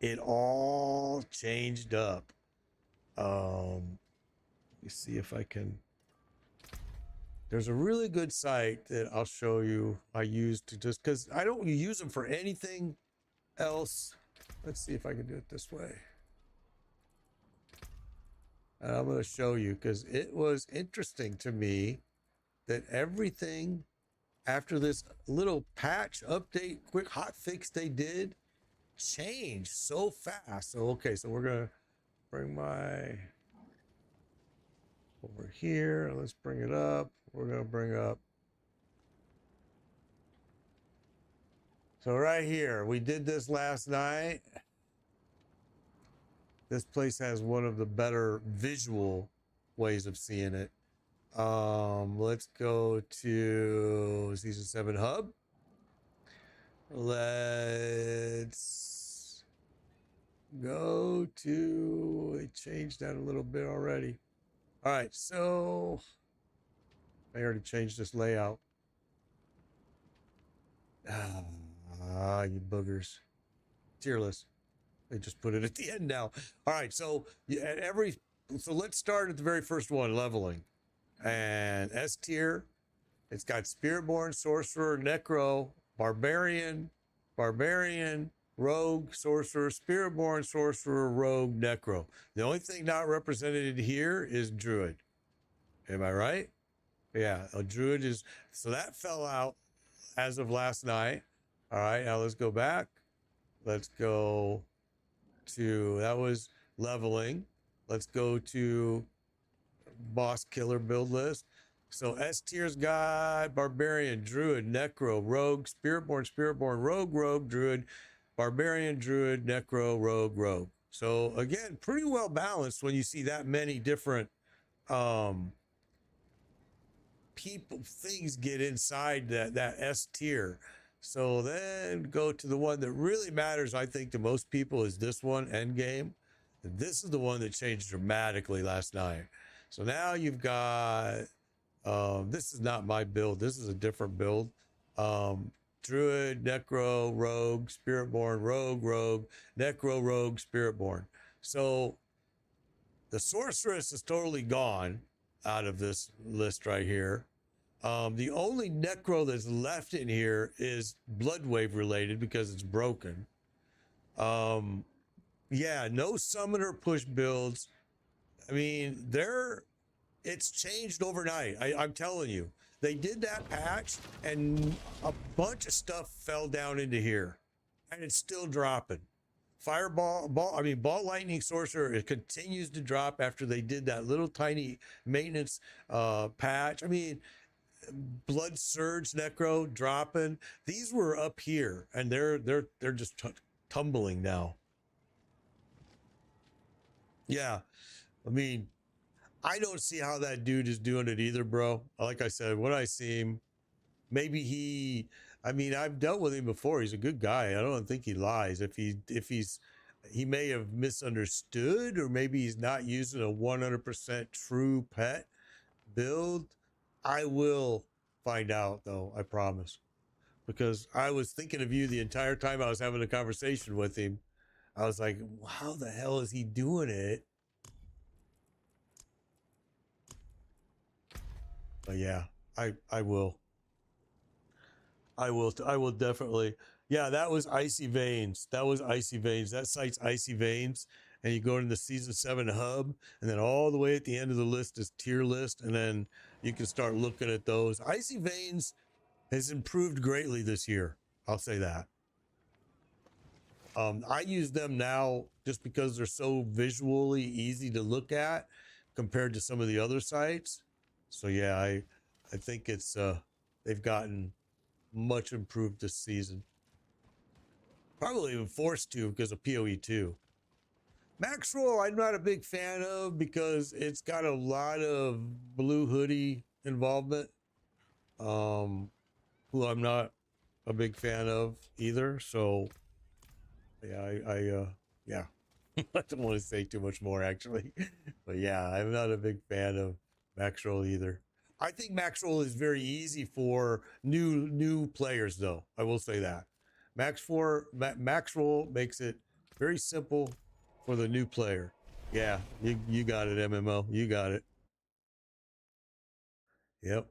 It all changed up. Let me see if I can. There's a really good site that I'll show you. I use to just because I don't use them for anything else. Let's see if I can do it this way. And I'm going to show you because it was interesting to me that everything after this little patch update, quick hot fix they did, changed so fast. So, okay, so we're going to bring my over here. Let's bring it up. We're going to bring up. So right here, we did this last night. This place has one of the better visual ways of seeing it. Let's go to Season 7 Hub. Let's go to, they changed that a little bit already. All right, so I already changed this layout. You boogers. Tier list. They just put it at the end now. All right, so so let's start at the very first one, leveling. And S tier, it's got Spiritborn, Sorcerer, Necro, Barbarian, Rogue, Sorcerer, Spiritborn, Sorcerer, Rogue, Necro. The only thing not represented here is Druid. Am I right? Yeah, a Druid is, so that fell out as of last night. All right, now let's go back. Let's go to, that was leveling. Let's go to boss killer build list. So S tier's got Barbarian, Druid, Necro, Rogue, Spiritborn, Rogue, Druid, Barbarian, Druid, Necro, Rogue. So again, pretty well balanced when you see that many different things get inside that S tier. So then go to the one that really matters, I think, to most people is this one, Endgame. This is the one that changed dramatically last night. So now you've got, this is not my build. This is a different build. Druid, Necro, Rogue, Spiritborn, Rogue, Necro, Rogue, Spiritborn. So the Sorceress is totally gone out of this list right here. The only Necro that's left in here is Bloodwave related because it's broken. Yeah, no summoner push builds. I mean, it's changed overnight. I'm telling you, they did that patch and a bunch of stuff fell down into here and it's still dropping. Ball lightning sorcerer, it continues to drop after they did that little tiny maintenance patch. I mean, blood surge necro dropping. These were up here and they're just tumbling now. Yeah. I mean, I don't see how that dude is doing it either, bro. Like I said, when I see him, maybe I've dealt with him before. He's a good guy. I don't think he lies. He may have misunderstood, or maybe he's not using a 100% true pet build. I will find out though, I promise. Because I was thinking of you the entire time I was having a conversation with him. I was like, how the hell is he doing it? But yeah, I will definitely. Yeah, that was Icy Veins. That site's Icy Veins. And you go into the Season 7 hub, and then all the way at the end of the list is tier list, and then you can start looking at those. Icy Veins has improved greatly this year. I'll say that. I use them now just because they're so visually easy to look at compared to some of the other sites. So yeah, I think it's they've gotten much improved this season. Probably even forced to because of PoE2. Maxwell, I'm not a big fan of because it's got a lot of blue hoodie involvement. Who I'm not a big fan of either. So yeah, yeah. I don't want to say too much more actually, but yeah, I'm not a big fan of Maxwell either. I think Maxwell is very easy for new players, though. I will say that Maxwell makes it very simple for the new player. Yeah, you got it, MMO. You got it. Yep,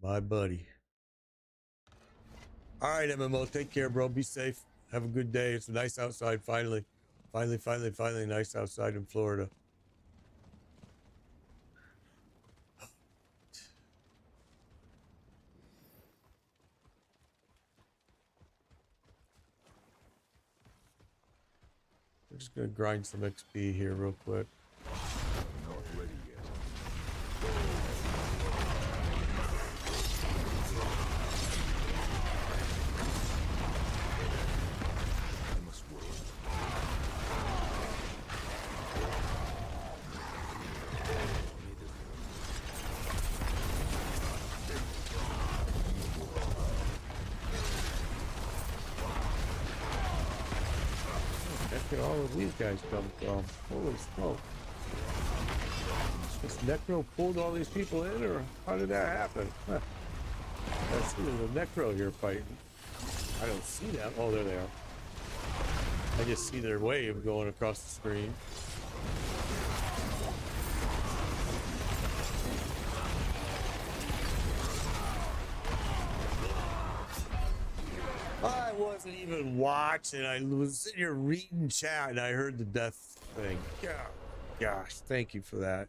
my buddy. All right, MMO. Take care, bro. Be safe. Have a good day. It's nice outside. Finally, finally, nice outside in Florida. We're just gonna grind some XP here real quick. I'm not ready yet. I must wait. That's where all of these guys come from. Holy smoke. This Necro pulled all these people in, or how did that happen? Huh. I see there's a Necro here fighting. I don't see them. Oh, there they are. I just see their wave going across the screen. I wasn't even watching. I was sitting here reading chat and I heard the death thing. Gosh, thank you for that.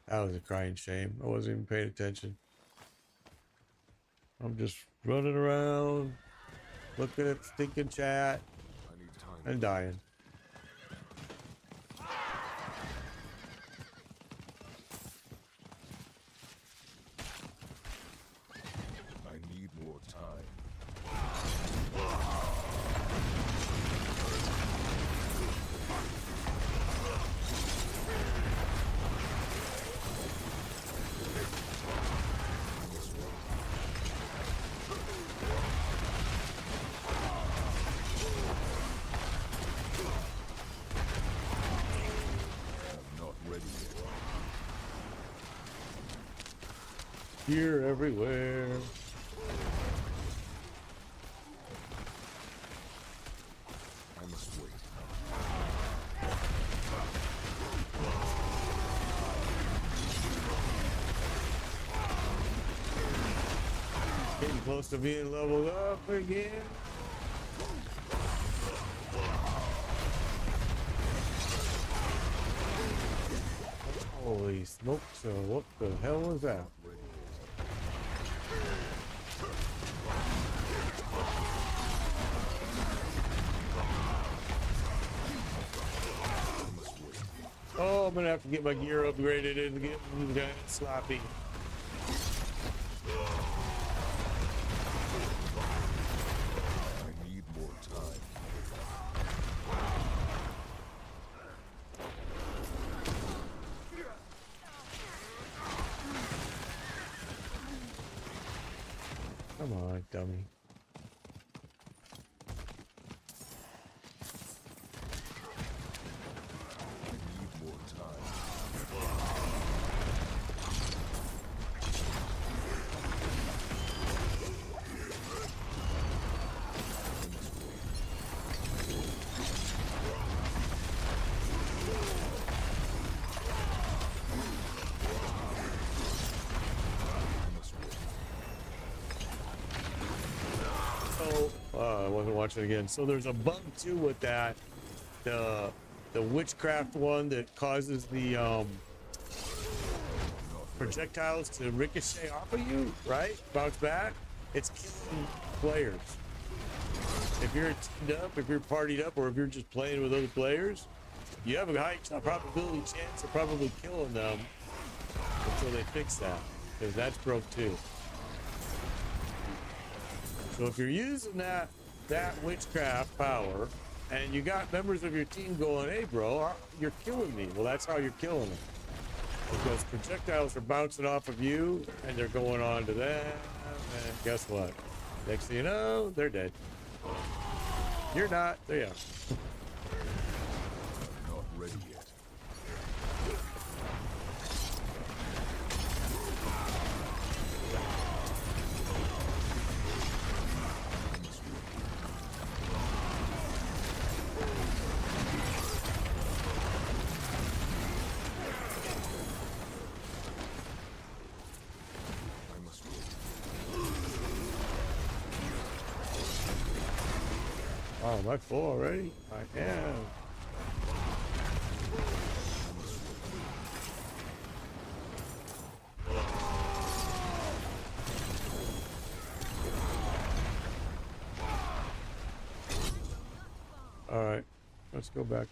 That was a crying shame. I wasn't even paying attention. I'm just running around, looking at stinking chat, I need time. and dying. I need more time. I'm not ready yet. Here, everywhere. I must wait. Getting close to being leveled up again. Holy smokes, so what the hell was that? Ready yet. I must wait. Oh, I'm gonna have to get my gear upgraded and get sloppy. I need more time. Come on, dummy. I need more time. I must wait. So, I wasn't watching again. So there's a bug too with that. The witchcraft one that causes the projectiles to ricochet off of you, right? Bounce back. It's killing players. If you're teamed up, if you're partied up, or if you're just playing with other players, you have a high probability chance of probably killing them until they fix that, because that's broke too. So if you're using that witchcraft power, and you got members of your team going, "Hey, bro, you're killing me." Well, that's how you're killing them, because projectiles are bouncing off of you, and they're going on to them. And guess what? Next thing you know, they're dead. You're not. There you are. I'm not ready yet. I must wait. Oh, am I full already? I am. All right, let's go back.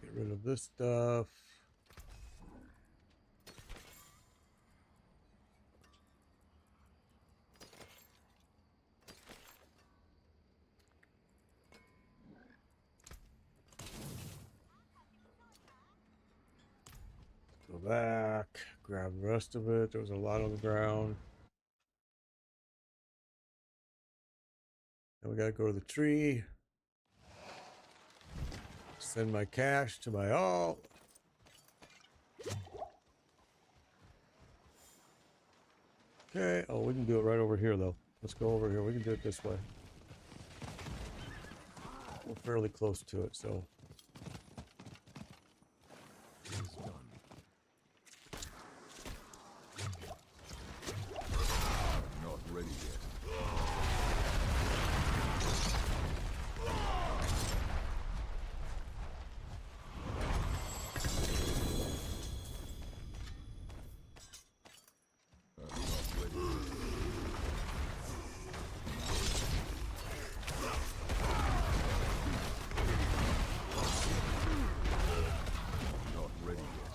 Get rid of this stuff. Go back, grab the rest of it. There was a lot on the ground. Now we gotta go to the tree. Send my cash to my alt. Okay. Oh, we can do it right over here, though. Let's go over here. We can do it this way. We're fairly close to it, so. It is done. I'm not ready yet. I'm not ready yet. Not ready yet.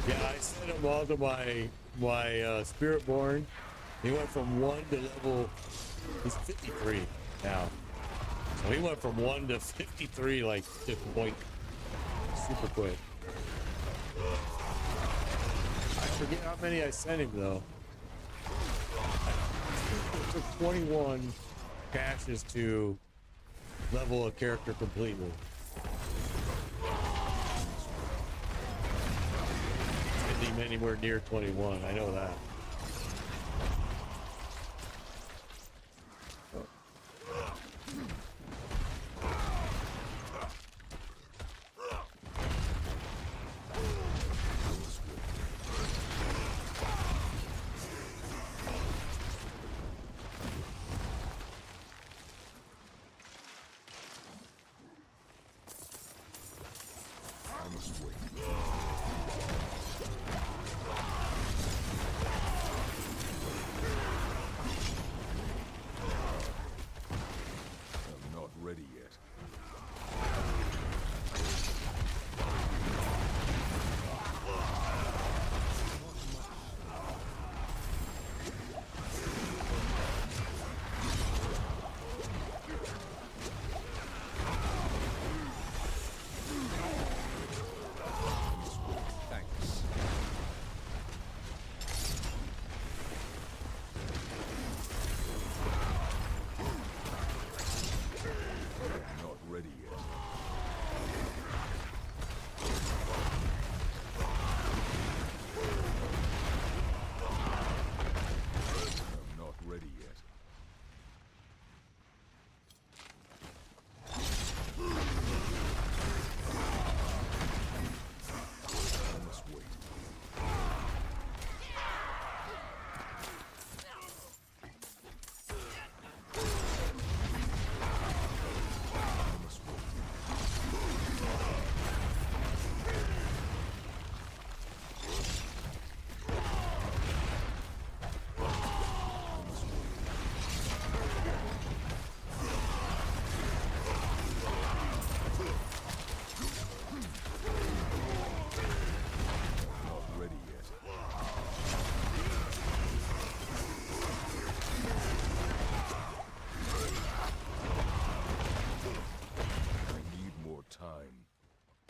Yeah, I sent him all to my Spiritborn. He went from 1 to level. He's 53 now. So he went from 1 to 53 like just point super quick. I forget how many I sent him though. It took 21 caches to level a character completely. Isn't even anywhere near 21. I know that. I must wait.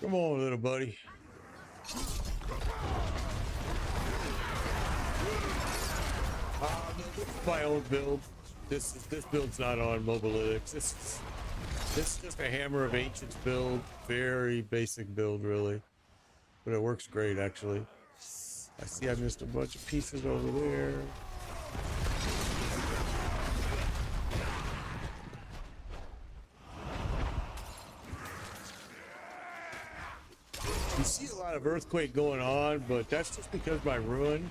Come on, little buddy. This is my own build. This build's not on Mobalytics. This is just a Hammer of Ancients build. Very basic build, really. But it works great, actually. I see I missed a bunch of pieces over there. You see a lot of Earthquake going on, but that's just because my Ruin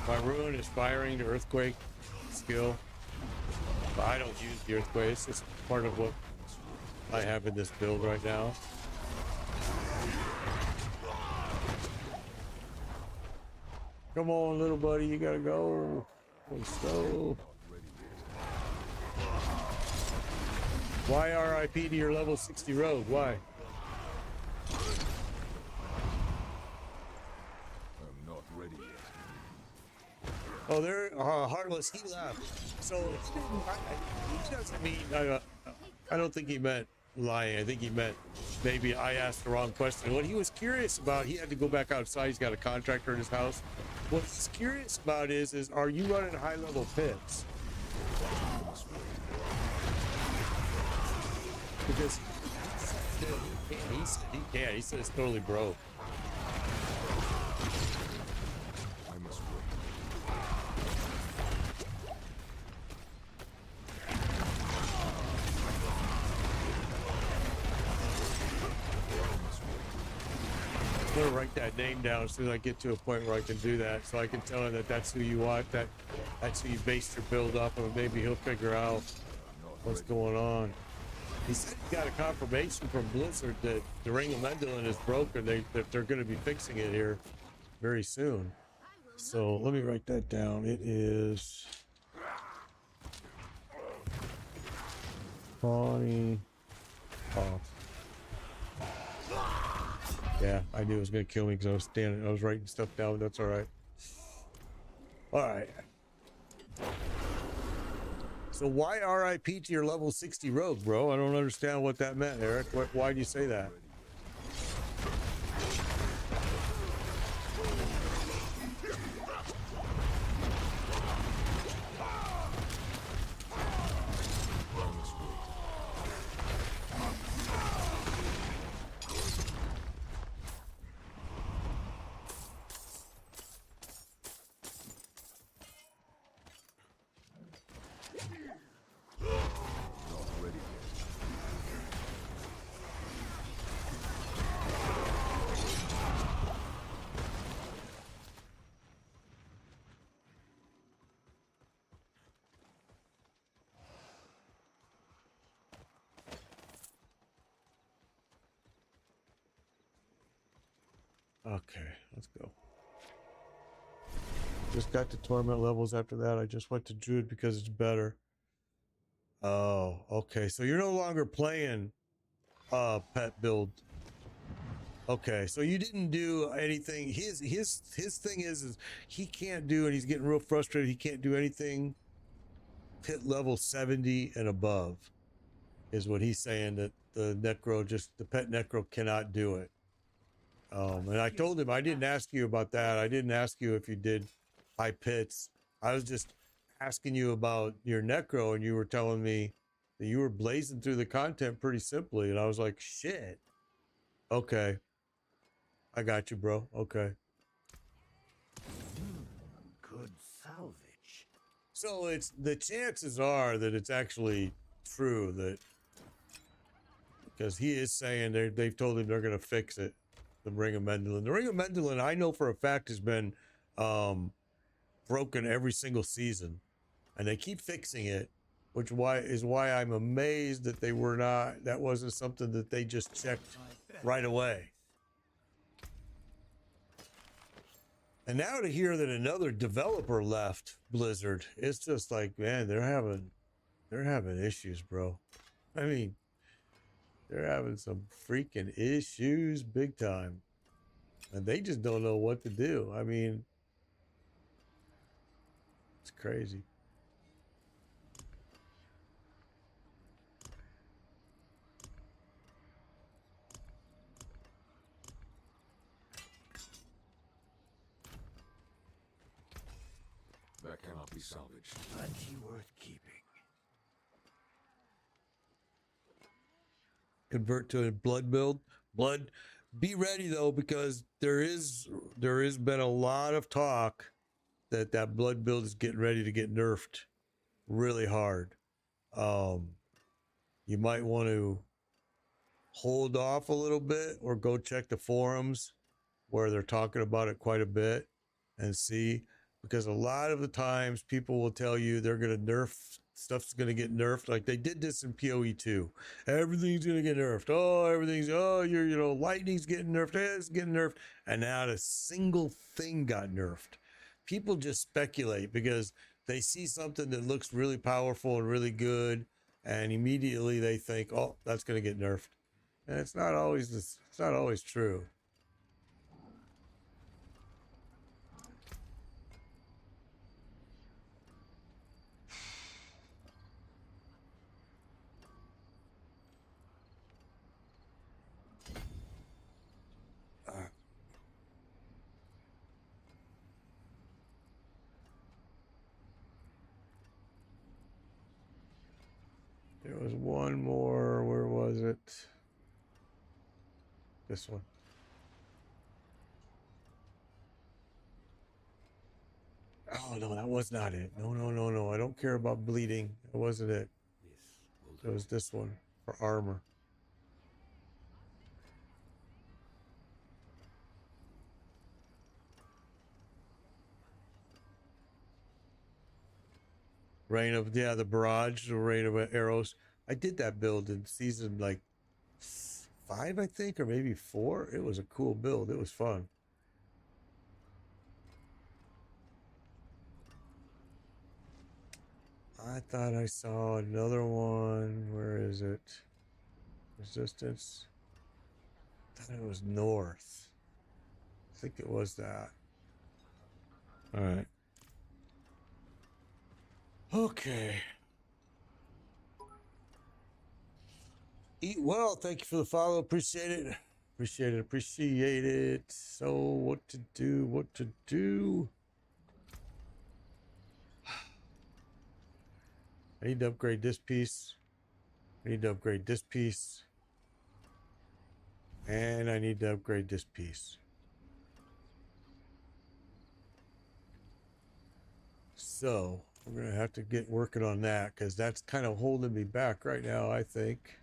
is firing the Earthquake skill. But I don't use the Earthquake. It's just part of what I have in this build right now. Come on, little buddy, you gotta go. Let's go. Why RIP to your level 60 rogue? Why? I'm not ready yet. Oh, they're Heartless. He left. So he doesn't mean. I don't think he meant lying. I think he meant maybe I asked the wrong question. What he was curious about, he had to go back outside. He's got a contractor in his house. What he's curious about is are you running high-level pits? Because he can. He said it's totally broke. I must wait. I'm gonna write that name down as soon as I get to a point where I can do that, so I can tell him that that's who you want, that's who you based your build up, and maybe he'll figure out what's going on. He said he got a confirmation from Blizzard that the Ring of Mendelin is broken. That they're going to be fixing it here very soon. So let me write that down. It is Bonnie off. Yeah, I knew it was going to kill me because I was writing stuff down. That's all right. All right. So why RIP to your level 60 rogue, bro? I don't understand what that meant, Eric. Why do you say that? Okay, let's go. Just got to torment levels after that. I just went to Druid because it's better. Oh, okay. So you're no longer playing pet build. Okay, so you didn't do anything. His thing is he can't do, and he's getting real frustrated. He can't do anything pit level 70 and above, is what he's saying. That the pet necro cannot do it. And I told him I didn't ask you about that. I didn't ask you if you did high pits. I was just asking you about your necro, and you were telling me that you were blazing through the content pretty simply, and I was like, shit. Okay. I got you, bro. Okay. Good salvage. So it's the chances are that it's actually true that, because he is saying they've told him they're going to fix it. The Ring of Mendelin. The Ring of Mendelin, I know for a fact, has been broken every single season, and they keep fixing it, which is why I'm amazed that that wasn't something that they just checked right away. And now to hear that another developer left Blizzard, it's just like, man, they're having issues, bro. I mean, they're having some freaking issues big time. And they just don't know what to do. I mean, it's crazy. be salvaged. Plenty worth keeping. Convert to a blood build. Blood. Be ready though, because there has been a lot of talk that blood build is getting ready to get nerfed really hard. You might want to hold off a little bit or go check the forums where they're talking about it quite a bit and see, because a lot of the times people will tell you they're going to nerf stuff's going to get nerfed. Like they did this in PoE2. Everything's going to get nerfed. Lightning's getting nerfed. It's getting nerfed. And not a single thing got nerfed. People just speculate because they see something that looks really powerful and really good, and immediately they think, oh, that's going to get nerfed. And it's not always true. There was one more. Where was it? This one. Oh, no, that was not it. No. I don't care about bleeding. It wasn't it. It was this one for armor. The barrage, the rain of arrows. I did that build in season like 5, I think, or maybe 4. It was a cool build. It was fun. I thought I saw another one. Where is it? Resistance. I thought it was north. I think it was that. All right. Okay. Eat well. Thank you for the follow. Appreciate it. Appreciate it. So what to do? I need to upgrade this piece. I need to upgrade this piece. And I need to upgrade this piece. So we're going to have to get working on that because that's kind of holding me back right now, I think.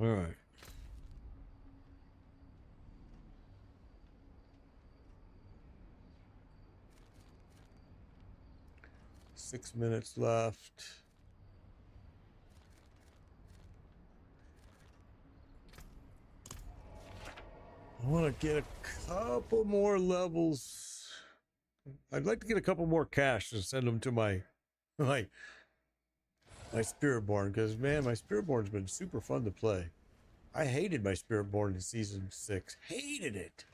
All right. Six minutes left. I want to get a couple more levels. I'd like to get a couple more cash and send them to my Spiritborn, because man, my Spiritborn's been super fun to play. I hated my Spiritborn in season 6. Hated it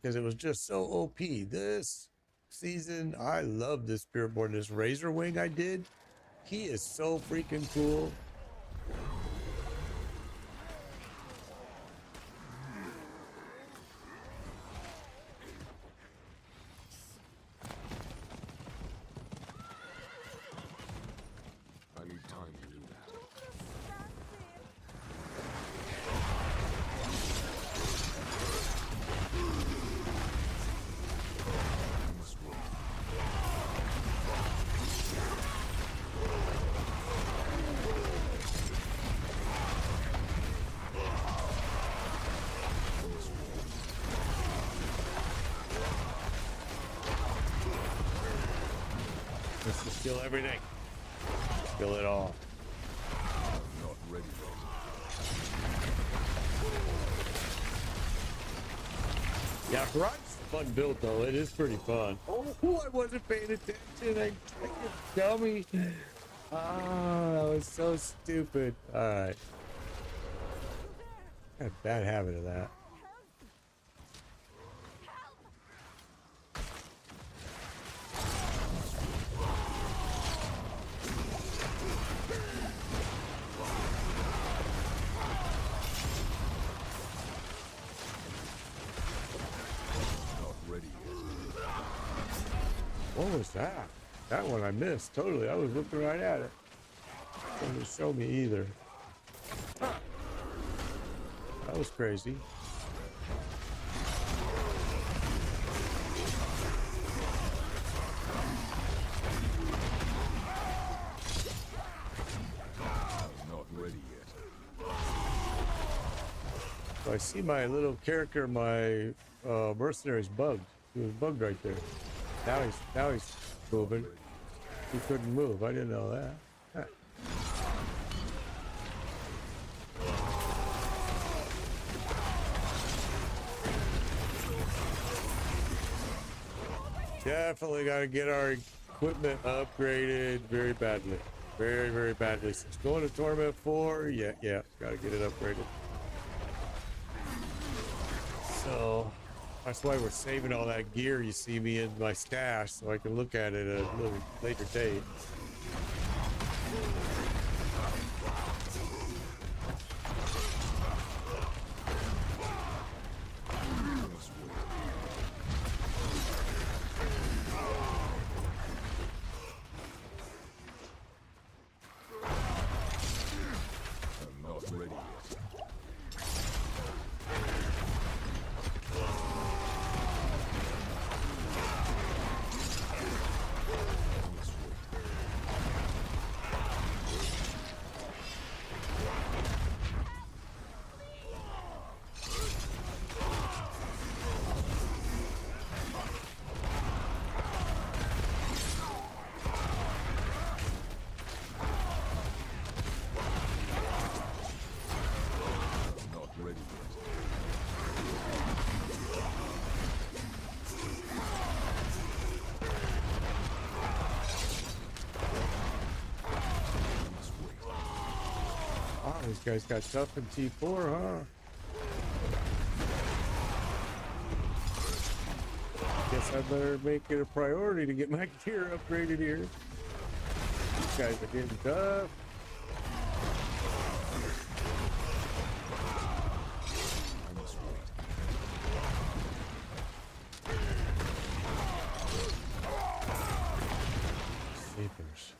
because it was just so OP. This season, I love this Spiritborn. This Razor Wing I did, he is so freaking cool. I need time to do that. I must work. This is still everything. Kill it all. I'm not ready yet. Yeah, Garage is a fun build though. It is pretty fun. Oh, I wasn't paying attention. I dummy. Ah, that was so stupid. All right. I had a bad habit of that. Not ready yet. What was that? That one I missed totally. I was looking right at it. Didn't show me either. That was crazy. Not ready yet. So I see my little character, my mercenary's bugged. He was bugged right there. Now he's moving. He couldn't move. I didn't know that. Huh. Definitely got to get our equipment upgraded very badly. Very, very badly. Since going to Torment 4, yeah, got to get it upgraded. So that's why we're saving all that gear you see me in my stash so I can look at it at a little later date. These guys got tough in T4, huh? Guess I better make it a priority to get my gear upgraded here. These guys are getting tough. Sleepers.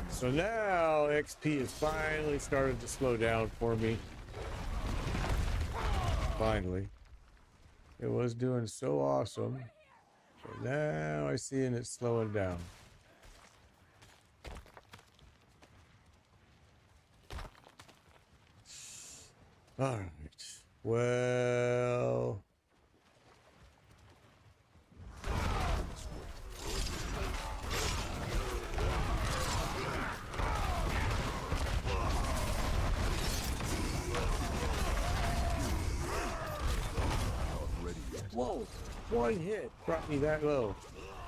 So now XP has finally started to slow down for me. Finally. It was doing so awesome. So now I see it slowing down. All right. Well, whoa, one hit brought me that low.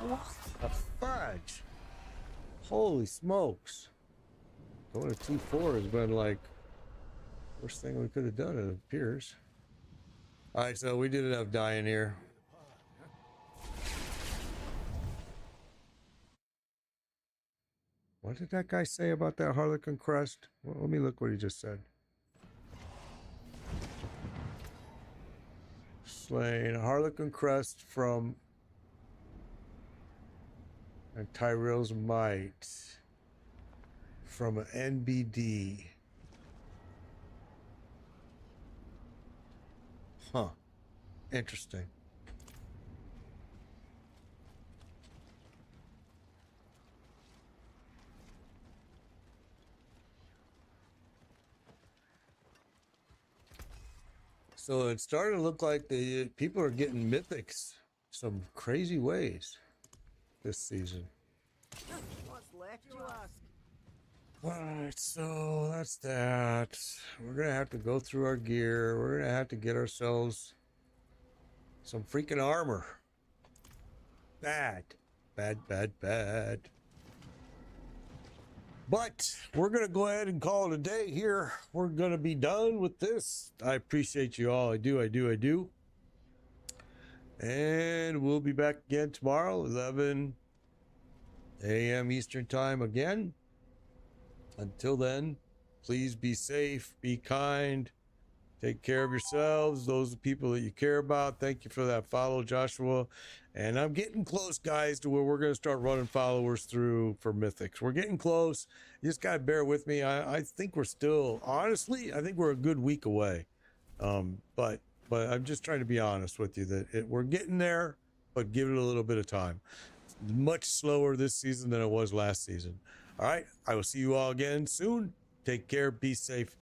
What the fudge? Holy smokes. Going to T4 has been like worst thing we could have done, it appears. Alright, so we did enough dying here. What did that guy say about that Harlequin crest? Well, let me look what he just said. Slain a Harlequin crest from and Tyrael's might from an NBD. Huh. Interesting. So it started to look like the people are getting mythics some crazy ways this season. What's left, you ask? Alright, so that's that. We're gonna have to go through our gear. We're gonna have to get ourselves some freaking armor. Bad. Bad. But we're gonna go ahead and call it a day here. We're gonna be done with this. I appreciate you all. I do. And we'll be back again tomorrow, 11 a.m. Eastern time again. Until then, please be safe, be kind, take care of yourselves, those people that you care about. Thank you for that follow, Joshua. And I'm getting close, guys, to where we're going to start running followers through for Mythics. We're getting close. You just got to bear with me. I think we're still, honestly, I think we're a good week away. But I'm just trying to be honest with you that we're getting there, but give it a little bit of time. It's much slower this season than it was last season. All right. I will see you all again soon. Take care. Be safe.